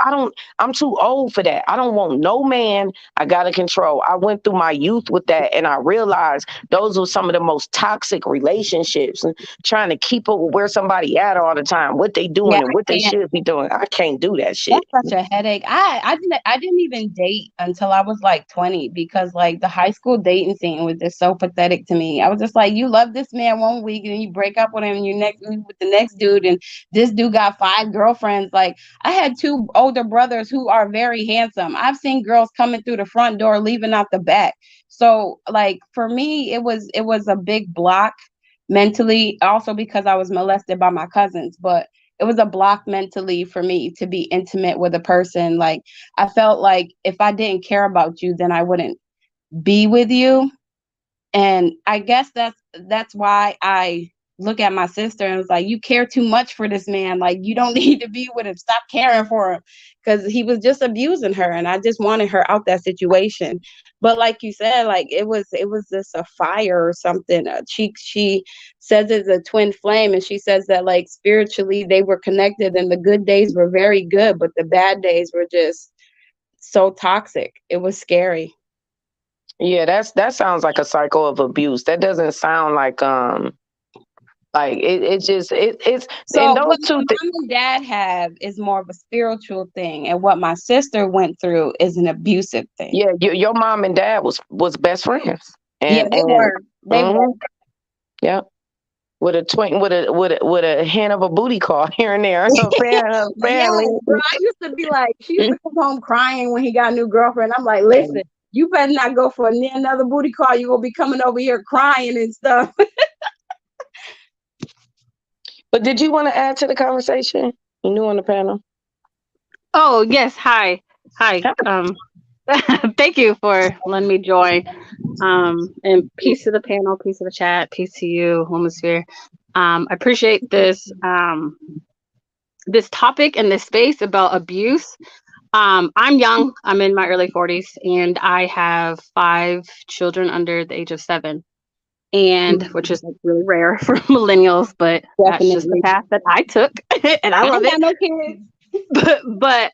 I'm too old for that. I don't want no man I gotta control. I went through my youth with that, and I realized those were some of the most toxic relationships, and trying to keep up with where somebody at all the time, what they Yeah, doing and what I they can't. should be doing. I can't do that shit. That's such a headache. I didn't even date until I was like 20 because like the high school dating scene was just so pathetic to me. I was just like, you love this man one week and then you break up with him and you next week with the next dude, and this dude got 5 girlfriends. Like, I had 2 older brothers who are very handsome. I've seen girls coming through the front door leaving out the back. So like for me it was a big block mentally, also because I was molested by my cousins, but it was a block mentally for me to be intimate with a person. Like, I felt like if I didn't care about you, then I wouldn't be with you. And I guess that's why I look at my sister and was like, you care too much for this man. Like, you don't need to be with him. Stop caring for him. Because he was just abusing her, and I just wanted her out that situation. But like you said, like it was just a fire or something. She says it's a twin flame, and she says that like spiritually they were connected, and the good days were very good, but the bad days were just so toxic. It was scary. Yeah, that sounds like a cycle of abuse. That doesn't sound like it just it's and So those what my two mom and dad have is more of a spiritual thing, and what my sister went through is an abusive thing. yeah, your mom and dad was best friends. Yeah, And they were. They were. mhm, yeah, with a twin with a hint of a booty call here and there. Yes, Family. bro. I used to be like, she used to come home crying when he got a new girlfriend. I'm like, listen, you better not go for another booty call. You gonna be coming over here crying and stuff. But did you want to add to the conversation? You new on the panel. Oh, yes. Hi. Hi. Thank you for letting me join. And peace to the panel, peace to the chat, peace to you, Homosphere. I appreciate this topic and this space about abuse. I'm young. I'm in my early 40s, and I have 5 children under the age of 7, and which is like really rare for millennials, but that's just the Definitely. path that I took, and I I love ain't got it. no kids. But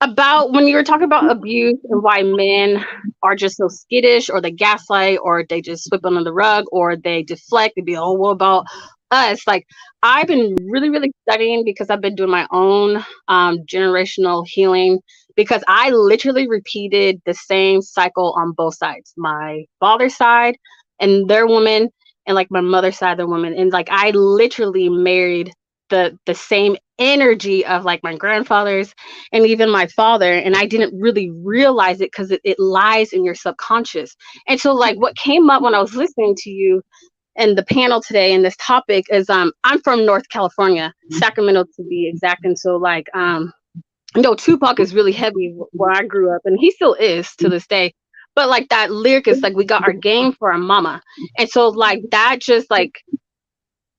about when you were talking about abuse and why men are just so skittish, or they gaslight, or they just sweep under the rug, or they deflect and be, oh, what about us? Like, I've been really, really studying because I've been doing my own generational healing, because I literally repeated the same cycle on both sides. My father's side and their woman and like my mother's side of the woman, and like I literally married the same energy of like my grandfathers and even my father, and I didn't really realize it because it lies in your subconscious. And so like what came up when I was listening to you and the panel today and this topic is I'm from North California, Sacramento to be exact. And so like Tupac is really heavy where I grew up, and he still is to this day. But like that lyric is like, we got our game for our mama. And so like that just like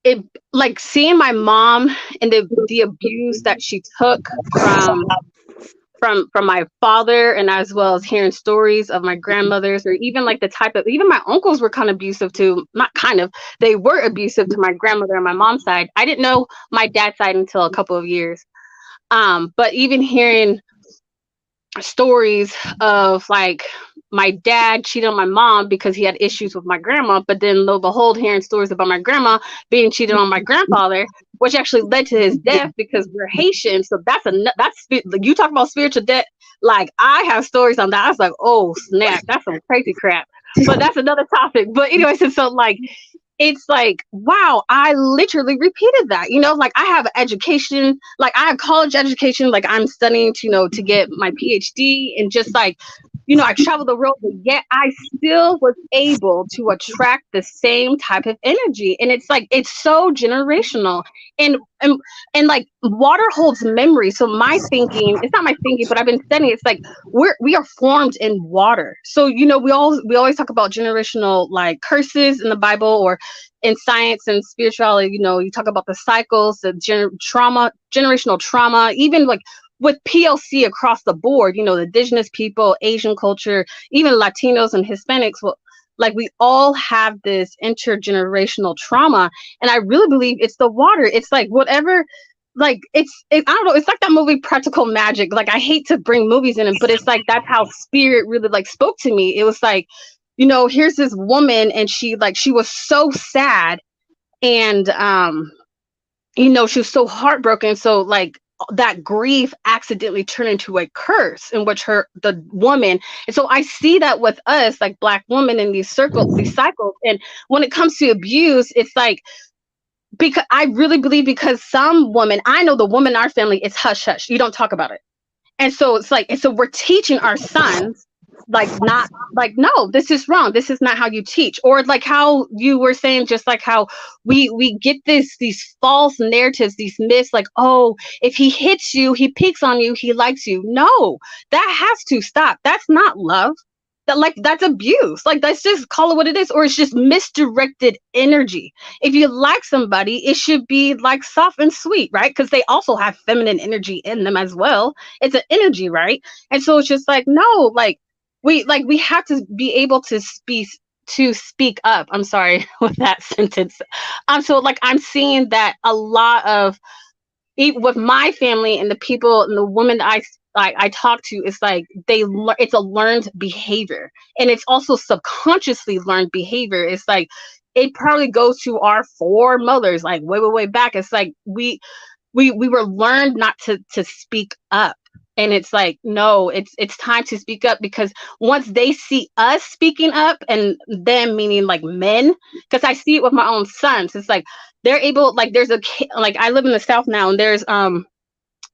it, like seeing my mom and the abuse that she took from my father, and as well as hearing stories of my grandmothers, or even like the type of, even my uncles were kind of abusive to, not kind of, they were abusive to my grandmother on my mom's side. I didn't know my dad's side until a couple of years. But even hearing stories of like my dad cheated on my mom because he had issues with my grandma, but then lo and behold, hearing stories about my grandma being cheated on my grandfather, which actually led to his death because we're Haitian. So that's you talk about spiritual debt. Like I have stories on that. I was like, oh snap, that's some crazy crap. But that's another topic. But anyways, so like it's like, wow, I literally repeated that, like I have education, like I have college education, like I'm studying to, to get my PhD, and just like, I travel the world, but yet I still was able to attract the same type of energy. And it's like, it's so generational, and like water holds memory. So my thinking, it's not my thinking, but I've been studying, it's like we are formed in water. So, we always talk about generational like curses in the Bible, or in science and spirituality, you talk about the cycles, the generational trauma, even like with PLC across the board, the indigenous people, Asian culture, even Latinos and Hispanics, like we all have this intergenerational trauma. And I really believe it's the water. It's like whatever, like I don't know, it's like that movie Practical Magic. Like I hate to bring movies in it, but it's like that's how spirit really like spoke to me. It was like, here's this woman, and she was so sad, and she was so heartbroken. So like that grief accidentally turned into a curse in which the woman. And so I see that with us, like Black women, in these cycles. And when it comes to abuse, it's like, because I really believe, because some women, I know the woman in our family, it's hush hush, you don't talk about it. And so it's like, and so we're teaching our sons, like, not like, no, this is wrong, this is not how you teach. Or like how you were saying, just like how we get these false narratives, these myths, like, oh, if he hits you, he picks on you, he likes you. No, that has to stop. That's not love. That's abuse. Like, let's just call it what it is. Or it's just misdirected energy. If you like somebody, it should be like soft and sweet, right? Because they also have feminine energy in them as well. It's an energy, right? And so it's just like, no, like we have to be able to speak up. I'm sorry with that sentence. So like I'm seeing that a lot of, with my family and the people and the women that I talk to, it's like it's a learned behavior, and it's also subconsciously learned behavior. It's like it probably goes to our foremothers, like way back. It's like we were learned not to speak up. And it's like, no, it's time to speak up, because once they see us speaking up, and them meaning like men, because I see it with my own sons, it's like they're able, like there's like I live in the South now, and there's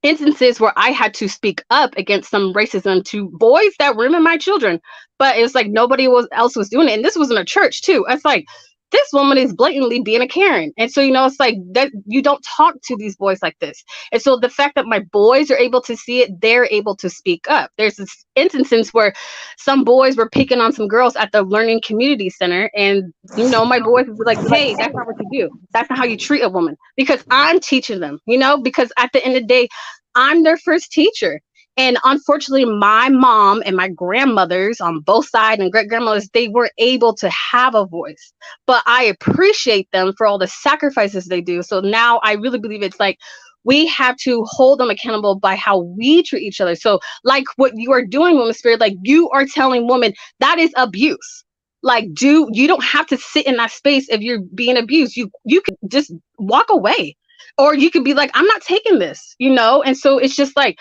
instances where I had to speak up against some racism to boys that were my children, but it was like nobody else was doing it. And this was in a church too. It's like, this woman is blatantly being a Karen. And so, it's like that you don't talk to these boys like this. And so the fact that my boys are able to see it, they're able to speak up. There's this instances where some boys were picking on some girls at the Learning Community Center. And, my boys would be like, hey, that's not what you do. That's not how you treat a woman, because I'm teaching them, because at the end of the day, I'm their first teacher. And unfortunately, my mom and my grandmothers on both sides, and great grandmothers, they were able to have a voice. But I appreciate them for all the sacrifices they do. So now I really believe it's like we have to hold them accountable by how we treat each other. So like what you are doing, Woman Spirit, like you are telling women that is abuse. Like, you don't have to sit in that space if you're being abused. You could just walk away, or you could be like, I'm not taking this, And so it's just like,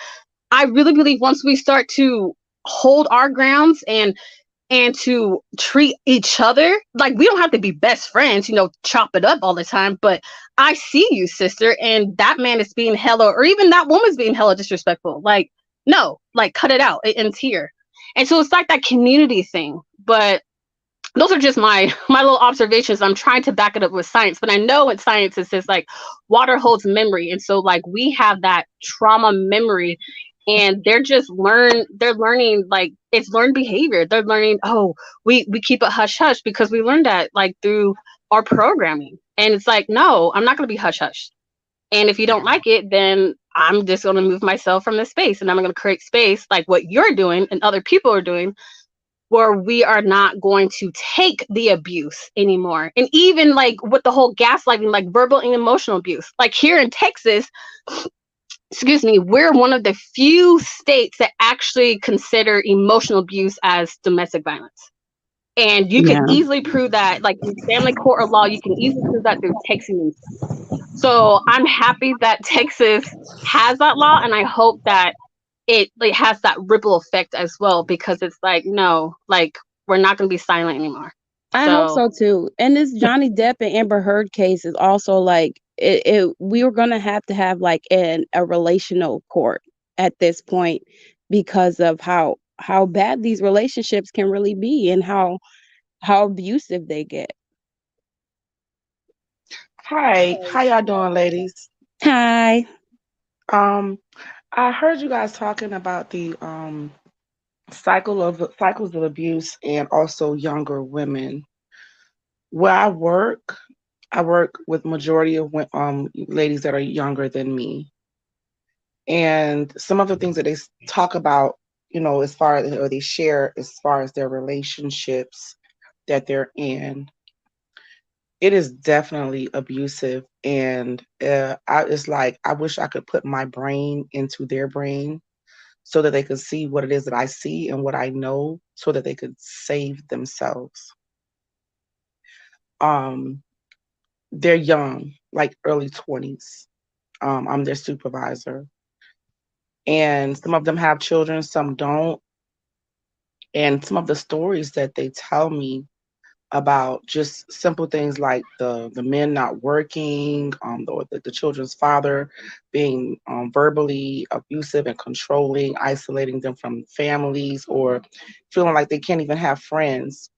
I really believe once we start to hold our grounds and and to treat each other like we don't have to be best friends, chop it up all the time. But I see you, sister, and that man is being hella, or even that woman's being hella disrespectful. Like, no, like cut it out. It ends here. And so it's like that community thing. But those are just my little observations. I'm trying to back it up with science, but I know in science it says like water holds memory, and so like we have that trauma memory, and they're learning like it's learned behavior. They're learning, oh, we keep it hush hush because we learned that like through our programming, and it's like, no, I'm not going to be hush hush. And if you don't like it, then I'm just going to move myself from this space, and I'm going to create space like what you're doing and other people are doing, where we are not going to take the abuse anymore. And even like with the whole gaslighting, like verbal and emotional abuse, like here in Texas, excuse me, we're one of the few states that actually consider emotional abuse as domestic violence. And you can easily prove that, like in family court or law, you can easily prove that through texting and stuff. So I'm happy that Texas has that law, and I hope that it like has that ripple effect as well, because it's like, no, like we're not going to be silent anymore. I hope so too. And this Johnny Depp and Amber Heard case is also like we were gonna have to have like a relational court at this point, because of how bad these relationships can really be, and how abusive they get. Hi, how y'all doing, ladies? Hi. I heard you guys talking about the cycles of abuse and also younger women. Where I work with majority of ladies that are younger than me, and some of the things that they talk about, as far as, or they share as far as their relationships that they're in, it is definitely abusive. And it's like I wish I could put my brain into their brain so that they could see what it is that I see and what I know, so that they could save themselves. They're young, like early 20s. I'm their supervisor. And some of them have children, some don't. And some of the stories that they tell me about just simple things like the men not working, the children's father being verbally abusive and controlling, isolating them from families, or feeling like they can't even have friends.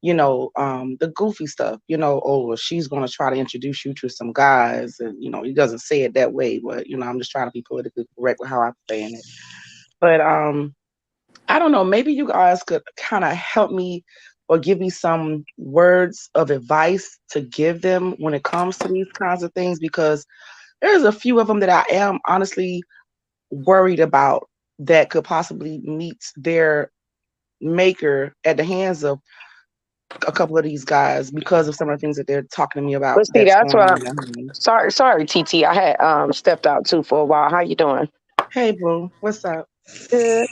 The goofy stuff, oh, well, she's going to try to introduce you to some guys. And, he doesn't say it that way, but, I'm just trying to be politically correct with how I'm saying it. But I don't know, maybe you guys could kind of help me or give me some words of advice to give them when it comes to these kinds of things, because there's a few of them that I am honestly worried about that could possibly meet their maker at the hands of a couple of these guys because of some of the things that they're talking to me about But see, that's that's going what on I'm in their home. sorry, TT. I had stepped out too for a while. How you doing? Hey, boo, what's up? Good.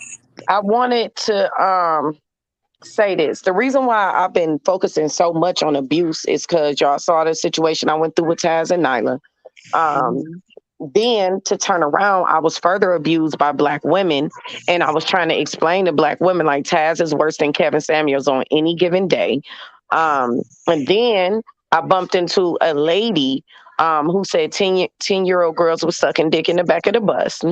I wanted to say this. The reason why I've been focusing so much on abuse is because y'all saw the situation I went through with Taz and Nyla. Um, Mhm. then to turn around, I was further abused by Black women, and I was trying to explain to Black women like Taz is worse than Kevin Samuels on any given day. And then I bumped into a lady who said 10-year-old girls were sucking dick in the back of the bus.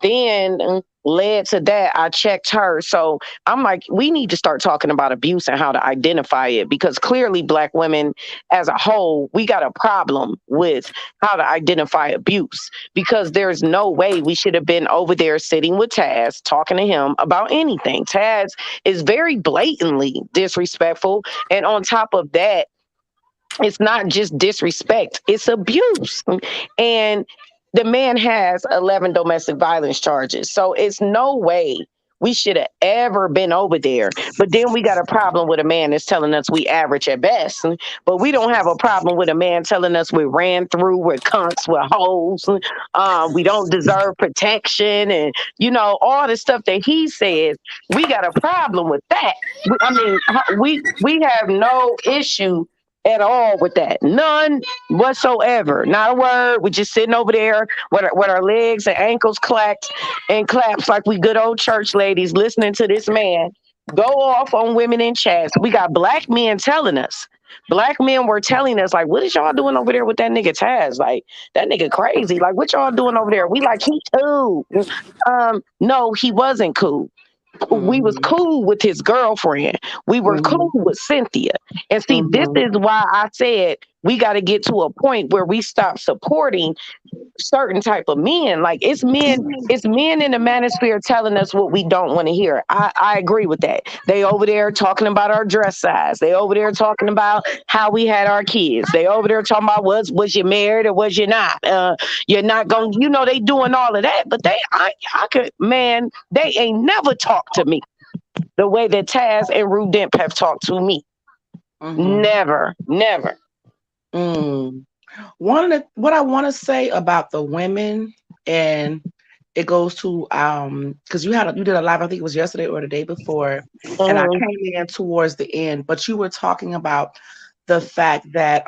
Then led to that, I checked her. So I'm like, we need to start talking about abuse and how to identify it, because clearly Black women as a whole, we got a problem with how to identify abuse, because there's no way we should have been over there sitting with Taz talking to him about anything. Taz is very blatantly disrespectful. And on top of that, it's not just disrespect, it's abuse. And the man has 11 domestic violence charges. So it's no way we should have ever been over there. But then we got a problem with a man that's telling us we average at best. But we don't have a problem with a man telling us we ran through, we're cunts, we're hoes, we don't deserve protection, and all the stuff that he says. We got a problem with that. I mean, we have no issue at all with that. None whatsoever. Not a word. We're just sitting over there with our legs and ankles clacked and claps like we good old church ladies listening to this man go off on women in chats. We got black men telling us. Black men were telling us, like, what is y'all doing over there with that nigga Taz? Like, that nigga crazy. Like, what y'all doing over there? We like, he cool. No, he wasn't cool. We was Mm-hmm. cool with his girlfriend. We were Mm-hmm. cool with Cynthia. And see, this Mm-hmm. is why I said we got to get to a point where we stop supporting certain type of men. Like it's men in the manosphere telling us what we don't want to hear. I agree with that. They over there talking about our dress size. They over there talking about how we had our kids. They over there talking about was you married or was you not? You're not going, they doing all of that. But I could, man, they ain't never talked to me the way that Taz and Rue Demp have talked to me. Mm-hmm. Never, never. Mm. What I want to say about the women, and it goes to because you did a live, I think it was yesterday or the day before, and I Mm-hmm, came in towards the end, but you were talking about the fact that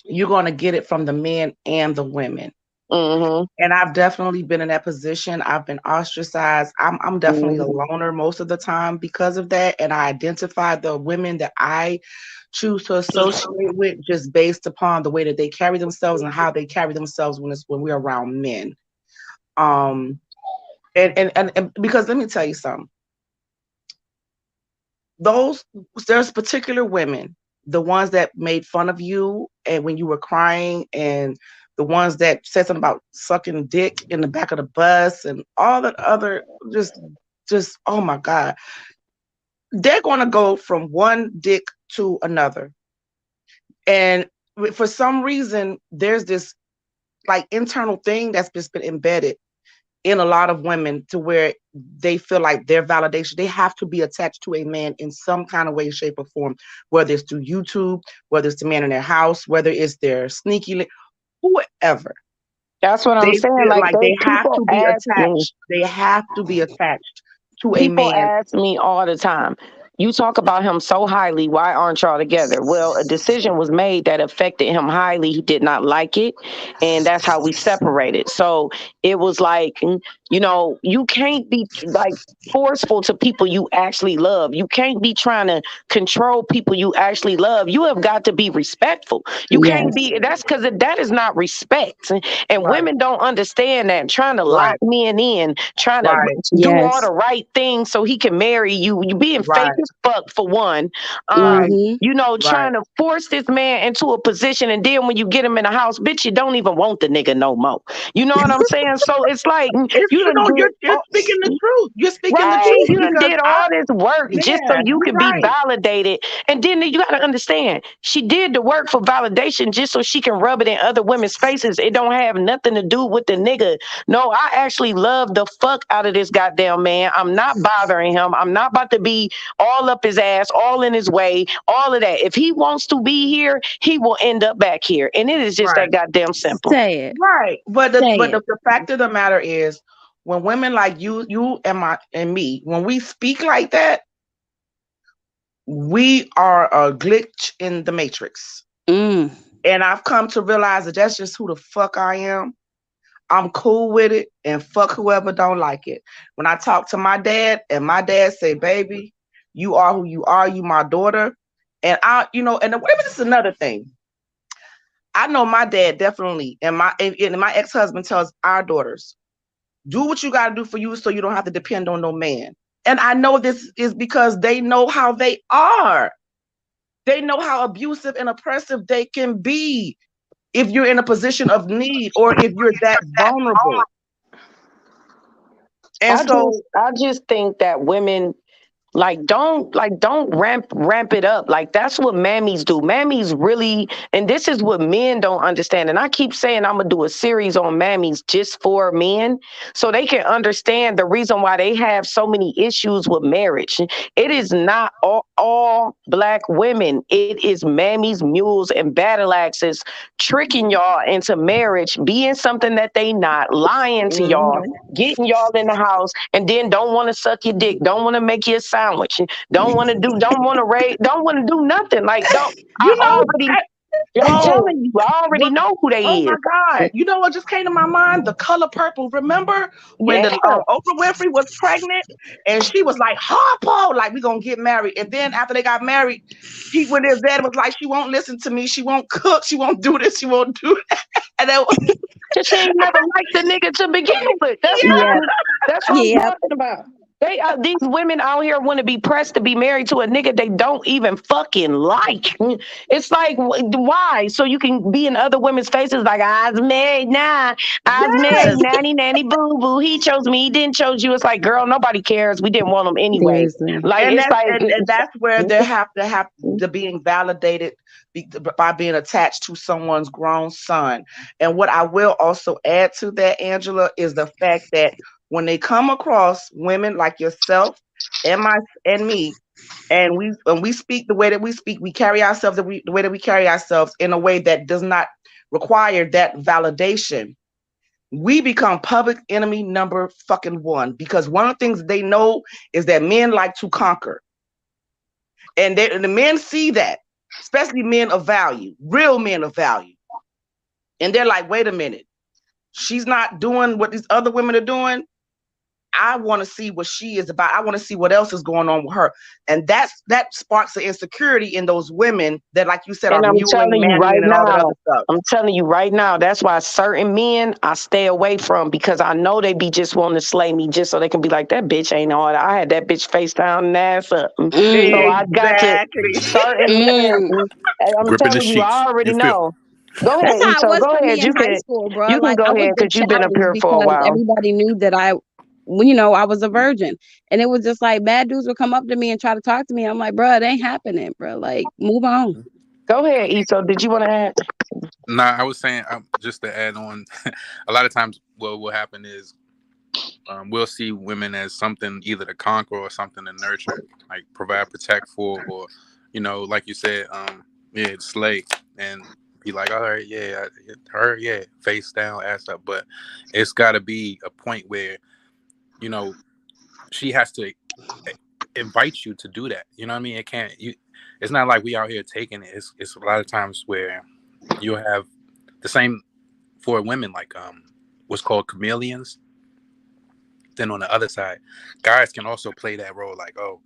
you're going to get it from the men and the women. mm-hmm, And I've definitely been in that position. I've been ostracized. I'm definitely a mm-hmm. loner most of the time because of that. And I identify the women that I choose to associate with just based upon the way that they carry themselves and how they carry themselves when we're around men. Um and because let me tell you something. Those there's particular women, the ones that made fun of you and when you were crying, and the ones that said something about sucking dick in the back of the bus and all that other just oh my god, they're going to go from one dick to another. And for some reason there's this like internal thing that's just been embedded in a lot of women to where they feel like their validation, they have to be attached to a man in some kind of way, shape, or form, whether it's through YouTube, whether it's the man in their house, whether it's their whoever. That's what I'm They saying. feel Like like they have people to be ask me, attached. They have to be attached to a people man. ask me all the time, you talk about him so highly, why aren't y'all together? Well, a decision was made that affected him highly. He did not like it, and that's how we separated. So it was like, you can't be like forceful to people you actually love. You can't be trying to control people you actually love. You have got to be respectful. You can't Yes. be, that's because that is not respect. And Right, women don't understand that. Trying to lock right, men in, trying to right, do all Yes. the right things so he can marry you. You being fake right, as fuck for one. right, Mm-hmm. right. Trying to force this man into a position, and then when you get him in the house, bitch, you don't even want the nigga no more. You know what I'm saying? So it's like It's you done did you're speaking the truth. You're speaking the right. truth You done because did all this work just so yeah, you you're can be right. validated. And then you got to understand, she did the work for validation just so she can rub it in other women's faces. It don't have nothing to do with the nigga. No, I actually love the fuck out of this goddamn man. I'm not bothering him. I'm not about to be all up his ass, all in his way, all of that. If he wants to be here, he will end up back here. And it is just Right. that goddamn simple. Say it. Right. But Say it. the fact of the matter is when women like you and me, when we speak like that, we are a glitch in the matrix. Mm. And I've come to realize that that's just who the fuck I am. I'm cool with it and fuck whoever don't like it. When I talk to my dad and my dad say, baby, you are who you are, you my daughter. And and whatever, this is another thing. I know my dad definitely, and my ex-husband tells our daughters, do what you got to do for you so you don't have to depend on no man. And I know this is because they know how they are. They know how abusive and oppressive they can be if you're in a position of need or if you're that vulnerable. And so, I just think that women don't ramp it up. Like that's what mammies do. Mammies really, and this is what men don't understand. And I keep saying I'm gonna do a series on mammies just for men so they can understand the reason why they have so many issues with marriage. It is not all black women. It is mammies, mules, and battle axes tricking y'all into marriage, being something that they not, lying to y'all, mhm. getting y'all in the house, and then don't want to suck your dick, don't want to make you a sandwich, don't want to do nothing. Like don't I you know, already. I'm Bro, telling you, I already what? know who they Oh my is. God! You know what just came to my mind? The color purple. Remember when Yeah. the Oprah Winfrey was pregnant and she was like, "Harpo, like we gonna get married." And then after they got married, he went in bed and was like, "She won't listen to me. She won't cook. She won't do this. She won't do that." And then, Cause she ain't never liked the nigga to begin with. Yeah, That's what I'm yeah. talking about. These women out here want to be pressed to be married to a nigga they don't even fucking like. It's like, why? So you can be in other women's faces like, I was married, nah. I was married, yes, nanny, nanny, boo, boo. He chose me, he didn't chose you. It's like, girl, nobody cares. We didn't want him anyway. Seriously. Like, and it's that's like, and that's where they have to being validated by being attached to someone's grown son. And what I will also add to that, Angela, is the fact that when they come across women like yourself and my and me, and we speak the way that we speak, we carry ourselves the way that we carry ourselves in a way that does not require that validation, we become public enemy number fucking one, because one of the things they know is that men like to conquer. And the men see that, especially men of value, real men of value. And they're like, wait a minute, she's not doing what these other women are doing. I want to see what she is about. I want to see what else is going on with her. And that sparks the insecurity in those women that, like you said, are and muling, manning, and all that other stuff. I'm telling you right now, that's why certain men I stay away from, because I know they be just wanting to slay me just so they can be like, that bitch ain't all that. I had that bitch face down and ass up. So Mm, I got to Exactly. certain men. mm. I'm Gripping the telling you, sheets. I already You feel know. Go That's ahead, how it Issa. was Go for me ahead. in high school, bro. You can Like go I was ahead the because you've been up challenge here for a because while. everybody knew that I was a virgin, and it was just like bad dudes would come up to me and try to talk to me. I'm like, bro, it ain't happening, bro. Like, move on. Go ahead, Issa. Did you want to add? Nah, I was saying just to add on. A lot of times, what will happen is we'll see women as something either to conquer or something to nurture, like provide, protect for, or like you said, yeah, slay, and be like, all right, yeah, her, yeah, face down, ass up. But it's got to be a point where you know she has to invite you to do that. You know what I mean? It can't. It's not like we out here taking it. It's a lot of times where you'll have the same for women, like what's called chameleons. Then on the other side, guys can also play that role, like, oh,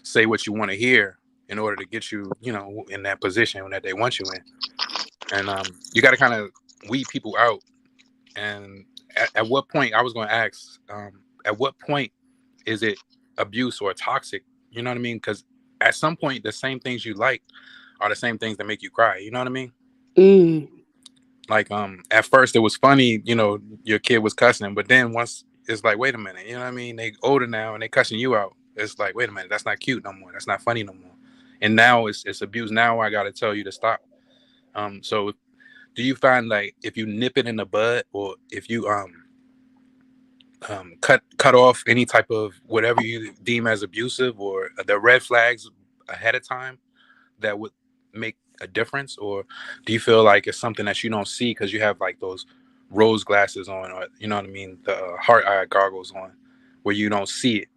say what you want to hear in order to get you, in that position that they want you in. And you got to kind of weed people out. And at what point, I was going to ask, at what point is it abuse or toxic? You know what I mean? Because at some point, the same things you like are the same things that make you cry. You know what I mean? Mm. Like at first it was funny, your kid was cussing, but then once it's like, wait a minute, you know what I mean? They older now and they cussing you out. It's like, wait a minute, that's not cute no more. That's not funny no more. And now it's abuse. Now I gotta tell you to stop. So do you find like if you nip it in the bud, or if you cut off any type of whatever you deem as abusive, or the red flags ahead of time, that would make a difference? Or do you feel like it's something that you don't see because you have like those rose glasses on, or you know what I mean, the heart eye goggles on, where you don't see it?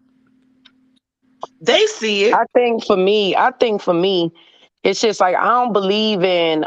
They see it. I think for me, it's just like I don't believe in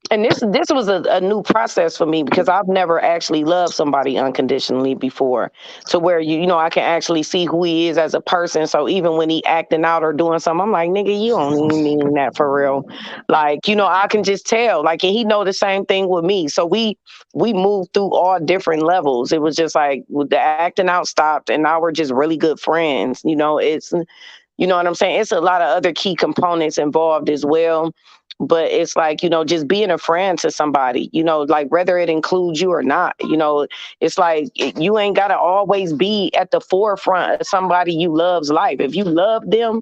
and this was a new process for me because I've never actually loved somebody unconditionally before, to where I can actually see who he is as a person. So even when he acting out or doing something, I'm like, nigga, you don't even mean that for real. Like, I can just tell. Like, and he know the same thing with me. So we moved through all different levels. It was just like the acting out stopped, and now we're just really good friends. It's what I'm saying? It's a lot of other key components involved as well. But it's like, just being a friend to somebody, like whether it includes you or not, it's like you ain't got to always be at the forefront of somebody you love's life. If you love them,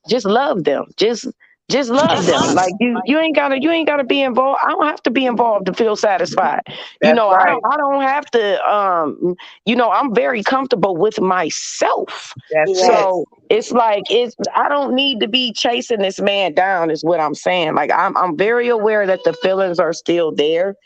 just love them. Just love them. Like you ain't gotta be involved. I don't have to be involved to feel satisfied. That's right. I don't have to I'm very comfortable with myself. That's Yes. it. So it's like I don't need to be chasing this man down is what I'm saying. Like I'm very aware that the feelings are still there.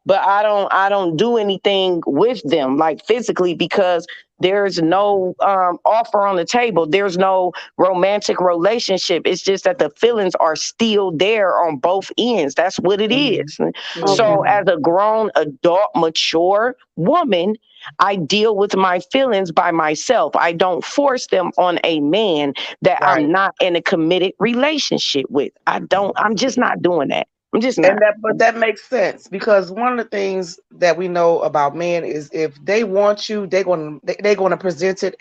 but I don't do anything with them like physically because there's no offer on the table. There's no romantic relationship. It's just that the feelings are still there on both ends. That's what it Mhm. is. Okay. So Mhm. as a grown adult mature woman, I deal with my feelings by myself. I don't force them on a man that Right. I'm not in a committed relationship with. I'm just not doing that. I'm just not. But that makes sense because one of the things that we know about men is if they want you, they're gonna present it.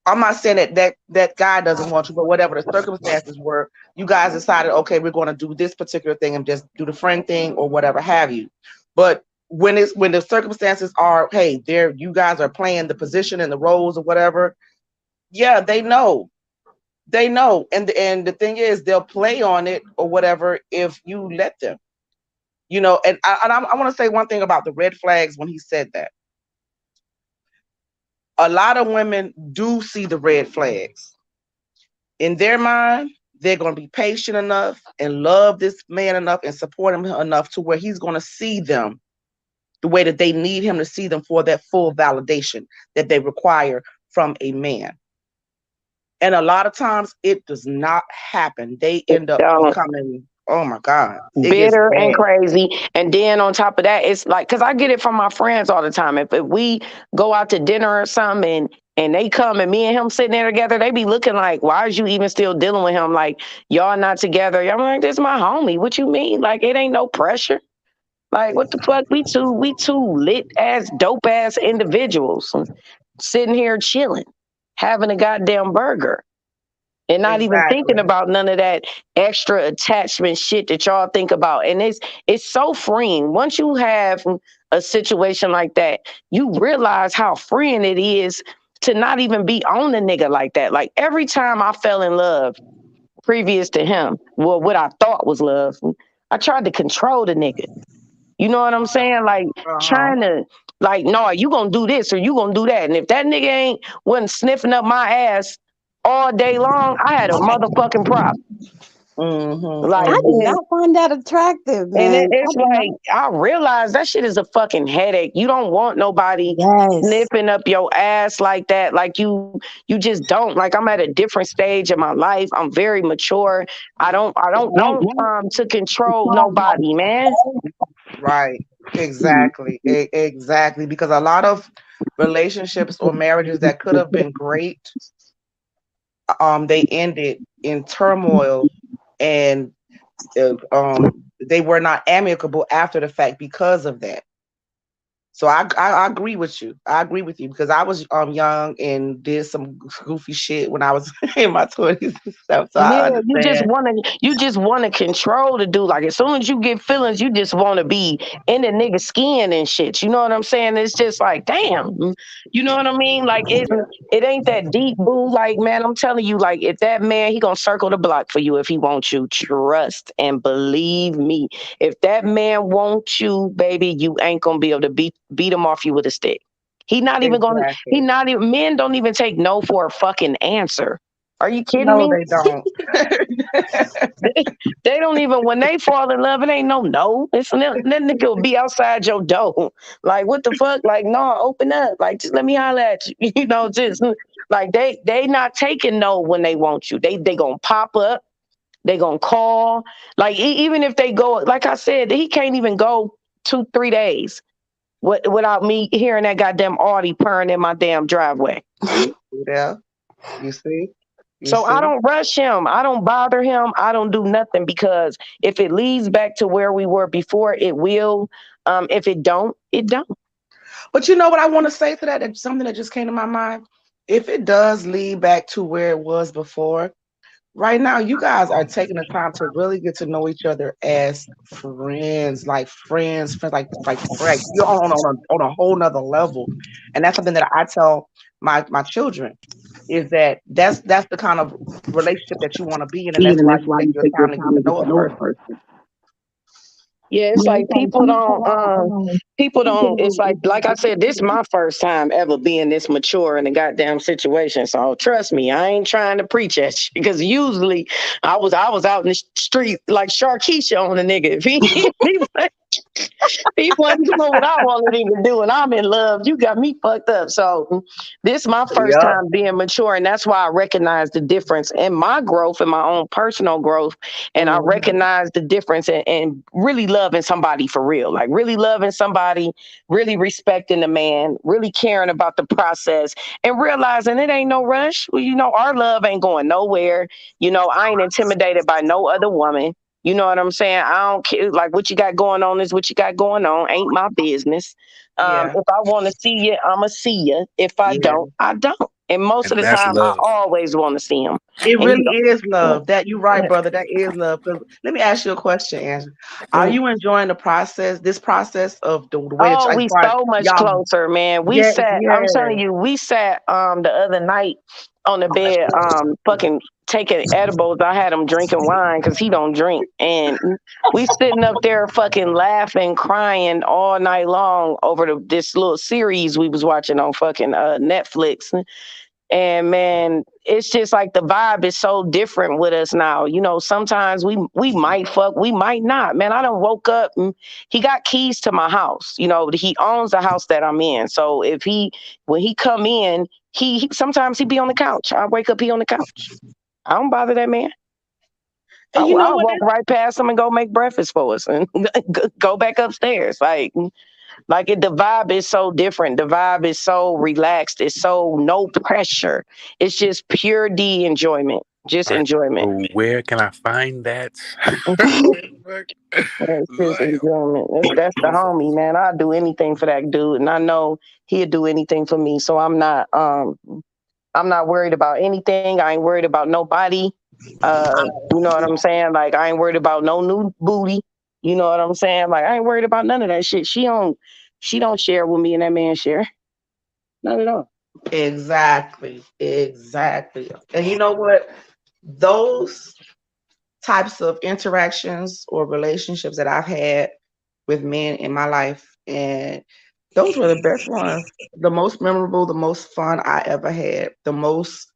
I'm not saying that guy doesn't want you, but whatever the circumstances were, you guys decided, okay, we're gonna do this particular thing and just do the friend thing or whatever have you. But when the circumstances are, hey, there you guys are playing the position and the roles or whatever, yeah, they know. They know. And the thing is they'll play on it or whatever if you let them. I want to say one thing about the red flags when he said that. A lot of women do see the red flags. In their mind, they're going to be patient enough and love this man enough and support him enough to where he's going to see them the way that they need him to see them for that full validation that they require from a man. And a lot of times it does not happen. They end up Don't. becoming, oh my God, it gets Bitter and bad. crazy. And then on top of that, it's like, because I get it from my friends all the time. If we go out to dinner or something and they come and me and him sitting there together, they be looking like, why is you even still dealing with him? Like, y'all not together. I'm like, this is my homie. What you mean? Like, it ain't no pressure. Like, what the fuck? We two lit ass, dope ass individuals sitting here chilling, having a goddamn burger and not even thinking Exactly. about none of that extra attachment shit that y'all think about. And it's so freeing. Once you have a situation like that, you realize how freeing it is to not even be on the nigga like that. Like every time I fell in love previous to him, well, what I thought was love, I tried to control the nigga. You know what I'm saying? Like Uh-huh. trying to like, no, you gonna do this or you gonna do that. And if that nigga wasn't sniffing up my ass all day long, I had a motherfucking problem. Mm-hmm. Like, I do Mm-hmm. not find that attractive, and man. I it's do not. like I realize that shit is a fucking headache. You don't want nobody Yes. sniffing up your ass like that. Like you just don't. Like I'm at a different stage in my life. I'm very mature. I don't want to control nobody, man. Right. Exactly. Exactly. Because a lot of relationships or marriages that could have been great, they ended in turmoil and they were not amicable after the fact because of that. So I agree with you. I agree with you because I was young and did some goofy shit when I was in my 20s and stuff. So I Yeah, understand. you just want to control the dude. Like as soon as you get feelings, you just want to be in the nigga skin and shit. You know what I'm saying? It's just like, damn. You know what I mean? Like it ain't that deep, boo. Like, man, I'm telling you, like, if that man, he gonna circle the block for you if he wants you. Trust and believe me. If that man wants you, baby, you ain't gonna be able to beat him off you with a stick. He Exactly. not even men don't even take no for a fucking answer. Are you kidding No, me? they don't. They don't even when they fall in love, it ain't no. That nigga will be outside your door. Like what the fuck? Like, no, open up. Like just let me holler at you. You know, just like they not taking no when they want you. They gonna pop up, they gonna call. Like even if they go, like I said, he can't even go 2-3 days without me hearing that goddamn Audi purring in my damn driveway. See? Yeah. You see? You So I see? don't rush him. I don't bother him. I don't do nothing because if it leads back to where we were before, it will. If it don't, it don't. But you know what I want to say to that? That's something that just came to my mind. If it does lead back to where it was before, right now you guys are taking the time to really get to know each other as friends, like friends, like you're on a whole nother level. And that's something that I tell my children is that's the kind of relationship that you want to be in, and that's why you take your time to get to know a person. Yeah, it's like people don't. People don't, it's like I said, this is my first time ever being this mature in a goddamn situation. So trust me, I ain't trying to preach at you because usually I was out in the street like Sharkeisha on a nigga. If he wasn't doing what I wanted him to do and I'm in love, you got me fucked up. So this is my first Yep. time being mature, and that's why I recognize the difference in my growth and my own personal growth. And I recognize the difference in really loving somebody for real, like really loving somebody, really respecting the man, really caring about the process, and realizing it ain't no rush. Well, our love ain't going nowhere. I ain't intimidated by no other woman. You know what I'm saying? I don't care. Like, what you got going on is what you got going on. Ain't my business. Yeah. If I want to see you, I'ma see you. If I Yeah. don't, I don't. And most of And the that's time, I love. always want to see him. It And really is love. That you right, brother. That is love. 'Cause let me ask you a question, Angela. Are you enjoying this process of the way that oh, as we far as so much y'all? closer, man. We Yes, sat. I'm telling yes. you, we sat the other night on the bed, fucking taking edibles. I had him drinking wine because he don't drink, and we sitting up there fucking laughing, crying all night long over this little series we was watching on fucking Netflix. And man, it's just like the vibe is so different with us now. Sometimes we might fuck, we might not. Man, I done woke up and he got keys to my house. He owns the house that I'm in. So when he come in, he sometimes he be on the couch. I wake up, he on the couch. I don't bother that man. And you know I'll what? walk right past him and go make breakfast for us and go back upstairs. The vibe is so different. The vibe is so relaxed. It's so no pressure. It's just pure D enjoyment. Just All right. enjoyment. So where can I find that? It's just Like, enjoyment. That's the homie, man. I'd do anything for that dude. And I know he'd do anything for me. So I'm not worried about anything. I ain't worried about nobody. You know what I'm saying? Like I ain't worried about no new booty. You know what I'm saying? Like I ain't worried about none of that shit. She don't share with me and that man share. Not at all. Exactly. Exactly. And you know what? Those types of interactions or relationships that I've had with men in my life, and those were the best ones, the most memorable, the most fun I ever had, the most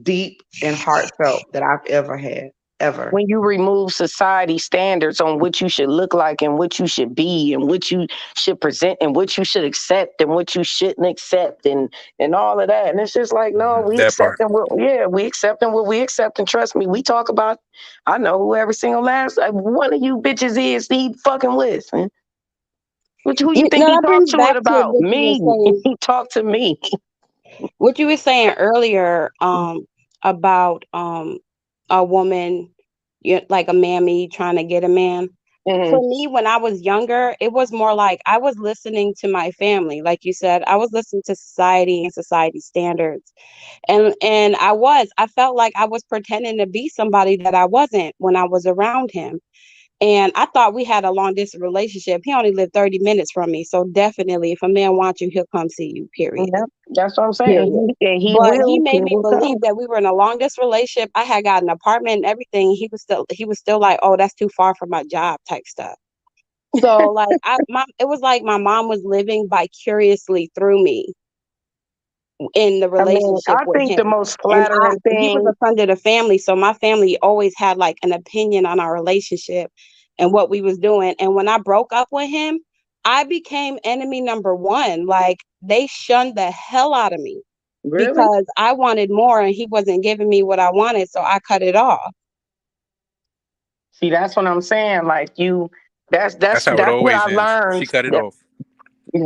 deep and heartfelt that I've ever had, ever. When you remove society standards on what you should look like and what you should be and what you should present and what you should accept and what you shouldn't accept and all of that. And it's just like, no, we that part. accepting we accepting what we accept. And trust me, we talk about, I know who every single last one of you bitches is he fucking with. Who you think he That talk brings to it back to about? what you were Me. saying. He talk to me. What you were saying earlier, about a woman, like a mammy trying to get a man. For Mhm. me, when I was younger, it was more like I was listening to my family. Like you said, I was listening to society and society standards. And I felt like I was pretending to be somebody that I wasn't when I was around him. And I thought we had a long distance relationship. He only lived 30 minutes from me. So definitely if a man wants you, he'll come see you, period. Yep, that's what I'm Period. saying. He But he will. He made me will come. believe that we were in a long distance relationship. I had got an apartment and everything. He was still like, oh, that's too far from my job type stuff. So like it was like my mom was living vicariously through me in the I mean, relationship I with think the him. most And flattering he was thing. a friend of the family, so my family always had like an opinion on our relationship and what we was doing. And when I broke up with him, I became enemy number one. Like they shunned the hell out of me Really? because I wanted more and he wasn't giving me what I wanted, so I cut it off. See, that's what I'm saying. Like you, that's That's that's how it that's what I always ends. She learned. cut it off.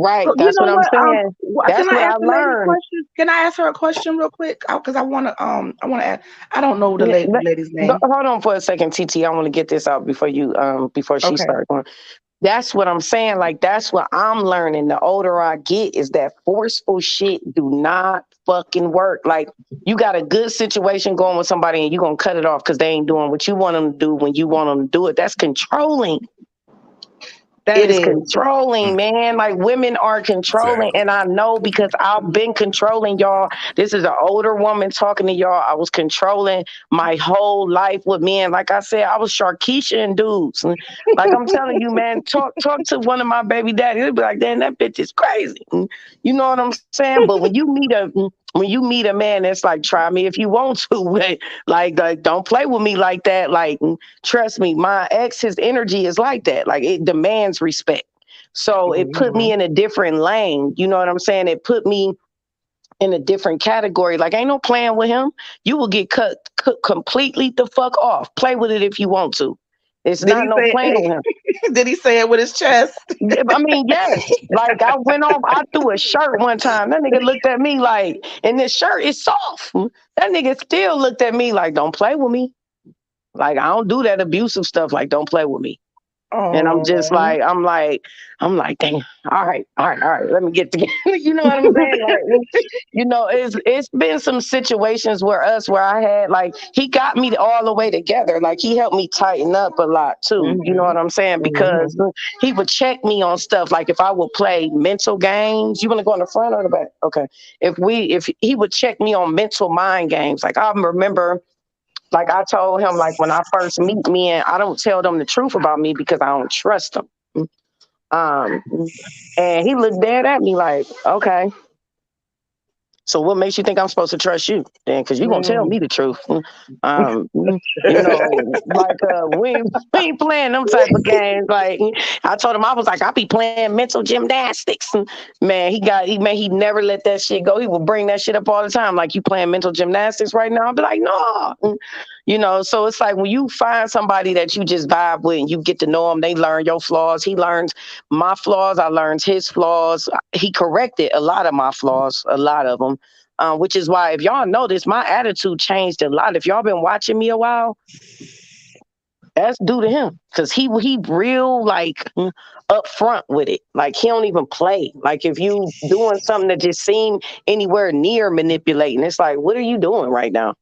So Right. you That's know what I'm what? saying. Can That's I what ask I the lady a learned. question? Can I ask her a question real quick? Because I want to ask. I don't know the Yeah, lady's name. hold on for a second, TT. I want to get this out before she Okay. starts going. That's what I'm saying. Like that's what I'm learning. The older I get, is that forceful shit do not fucking work. Like you got a good situation going with somebody and you gonna cut it off because they ain't doing what you want them to do when you want them to do it. That's controlling. That It is is. controlling, man. Like women are controlling. Exactly. And I know because I've been controlling y'all. This is an older woman talking to y'all. I was controlling my whole life with men. Like I said, I was Sharkeisha and dudes. Like I'm telling you, man, talk to one of my baby daddies. They'll be like, damn, that bitch is crazy. You know what I'm saying? But when you meet a man that's like, try me if you want to, like don't play with me like that. Like trust me, my ex, his energy is like that. Like it demands respect. So it put me Mhm. in a different lane. You know what I'm saying? It put me in a different category. Like ain't no playing with him. You will get cut completely the fuck off. Play with it if you want to. It's Did not he no say? playing with him. Did he say it with his chest? Yeah, I mean, yes. Like I went off, I threw a shirt one time. That nigga looked at me like, and this shirt is soft. That nigga still looked at me like, don't play with me. Like I don't do that abusive stuff. Like don't play with me. And I'm just Oh. like, dang, all right, let me get together. You know what I'm saying? Like, you know, it's been some situations where I had like he got me all the way together. Like he helped me tighten up a lot too. You know Mhm. what I'm saying? Because Mhm. he would check me on stuff. Like if I would play mental games, you want to go in the front or the back? Okay. If he would check me on mental mind games, like I remember like I told him, like when I first meet men, I don't tell them the truth about me because I don't trust them. Um, and he looked dead at me like, okay, so what makes you think I'm supposed to trust you then? Because you're gonna tell Mm. me the truth. You know, like we ain't playing them type of games. Like I told him, I was like, I be playing mental gymnastics. Man, he never let that shit go. He would bring that shit up all the time. Like you playing mental gymnastics right now? I'll be like, no. You know, so it's like when you find somebody that you just vibe with and you get to know them, they learn your flaws. He learns my flaws. I learned his flaws. He corrected a lot of my flaws, a lot of them. Which is why, if y'all notice, my attitude changed a lot. If y'all been watching me a while, that's due to him, because he real like upfront with it. Like he don't even play. Like if you doing something that just seem anywhere near manipulating, it's like, what are you doing right now?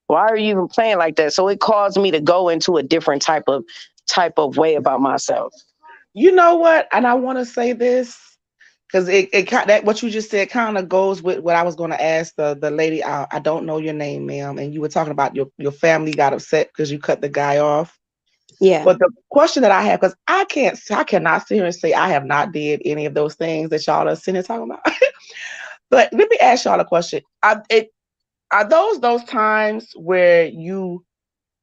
Why are you even playing like that? So it caused me to go into a different type of way about myself. You know what? And I want to say this because that what you just said kind of goes with what I was going to ask the lady. I don't know your name, ma'am, and you were talking about your family got upset because you cut the guy off. Yeah. But the question that I have, because I cannot sit here and say I have not did any of those things that y'all are sitting here talking about. But let me ask y'all a question. Are those times where you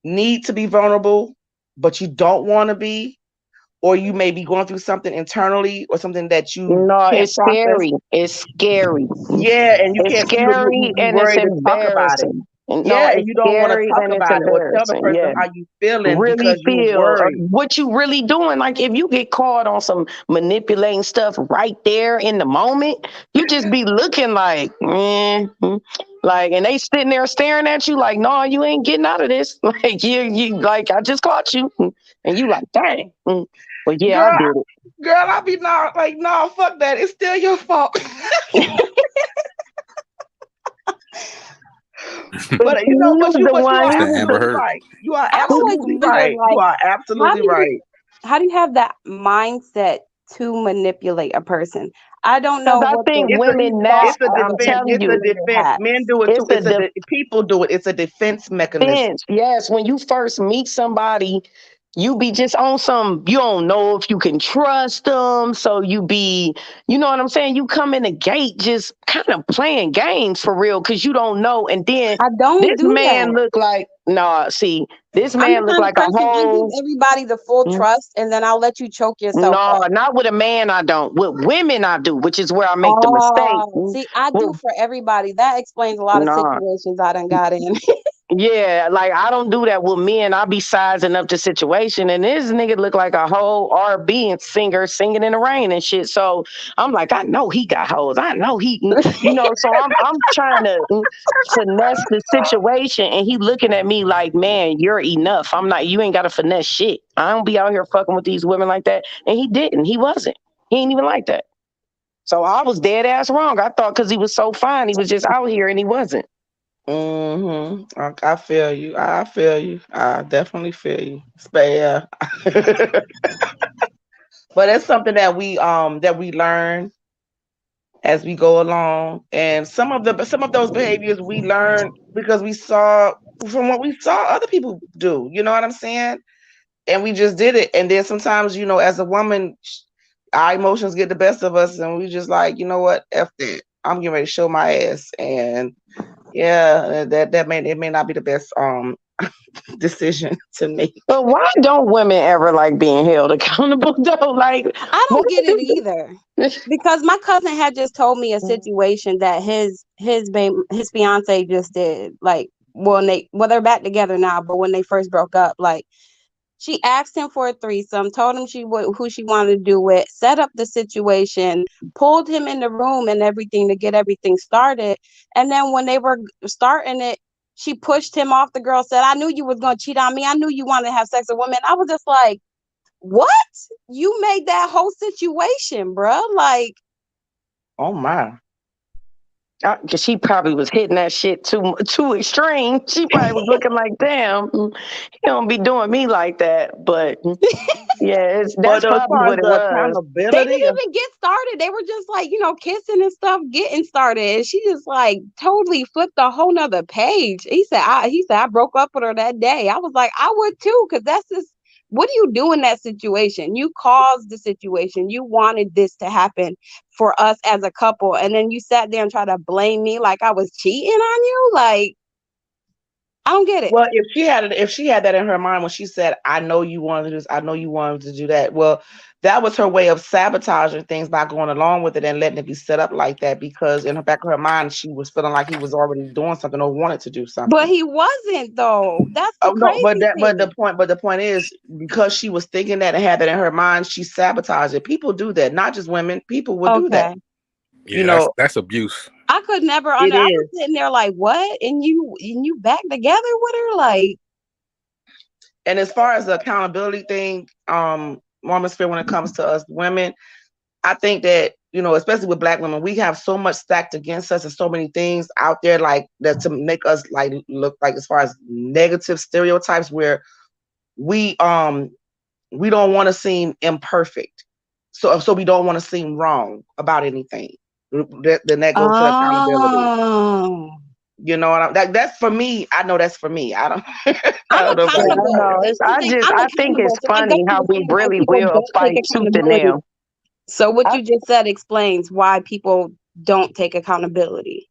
need to be vulnerable, but you don't want to be, or you may be going through something internally or something that you No, can't it's process? scary. It's scary. Yeah, and you It's can't you scary be and it's worried to talk about it. embarrassing. No, Yeah, and it's you don't want to scary talk and it's about it or tell the embarrassing. person Yeah. how you feeling Really because you're feel worried. what you really doing. Like if you get caught on some manipulating stuff right there in the moment, you just be looking like, like, and they sitting there staring at you like, no, you ain't getting out of this. Like you like I just caught you, and you like, dang. But yeah, I Girl, did girl, I be not like, no, fuck that. It's still your fault. it. But But he you know, was the but you are It's one. that Amber absolutely Heard. right. You are I always absolutely wondered, right. You like, are how absolutely do you right. have that mindset to manipulate a person? I don't Because know I what think the It's a women now, thought it's a of I'm the defense. telling It's a you, manipulator defense. has. Men do it too. it's a People do it. It's a defense mechanism. defense. Yes, when you first meet somebody, you be just on some, you don't know if you can trust them. So you be, you know what I'm saying? You come in the gate just kind of playing games for real because you don't know. And then I don't this do man that. look like, nah, see, this I'm the man look kind of like a person I give whole, everybody the full trust, and then I'll let you choke yourself no, up. not with a man, I don't. With women, I do, which is where I make the mistake. Oh, see, I do Well, for everybody. That explains a lot of nah. situations I done got in. Yeah, like I don't do that with men. I be sizing up the situation, and this nigga look like a whole R&B singer singing in the rain and shit. So I'm like, I know he got hoes. I know So I'm trying to finesse the situation, and he looking at me like, man, you're enough. I'm not. You ain't got to finesse shit. I don't be out here fucking with these women like that. And he didn't. He wasn't. He ain't even like that. So I was dead ass wrong. I thought because he was so fine, he was just out here, and he wasn't. I feel you. I feel you. I definitely feel you. But yeah. But it's something that we learn as we go along, and some of those behaviors we learn because we saw from what we saw other people do. You know what I'm saying? And we just did it. And then sometimes, as a woman, our emotions get the best of us, and we just like, you know what, F that. I'm getting ready to show my ass, and yeah, it may not be the best decision to make. But why don't women ever like being held accountable though? Like, I why don't get it do either. Because my cousin had just told me a situation that his fiance just did. Like, they're back together now, but when they first broke up, like, she asked him for a threesome, told him who she wanted to do it, set up the situation, pulled him in the room and everything to get everything started. And then when they were starting it, she pushed him off. The girl said, "I knew you was gonna cheat on me. I knew you wanted to have sex with women." I was just like, "What? You made that whole situation, bruh." Like, Oh my. Because she probably was hitting that shit too extreme. She probably was looking like, damn, he don't be doing me like that. But yeah, But that's as probably far as what it the was. they didn't accountability, even get started. They were just like, kissing and stuff, getting started. And she just like totally flipped a whole nother page. He said I broke up with her that day. I was like, I would too, because that's just, what do you do in that situation? You caused the situation. You wanted this to happen for us as a couple. And then you sat there and tried to blame me like I was cheating on you. Like, I don't get it. well, if she had that in her mind when she said, "I know you wanted to do this, I know you wanted to do that," well, that was her way of sabotaging things by going along with it and letting it be set up like that. Because in the back of her mind, she was feeling like he was already doing something or wanted to do But something. he wasn't though. That's the Oh no, crazy thing. but the point is, because she was thinking that and had that in her mind, she sabotaged it. People do that, not just women. People will do that. Okay. You Yeah, that's know, that's abuse. I could never it I was is. sitting there like, what? And you back together with her? Like, And as far as the accountability thing, Mormon Sphere, when it comes to us women, I think that, especially with Black women, we have so much stacked against us and so many things out there like that to make us like look like, as far as negative stereotypes, where we don't want to seem imperfect. So we don't want to seem wrong about anything. Then that goes to accountability. oh, You know what that's for me. I know that's for me. I don't I I'm don't know about Yeah, I don't accountable. know. It's something I'm I think accountable. it's So I funny don't how we understand why really people will don't take fight tooth and accountability. nail. So what I, you just said explains why people don't take accountability.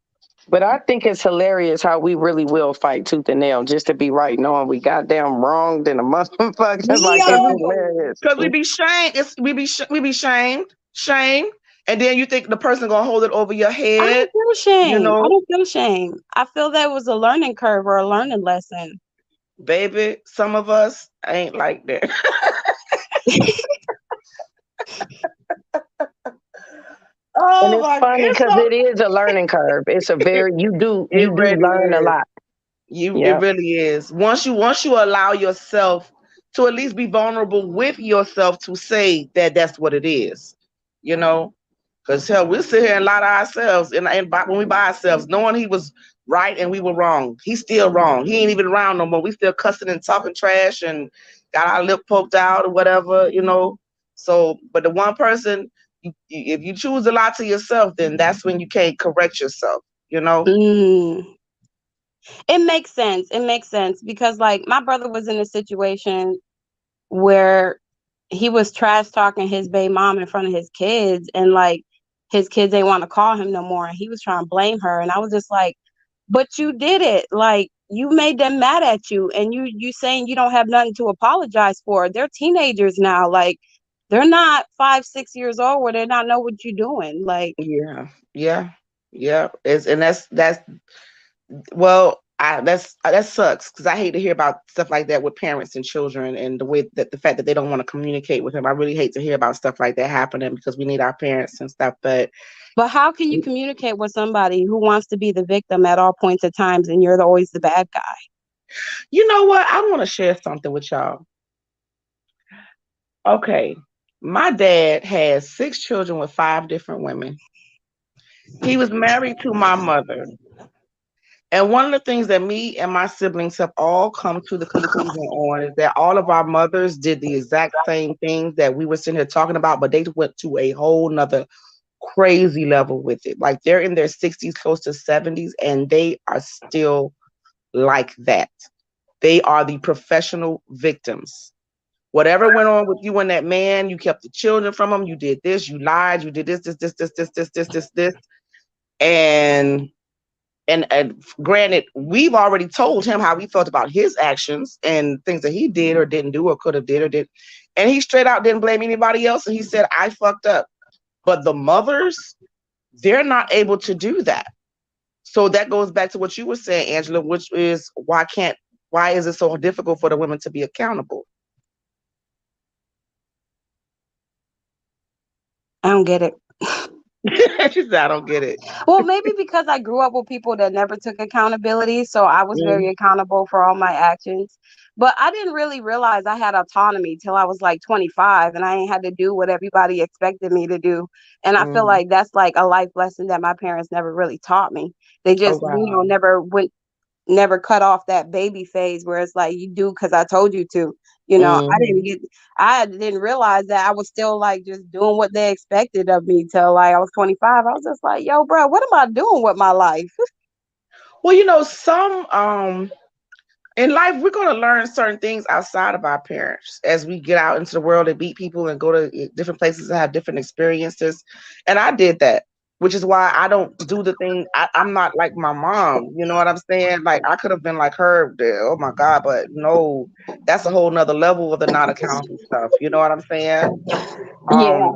but I think it's hilarious how we really will fight tooth and nail just to be right, knowing we goddamn wronged in a motherfucker. Like, because it's we Yo, hilarious. because we be shamed. We be shamed, and then you think the person gonna hold it over your I head. don't feel You shame. I know, don't feel shame. I feel that was a learning curve or a learning lesson. baby, some of us ain't like that. And Oh it's my, funny it's because so it is a learning curve. It's a very it you do really learn a is. lot. It Yep. really is. Once you allow yourself to at least be vulnerable with yourself to say that that's what it is, you know. Because hell, we sit here and lie to ourselves, when we by ourselves, knowing he was right and we were wrong. He's still wrong. He ain't even around no more. We still cussing and talking trash and got our lip poked out or whatever. So, but the one person, if you choose to lie to yourself, then that's when you can't correct yourself. Mm. It makes sense. It makes sense because like my brother was in a situation where he was trash talking his baby mom in front of his kids, and like his kids didn't want to call him no more, and he was trying to blame her, and I was just like, but you did it. Like, you made them mad at you, and you saying you don't have nothing to apologize for. They're teenagers now. Like, they're not 5, 6 years old where they not know what you're doing. Like, Yeah, yeah, yeah. And that's well, that sucks because I hate to hear about stuff like that with parents and children, and the fact that they don't want to communicate with him. I really hate to hear about stuff like that happening because we need our parents and stuff. But but how can you communicate with somebody who wants to be the victim at all points of times and you're always the bad guy? you know what? I want to share something with y'all. Okay, my dad has 6 children with 5 different women. He was married to my mother. And one of the things that me and my siblings have all come to the conclusion on is that all of our mothers did the exact same things that we were sitting here talking about, but they went to a whole nother crazy level with it. Like they're in their 60s, close to 70s, and they are still like that. They are the professional victims. Whatever went on with you and that man, you kept the children from him, you did this, you lied, you did this. And and granted, we've already told him how we felt about his actions and things that he did or didn't do or could have did or did. And he straight out didn't blame anybody else. And he said, I fucked up. But the mothers, they're not able to do that. So that goes back to what you were saying, Angela, which is why is it so difficult for the women to be accountable? I don't get it. She said, I don't get it. Well, maybe because I grew up with people that never took accountability, so I was very accountable for all my actions. But I didn't really realize I had autonomy till I was like 25, and I ain't had to do what everybody expected me to do. And I feel like that's like a life lesson that my parents never really taught me. They Oh just, wow. never cut off that baby phase where it's like you do because I told you to. I didn't realize that I was still like just doing what they expected of me till like I was 25. I was just like, yo, bro, what am I doing with my life? Well, some in life, we're going to learn certain things outside of our parents as we get out into the world and meet people and go to different places and have different experiences. And I did that, which is why I don't do the thing. I'm not like my mom. You know what I'm saying? Like I could have been like her. Oh my God. But no, that's a whole nother level of the not accountable stuff. You know what I'm saying? Yeah.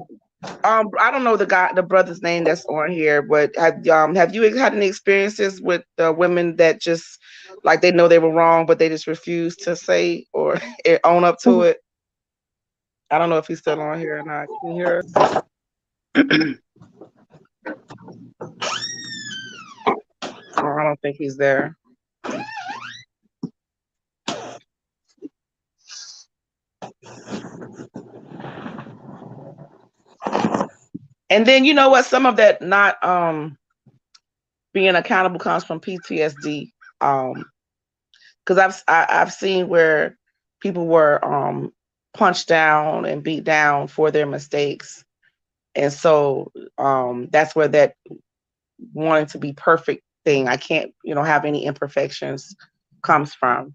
I don't know the brother's name that's on here, but have you had any experiences with women that just like they know they were wrong, but they just refuse to say or own up to it? I don't know if he's still on here or not. Can you hear us? Oh, I don't think he's there. And then you know what? Some of that not being accountable comes from PTSD. Because I've seen where people were punched down and beat down for their mistakes, and so that's where that wanting to be perfect thing, I can't have any imperfections, comes from.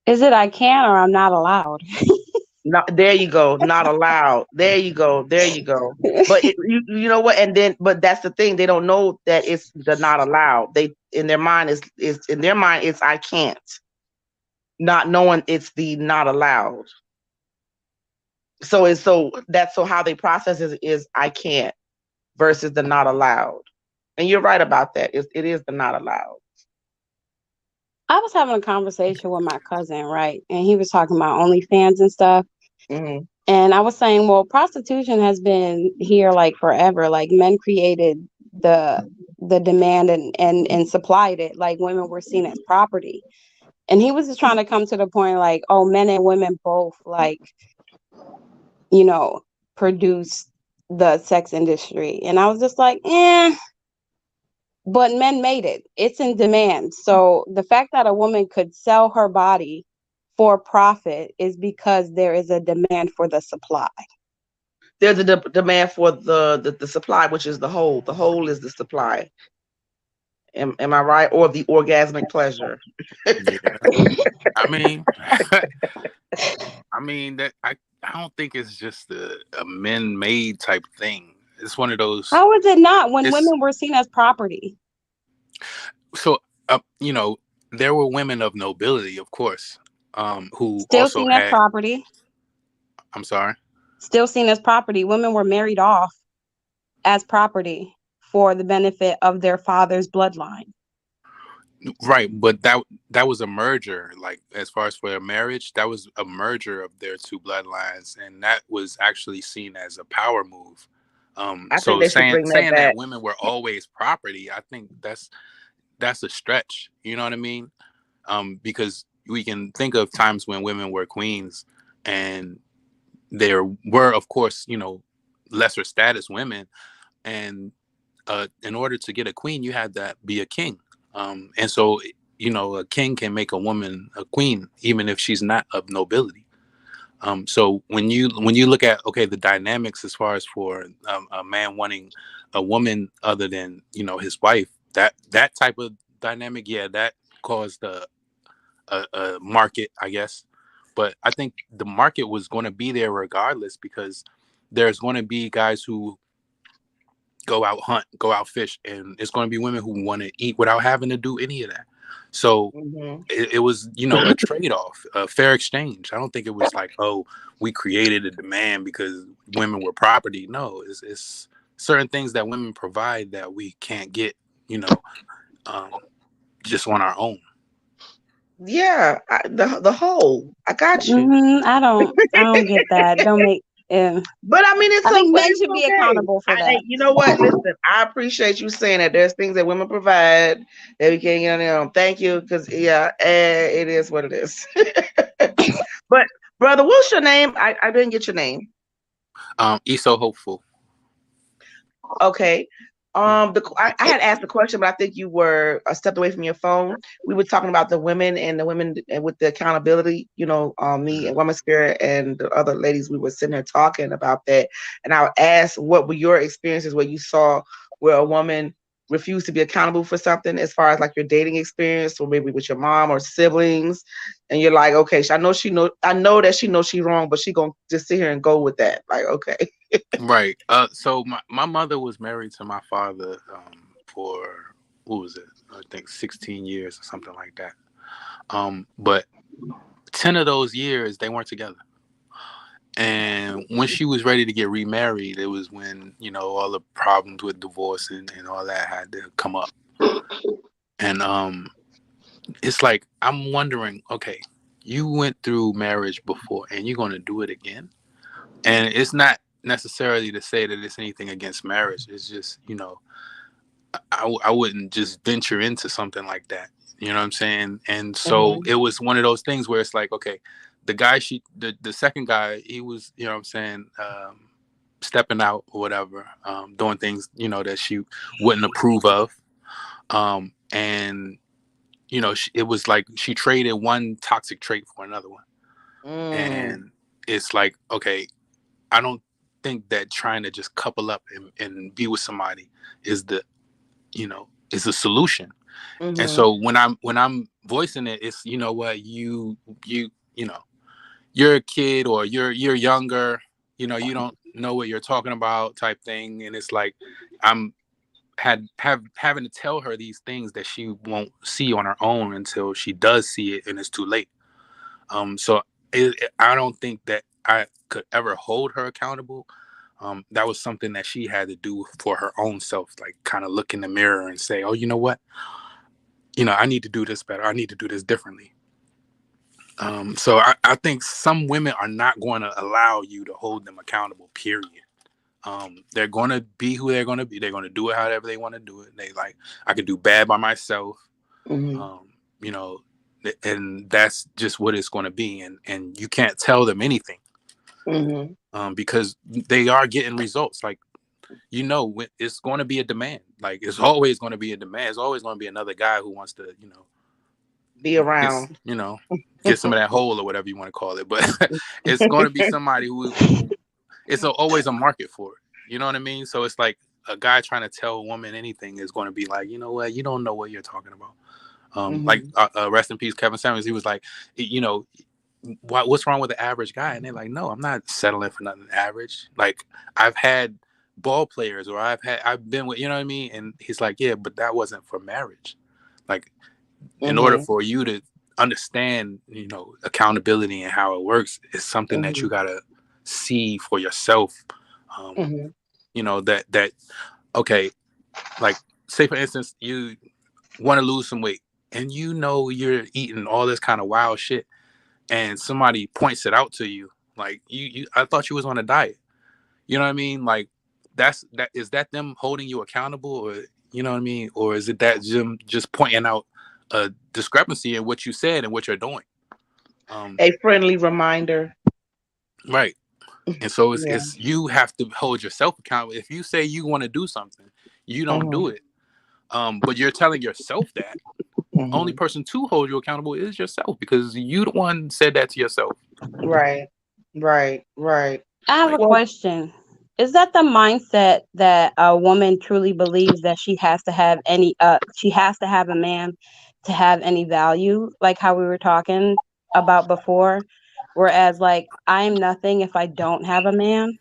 Is it I can or I'm not allowed? Not, there you go, not allowed. There you go, there you go. But you know what? And then, but that's the thing. They don't know that it's the not allowed. They in their mind is in their mind it's I can't. Not knowing it's the not allowed. So how they process is I can't versus the not allowed. And you're right about that. It is the not allowed. I was having a conversation with my cousin, right? And he was talking about OnlyFans and stuff. Mm-hmm. And I was saying, well, prostitution has been here like forever. Like men created the demand and supplied it. Like women were seen as property. And he was just trying to come to the point like, oh, men and women both like, you know, produce the sex industry. And I was just like, but men made it. It's in demand. So the fact that a woman could sell her body for profit is because there is a demand for the supply. There's a demand for the supply, which is the whole. The whole is the supply. Am I right? Or the orgasmic pleasure. Yeah. I mean, that I don't think it's just a men-made type thing. It's one of those. How is it not when It's women were seen as property? so there were women of nobility, of course, who Still also seen as had. property. I'm sorry. Still seen as property. Women were married off as property for the benefit of their father's bloodline. Right, but that was a merger. Like as far as for a marriage, that was a merger of their two bloodlines, and that was actually seen as a power move. I think So they should saying bring that saying back. that women were always property, I think that's a stretch. You know what I mean? Because we can think of times when women were queens, and there were, of course, lesser status women, and in order to get a queen, you had to be a king. And so, a king can make a woman a queen, even if she's not of nobility. So when you look at, okay, the dynamics as far as for a man wanting a woman other than his wife, that type of dynamic, yeah, that caused a market, I guess. But I think the market was going to be there regardless, because there's going to be guys who go out hunt, go out fish, and it's going to be women who want to eat without having to do any of that. So Mm-hmm. it was, a trade-off, a fair exchange. I don't think it was like, oh, we created a demand because women were property. No, it's certain things that women provide that we can't get, um, just on our own. Yeah, the whole. I got you. I don't get that. Don't make. But I mean, I think men it's should be okay. accountable for that. You know what? Listen, I appreciate you saying that. There's things that women provide that we can't get on their own. Thank you, because yeah, it is what it is. But brother, what's your name? I didn't get your name. Eso Hopeful. Okay. I had asked the question, but I think you were stepped away from your phone. We were talking about the women and with the accountability. Me and Woman Spirit and the other ladies, we were sitting there talking about that. And I asked, what were your experiences where you saw where a woman refused to be accountable for something, as far as like your dating experience, or maybe with your mom or siblings, and you're like, okay, I know that she knows she's wrong, but she gonna just sit here and go with that. Like, okay. Right. So my mother was married to my father for, what was it? I think 16 years or something like that. But 10 of those years they weren't together. And when she was ready to get remarried, it was when, all the problems with divorce and all that had to come up. And it's like, I'm wondering, okay, you went through marriage before and you're going to do it again. And it's not necessarily to say that it's anything against marriage. It's just, I wouldn't just venture into something like that. You know what I'm saying? And so it was one of those things where it's like, okay, the guy, the second guy, he was, you know what I'm saying, stepping out or whatever, doing things, that she wouldn't approve of. And, it was like she traded one toxic trait for another one. And it's like, okay, I don't think that trying to just couple up and be with somebody is is a solution. And so when I'm voicing it, it's, what, you're a kid, or you're younger, you don't know what you're talking about, type thing. And it's like, I'm having to tell her these things that she won't see on her own until she does see it, and it's too late. So I don't think that I could ever hold her accountable. That was something that she had to do for her own self, like kind of look in the mirror and say, oh, you know what? I need to do this better. I need to do this differently. So I think some women are not going to allow you to hold them accountable, period. They're going to be who they're going to be. They're going to do it however they want to do it. They like, I could do bad by myself. And that's just what it's going to be. And you can't tell them anything. Because they are getting results. Like, it's going to be a demand. Like, it's always going to be a demand. It's always going to be another guy who wants to, be around, get some of that hole or whatever you want to call it. But it's going to be somebody who it's always a market for it. You know what I mean? So it's like a guy trying to tell a woman anything is going to be like, you know what? You don't know what you're talking about. Like, rest in peace, Kevin Samuels. He was like, what's wrong with the average guy? And they're like, no, I'm not settling for nothing average. Like, I've had ball players, or I've been with, you know what I mean? And he's like, yeah, but that wasn't for marriage. Like, in order for you to understand, accountability and how it works, is something that you gotta see for yourself. That okay, like, say for instance, you want to lose some weight, and you're eating all this kind of wild shit, and somebody points it out to you, like, I thought you was on a diet. You know what I mean? Like, is that them holding you accountable, or you know what I mean? Or is it that just pointing out a discrepancy in what you said and what you're doing? A friendly reminder. Right. And so it's you have to hold yourself accountable. If you say you want to do something, you don't do it. But you're telling yourself that. Only person to hold you accountable is yourself, because you the one said that to yourself. Right. Right. Right. I have a Like, Well, question. Is that the mindset that a woman truly believes that she has to have a man to have any value, like how we were talking about before? Whereas like I'm nothing if I don't have a man.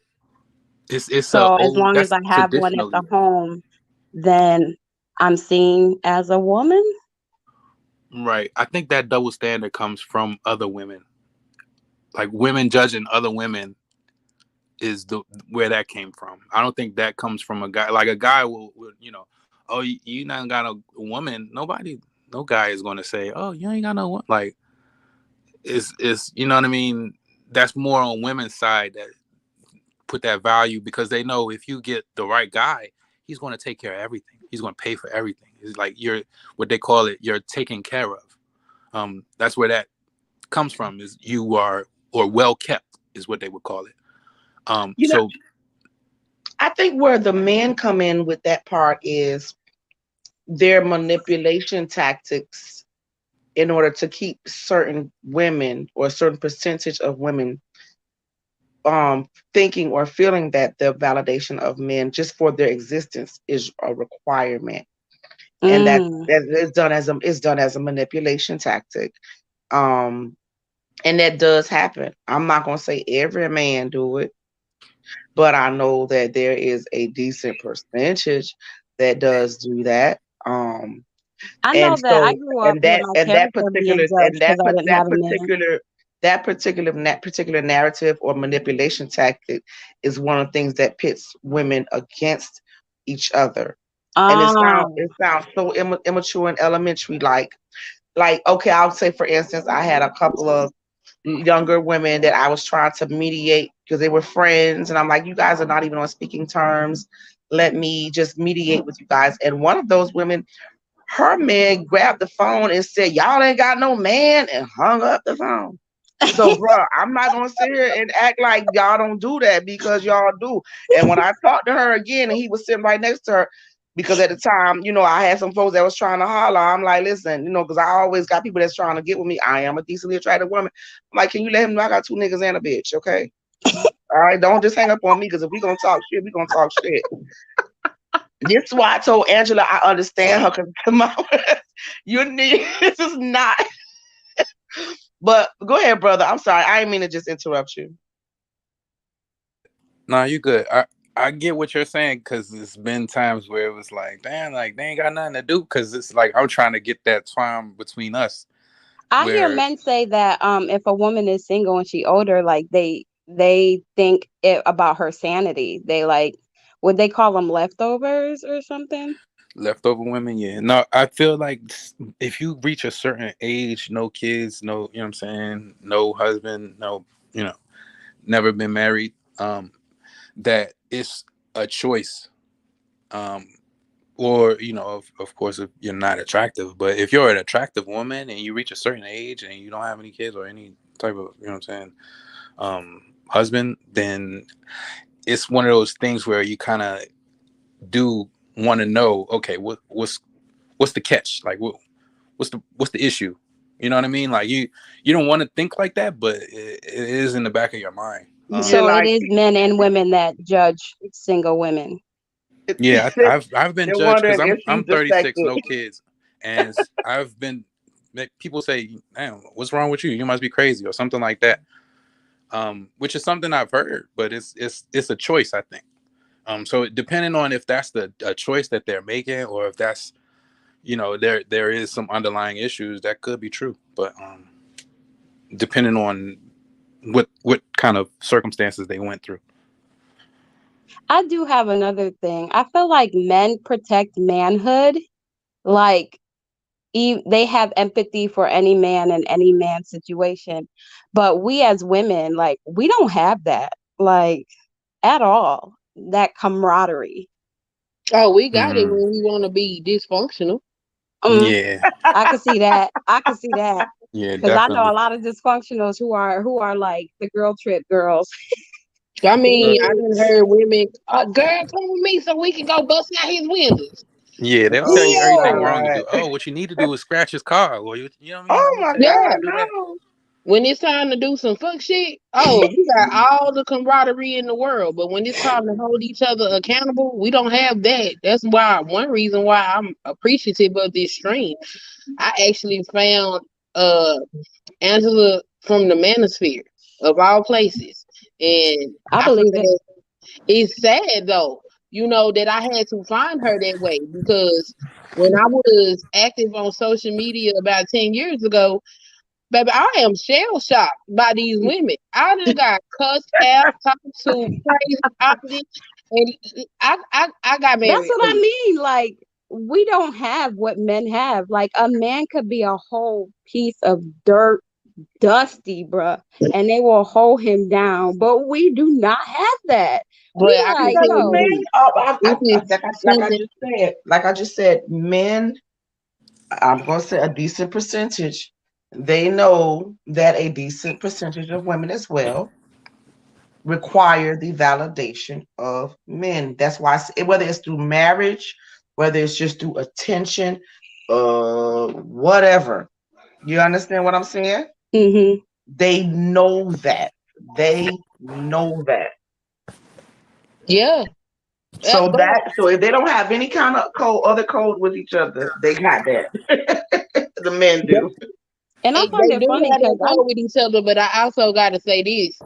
it's a So as old, long as that's I have one at the traditionally. home, then I'm seen as a woman. Right. I think that double standard comes from other women. Like women judging other women is the where that came from. I don't think that comes from a guy. Like a guy will oh, you not got a woman. Nobody, no guy is going to say, oh, you ain't got no one. Like it's you know what I mean. That's more on women's side that put that value, because they know if you get the right guy, he's going to take care of everything. He's going to pay for everything. It's like you're what they call it. You're taken care of. That's where that comes from. Is you are, or well kept is what they would call it. you know, So I think where the men come in with that part is their manipulation tactics in order to keep certain women or a certain percentage of women thinking or feeling that the validation of men just for their existence is a requirement, and Mm. that is done as a manipulation tactic. um and that does happen. I'm not going to say every man do it, but I know that there is a decent percentage that does do that. I know And that I so, grew up with my character being judged because I didn't have a man. particular narrative or manipulation tactic is one of the things that pits women against each other. And Oh. it sounds so immature and elementary. Like okay, I would say for instance, I had a couple of younger women that I was trying to mediate because they were friends, and I'm like, you guys are not even on speaking terms. Let me just mediate with you guys. And one of those women, her man grabbed the phone and said, y'all ain't got no man, and hung up the phone. So, bro, I'm not gonna sit here and act like y'all don't do that, because y'all do. And when I talked to her again, and he was sitting right next to her, because at the time, I had some folks that was trying to holler. I'm like, listen, because I always got people that's trying to get with me. I am a decently attractive woman. I'm like, can you let him know I got two niggas and a bitch, okay? All right, don't just hang up on me, because if we gonna talk shit, we gonna talk shit. This is why I told Angela I understand her, because come on, you need this is not. But go ahead, brother. I'm sorry, I didn't mean to just interrupt you. no, you good. I get what you're saying, because it's been times where it was like, damn, like they ain't got nothing to do, because it's like I'm trying to get that time between us I hear where men say that if a woman is single and she older, like they think it about her sanity. They like would they call them leftovers or something? leftover women. Yeah, no, I feel like if you reach a certain age, no kids, no, you know what I'm saying, no husband, no, you know, never been married, that it's a choice. Um, or of course, if you're not attractive, but if you're an attractive woman and you reach a certain age and you don't have any kids or any type of, you know what I'm saying, husband, then it's one of those things where you kind of do want to know, okay, what's the catch, like what's the issue, you know what I mean, like you don't want to think like that, but it is in the back of your mind. Yeah, So it like is men and women that judge single women. Yeah, I've been they're judged because wondering I'm if she's I'm 36, defective. no kids, and I've been people say, "Damn, what's wrong with you? You must be crazy," or something like that. Which is something I've heard, but it's a choice, I think. So depending on if that's a choice that they're making, or if that's there is some underlying issues that could be true, but depending on what kind of circumstances they went through. I do have another thing. I feel like men protect manhood, like they have empathy for any man in any man's situation, but we as women, like we don't have that, like at all. That camaraderie. Oh, we got it Mm, when we want to be dysfunctional. Mm, yeah, I could see that. I could see that yeah, because I know definitely. a lot of dysfunctionals who are like the girl trip girls. I Uh, mean, I done heard women, girl, come with me so we can go bust out his windows. Yeah, they'll tell Oh you my everything Yo, wrong to do. God. Oh, what you need to do is scratch his car, or you know what I mean? Oh Let me my tell you how Yeah. to God, do that. no. When it's time to do some fuck shit, oh, we got all the camaraderie in the world. But when it's time to hold each other accountable, we don't have that. That's why one reason why I'm appreciative of this stream. I actually found Angela from the manosphere of all places. And I I feel believe it. that it's sad though, that I had to find her that way because when I was active on social media about 10 years ago, baby, I am shell shocked by these women. I done got cussed out, talked to crazy opposites, and I got That's married what I early. mean. Like, we don't have what men have. Like, a man could be a whole piece of dirt, dusty, bruh, and they will hold him down. But we do not have that. But We I can like, tell Because yo, men, you this is something. like I just said, men, I'm going to say a decent percentage, they know that a decent percentage of women as well require the validation of men. That's why, whether it's through marriage, whether it's just through attention, whatever. You understand what I'm saying? mm-hmm. They know that. They know that. Yeah. But So if they don't have any kind of other code with each other, they got that. The men do. And I find they it do funny have that because code with each other, but I also got to say this: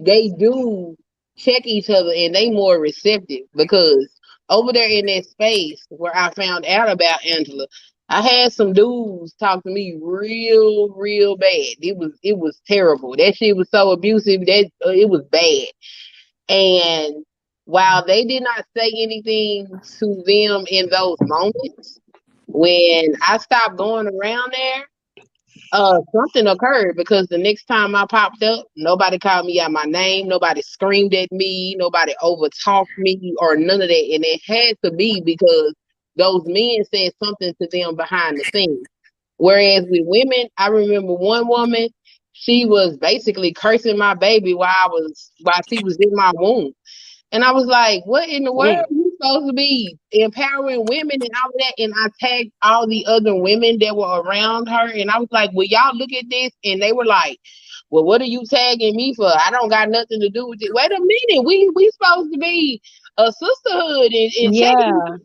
they do check each other, and they more receptive because over there in that space where I found out about Angela, I had some dudes talk to me real, real bad. It was terrible. That shit was so abusive that it was bad. And while they did not say anything to them in those moments, when I stopped going around there, something occurred because the next time I popped up, nobody called me out my name, nobody screamed at me, nobody overtalked me or none of that. And it had to be because those men said something to them behind the scenes. Whereas with women, I remember one woman, she was basically cursing my baby while she was in my womb. And I was like, what in the world mm, are you supposed to be empowering women and all of that? And I tagged all the other women that were around her. And I was like, well, y'all look at this. And they were like, well, what are you tagging me for? I don't got nothing to do with it. Wait a minute. We supposed to be a sisterhood and checking yeah,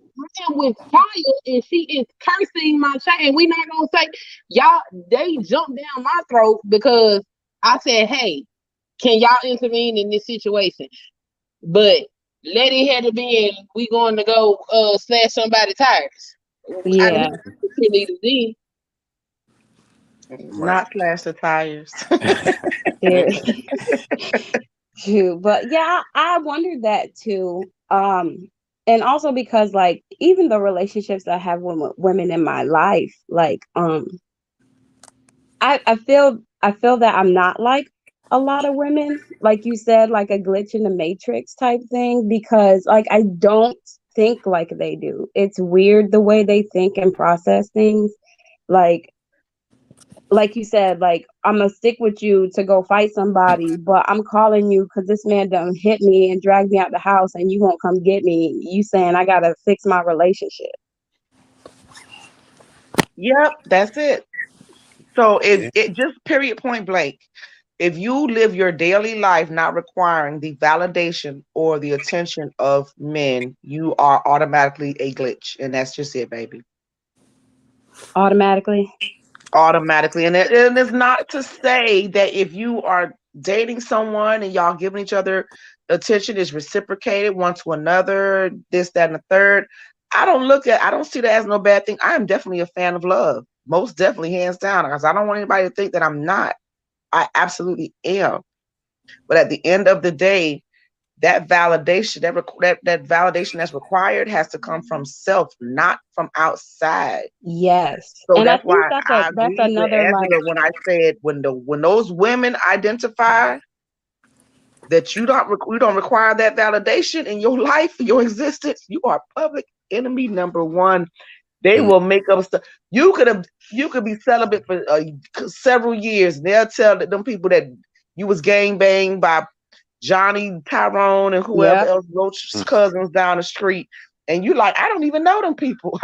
with fire. And she is cursing my child. And we not going to say, y'all, they jumped down my throat because I said, hey, can y'all intervene in this situation? But Letty had to be in, we going to go slash somebody's tires. I yeah. knew she needed to. Right. Not slash the tires. Seriously. Too. But yeah, I wondered that too. And also because like even the relationships I have with women in my life, like I feel that I'm not like a lot of women, like you said, like a glitch in the matrix type thing, because like I don't think like they do. It's weird the way they think and process things. Like like you said, like I'm gonna stick with you to go fight somebody, but I'm calling you because this man done hit me and dragged me out the house, and you won't come get me. You saying I gotta fix my relationship. Yep, that's it. So Yeah. it just period point blank. If you live your daily life not requiring the validation or the attention of men, you are automatically a glitch. And that's just it, baby. Automatically. Automatically. And it's not to say that if you are dating someone and y'all giving each other attention is reciprocated one to another, this, that, and the third. I don't see that as no bad thing. I am definitely a fan of love. Most definitely, hands down, because I don't want anybody to think that I'm not. I absolutely am. But at the end of the day, that validation, that validation that's required has to come from self, not from outside. Yes. So And I that's think why that's a I that's agreed with another like Angela when I said when those women identify that you don't require that validation in your life, your existence, you are public enemy number one. They Mm. will make up stuff. You could be celibate for several years, and they'll tell them people that you was gang banged by Johnny Tyrone and whoever yep. else, Roach's cousins down the street. and you like, I don't even know them people.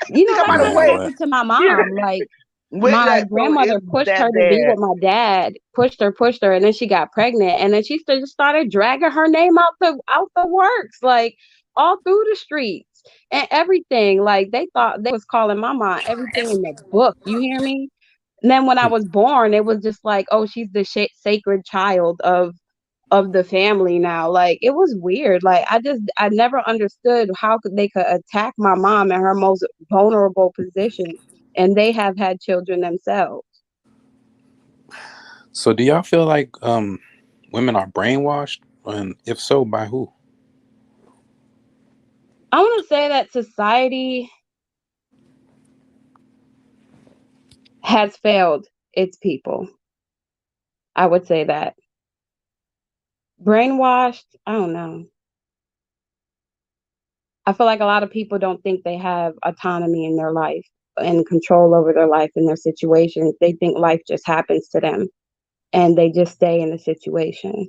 You know, I that might have kind of Man, wait. what? happened to my Yeah. mom. Like my Like, so grandmother it's pushed her that to be bad. with my dad, pushed her, and then she got pregnant, and then she just started dragging her name out the works, like all through the streets and everything. Like they thought they was calling my mom everything in the book. You hear me? And then when I was born, it was just like, oh, she's the sacred child of the family now. Like it was weird. Like I never understood how they could attack my mom in her most vulnerable position, and they have had children themselves. So do y'all feel like women are brainwashed? And if so, by who? I want to say that society has failed its people. I would say that brainwashed. I don't know. I feel like a lot of people don't think they have autonomy in their life and control over their life and their situations. They think life just happens to them and they just stay in the situation.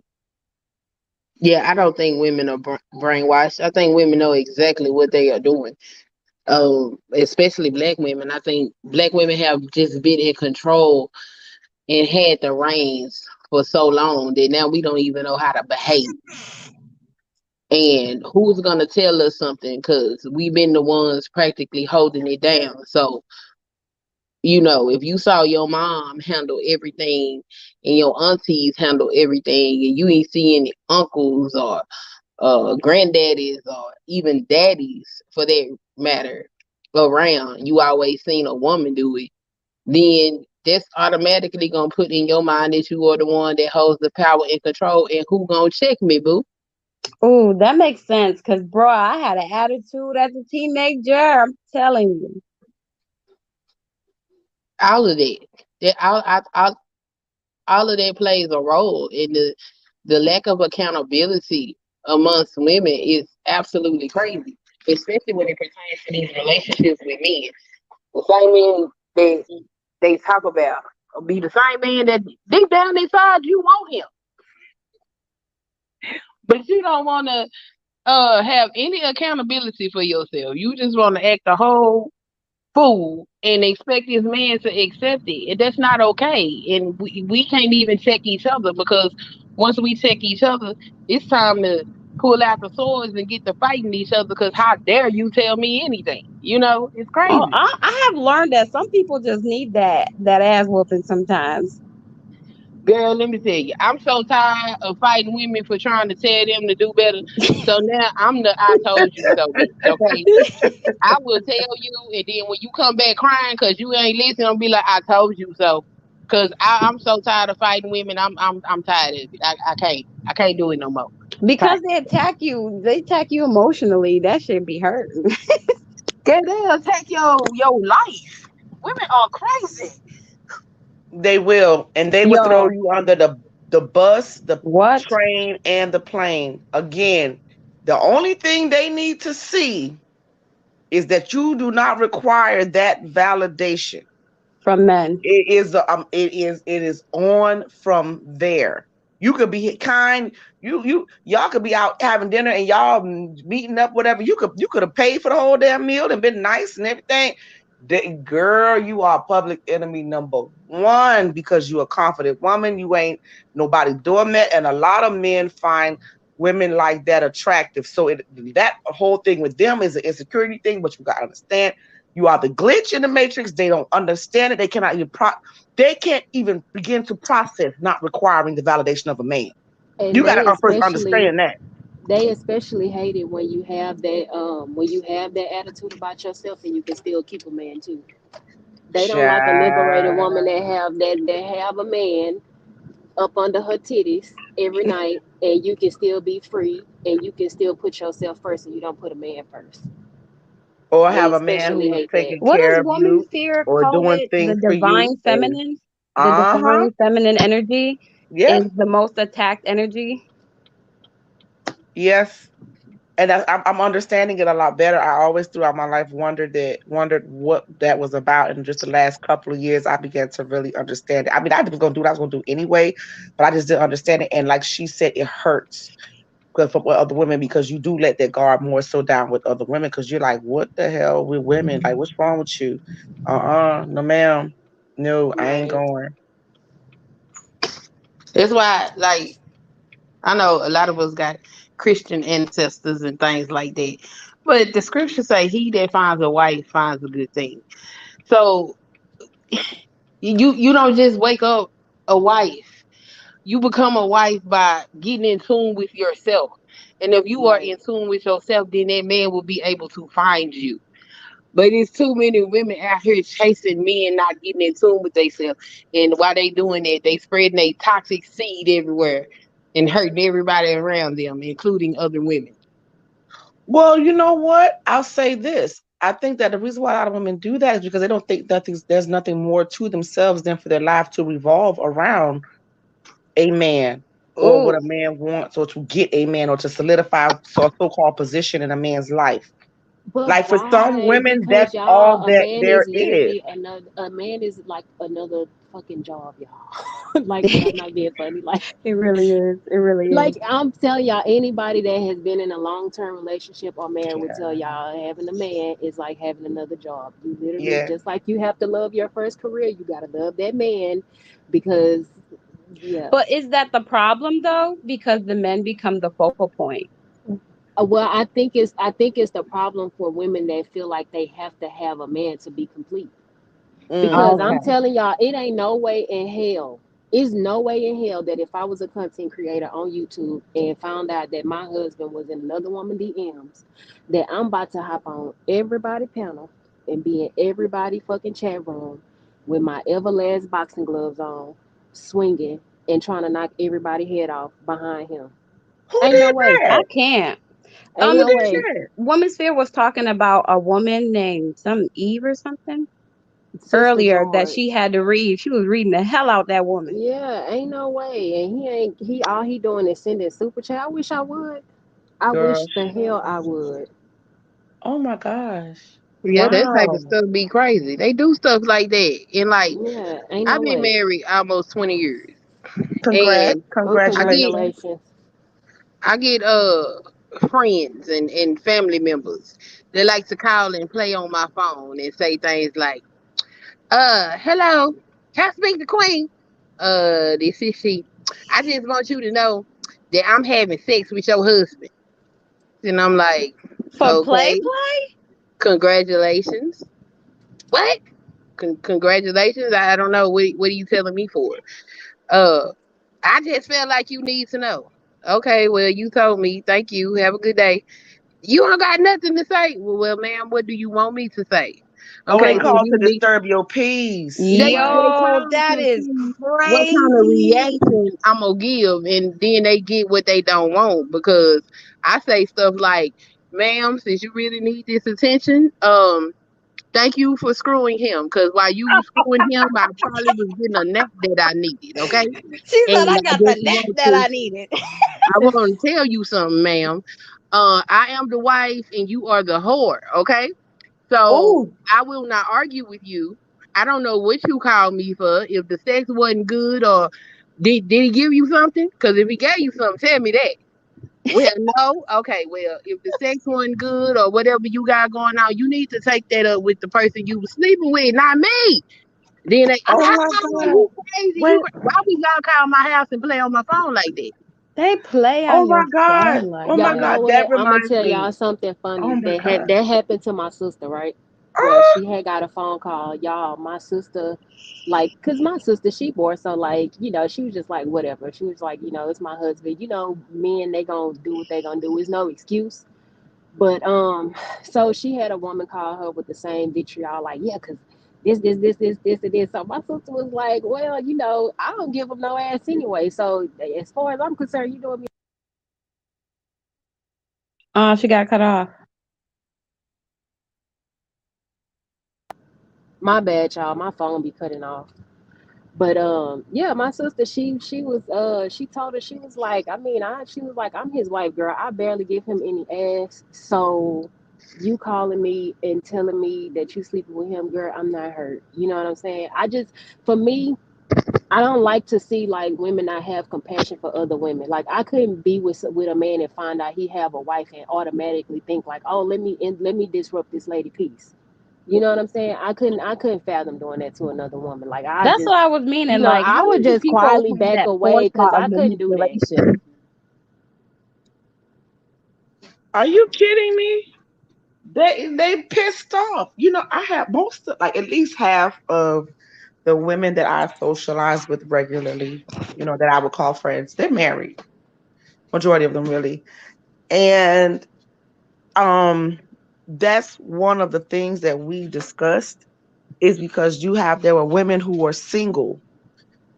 Yeah, I don't think women are brainwashed. I think women know exactly what they are doing. Especially black women. I think black women have just been in control and had the reins for so long that now we don't even know how to behave. And who's gonna tell us something? Because we've been the ones practically holding it down. So if you saw your mom handle everything and your aunties handle everything, and you ain't see any uncles or granddaddies or even daddies for that matter around, you always seen a woman do it, then that's automatically gonna put in your mind that you are the one that holds the power and control, and who gonna check me, boo? Oh, that makes sense. Cause bro, I had an attitude as a teenager. I'm telling you. All of that. All of that plays a role in the lack of accountability amongst women is absolutely crazy, especially when it pertains to these relationships with men. The same men that they talk about be the same man that deep down inside you want him, but you don't want to have any accountability for yourself. You just want to act a whole fool and expect this man to accept it. And that's not okay. And we can't even check each other, because once we check each other, it's time to pull out the swords and get to fighting each other, because how dare you tell me anything? It's Oh, crazy. I have learned that some people just need that ass whooping sometimes. Girl, let me tell you, I'm so tired of fighting women for trying to tell them to do better. So now I'm the I told you so bitch, okay? I will tell you, and then when you come back crying because you ain't listening, I'll be like, I told you so. Cause I'm so tired of fighting women. I'm tired of it. I can't do it no more. Because Tired. they attack you emotionally. That should be hurt. Girl, they'll take your life. Women are crazy. They will, and they will throw Yo, you under the bus, the what? train, and the plane. Again, the only thing they need to see is that you do not require that validation. From men. It is on from there. You could be kind. Y'all could be out having dinner and y'all meeting up, whatever. You could have paid for the whole damn meal and been nice and everything. Girl, you are public enemy number one because you're a confident woman. You ain't nobody doormat, and a lot of men find women like that attractive. So that whole thing with them is an insecurity thing, but you gotta understand you are the glitch in the matrix. They don't understand it. They can't even begin to process not requiring the validation of a man. And You got to first understand that. they especially hate it when you have that attitude about yourself and you can still keep a man too. They don't like a liberated woman Child. that have a man up under her titties every night, and you can still be free and you can still put yourself first and you don't put a man first. Or They have a man especially who's hate that. taking What care does of woman you fear or call doing it? The things for you. divine And feminine? The uh-huh. divine feminine energy Yes, is the most attacked energy. yes. And I'm understanding it a lot better. I always throughout my life wondered what that was about. And just the last couple of years, I began to really understand it. I mean, I was gonna do what I was gonna do anyway, but I just didn't understand it. And like she said, it hurts. because from other women, because you do let that guard more so down with other women, because you're like, what the hell with women? Like, what's wrong with you? No, ma'am. No, I ain't Right. going. That's why, like, I know a lot of us got Christian ancestors and things like that. But the scriptures say he that finds a wife finds a good thing. So you don't just wake up a wife. You become a wife by getting in tune with yourself. And if you are Right. in tune with yourself, then that man will be able to find you. But it's too many women out here chasing men, not getting in tune with themselves. And while they doing that, they spreading a toxic seed everywhere and hurting everybody around them, including other women. Well, you know what? I'll say this. I think that the reason why a lot of women do that is because they don't think there's nothing more to themselves than for their life to revolve around a man, or what Oh, a man wants, or to get a man, or to solidify so-called position in a man's life. But Like for some why? women, Because that's all y'all, a that man there is is. literally another. A man is like another fucking job, y'all. Like, and I'm not being funny. It really is. It really is. Like I'm telling y'all, anybody that has been in a long term relationship or married would tell Yeah. y'all having a man is like having another job. You literally, Yeah. just like you have to love your first career, you gotta love that man because, yeah. But is that the problem though? Because the men become the focal point. Well, I think it's the problem for women that feel like they have to have a man to be complete. Because Mm-hmm. I'm Okay. telling y'all, it ain't no way in hell. It's no way in hell that if I was a content creator on YouTube and found out that my husband was in another woman DMs, that I'm about to hop on everybody panel and be in everybody fucking chat room with my everlast boxing gloves on, swinging and trying to knock everybody head off behind him. Who Ain't no did way. I that? can't. Ain't Who no did way. that? Woman Sphere was talking about a woman named some Eve or something Sister earlier that George. she had to read. She was reading the hell out that woman. Yeah, ain't no way. And he all he doing is sending super chat. I wish I would. I Girl, wish the hell I would. oh my gosh. yeah, that type Wow. of stuff be crazy. They do stuff like that. And like, Yeah, ain't I've no been way. married almost 20 years. Congrats. And Oh, I get Congratulations. congratulations. I get friends and family members that like to call and play on my phone and say things like, hello, can I speak to Queen? This is she. I just want you to know that I'm having sex with your husband. And I'm like, For play okay, play? congratulations. What? Congratulations. I don't know. What are you telling me for? Uh, I just felt like you need to know. Okay, well, you told me. Thank you. Have a good day. You don't got nothing to say. Well, ma'am, what do you want me to say? Oh, they Okay, then call to you need disturb your peace. they Right. Yo, call that to is see what kind of crazy. reaction I'm gonna give, and then they get what they don't want because I say stuff like, "Ma'am, since you really need this attention, thank you for screwing him. Because while you were screwing him, I probably was getting a nap that I needed. Okay, She said and I I got the just nap want that to I needed. I want to tell you something, ma'am. I am the wife, and you are the whore. Okay." So Oh, I will not argue with you. I don't know what you called me for. If the sex wasn't good, or did he give you something? Because if he gave you something, tell me that. Well, no. Okay. Well, if the sex wasn't good or whatever you got going on, you need to take that up with the person you was sleeping with, not me. Then they, oh my you God. crazy? Wait, Why we gotta call my house and play on my phone like that? They play oh on my your God. phone like Oh my Y'all that. know God. That what? I'm gonna reminds tell me. y'all something Oh funny my God. that happened to my sister, right? Where she had got a phone call. Y'all, my sister, like, cause my sister she bored, so like, she was just like whatever. She was like, it's my husband. Men they gonna do what they gonna do. It's no excuse. But so she had a woman call her with the same vitriol, like, yeah, cause this, and this. So my sister was like, well, I don't give him no ass anyway. So as far as I'm concerned, you doing me. She got cut off. My bad, y'all. My phone be cutting off. But yeah, my sister, she told her, she was like, she was like, I'm his wife, girl. I barely give him any ass. So you calling me and telling me that you sleeping with him, girl, I'm not hurt. You know what I'm saying? For me, I don't like to see like women not have compassion for other women. Like I couldn't be with a man and find out he have a wife and automatically think like, oh, let me disrupt this lady peace. You know what I'm saying? I couldn't fathom doing that to another woman. Like I That's just, what I was meaning. Like, I how would do just people quietly have back that away because forethought of I couldn't do that. manipulation? Are you kidding me? They pissed off. You know, I have most of, like at least half of the women that I socialize with regularly, you know, that I would call friends, they're married. Majority of them really. And um that's one of the things that we discussed is because there were women who were single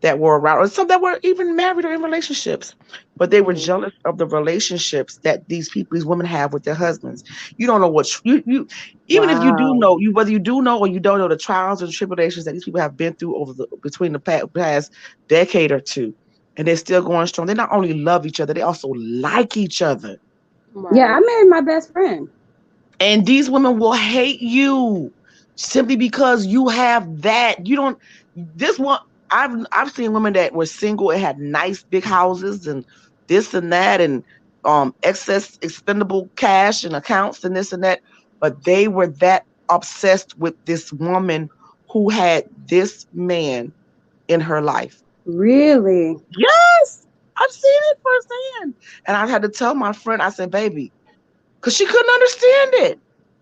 that were around, or some that were even married or in relationships, but they were Mm. jealous of the relationships that these women have with their husbands. You don't know what you even if you do Wow. know, whether you do know or you don't know the trials and tribulations that these people have been through between the past decade or two, and they're still going strong. They not only love each other, they also like each other. Yeah, I Right. married my best friend. And these women will hate you simply because you have that. You don't. This one, I've seen women that were single and had nice big houses and this and that and excess expendable cash and accounts and this and that, but they were that obsessed with this woman who had this man in her life. Really? Yes, I've seen it firsthand, and I had to tell my friend. I said, "Baby," because she couldn't understand it.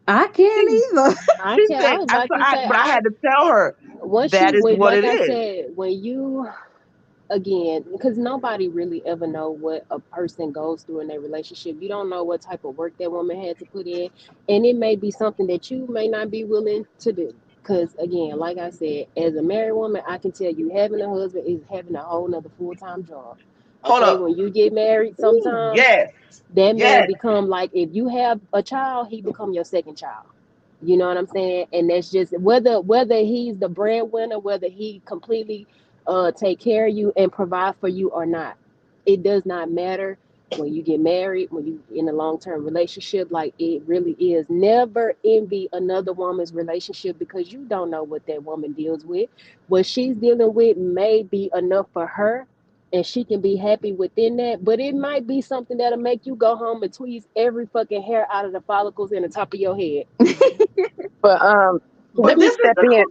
I can't either. I She can I said, was about to say but I I had to tell her once that you is when what like it I is. said, when you again, because nobody really ever know what a person goes through in their relationship. You don't know what type of work that woman had to put in, and it may be something that you may not be willing to do. Because again, like I said, as a married woman, I can tell you having a husband is having a whole nother full-time job. Hold Okay, up. when you get married, Ooh, sometimes yes, that man yes. become like if you have a child, he become your second child. You know what I'm saying? And that's just whether he's the breadwinner, whether he completely take care of you and provide for you or not. It does not matter when you get married, when you in a long term relationship, like it really is. Never envy another woman's relationship because you don't know what that woman deals with. What she's dealing with may be enough for her and she can be happy within that, but it might be something that'll make you go home and tweeze every fucking hair out of the follicles in the top of your head. But let But me this is step in.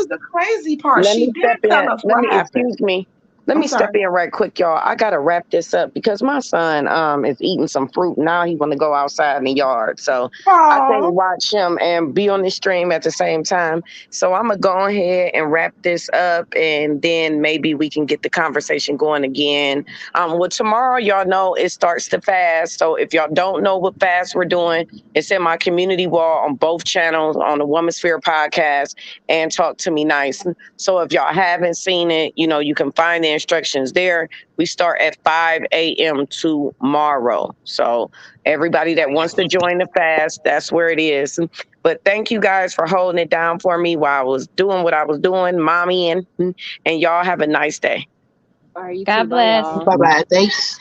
the crazy part. Let She me did step tell in. us Let what me happened. excuse me. Let I'm me step sorry. in right quick, y'all. I gotta wrap this up because my son is eating some fruit now. He want to go outside in the yard, so I can't Oh, watch him and be on the stream at the same time. So I'm gonna go ahead and wrap this up, and then maybe we can get the conversation going again. Well, tomorrow, y'all know it starts to fast. So if y'all don't know what fast we're doing, it's in my community wall on both channels on the Woman Sphere podcast and Talk to Me Nice. So if y'all haven't seen it, you can find the instructions there. We start at 5 a.m. tomorrow. So everybody that wants to join the fast, that's where it is. But thank you guys for holding it down for me while I was doing what I was doing, mommy, and y'all have a nice day. All right, you too. God Bye, bless. y'all. Bye bye. Thanks.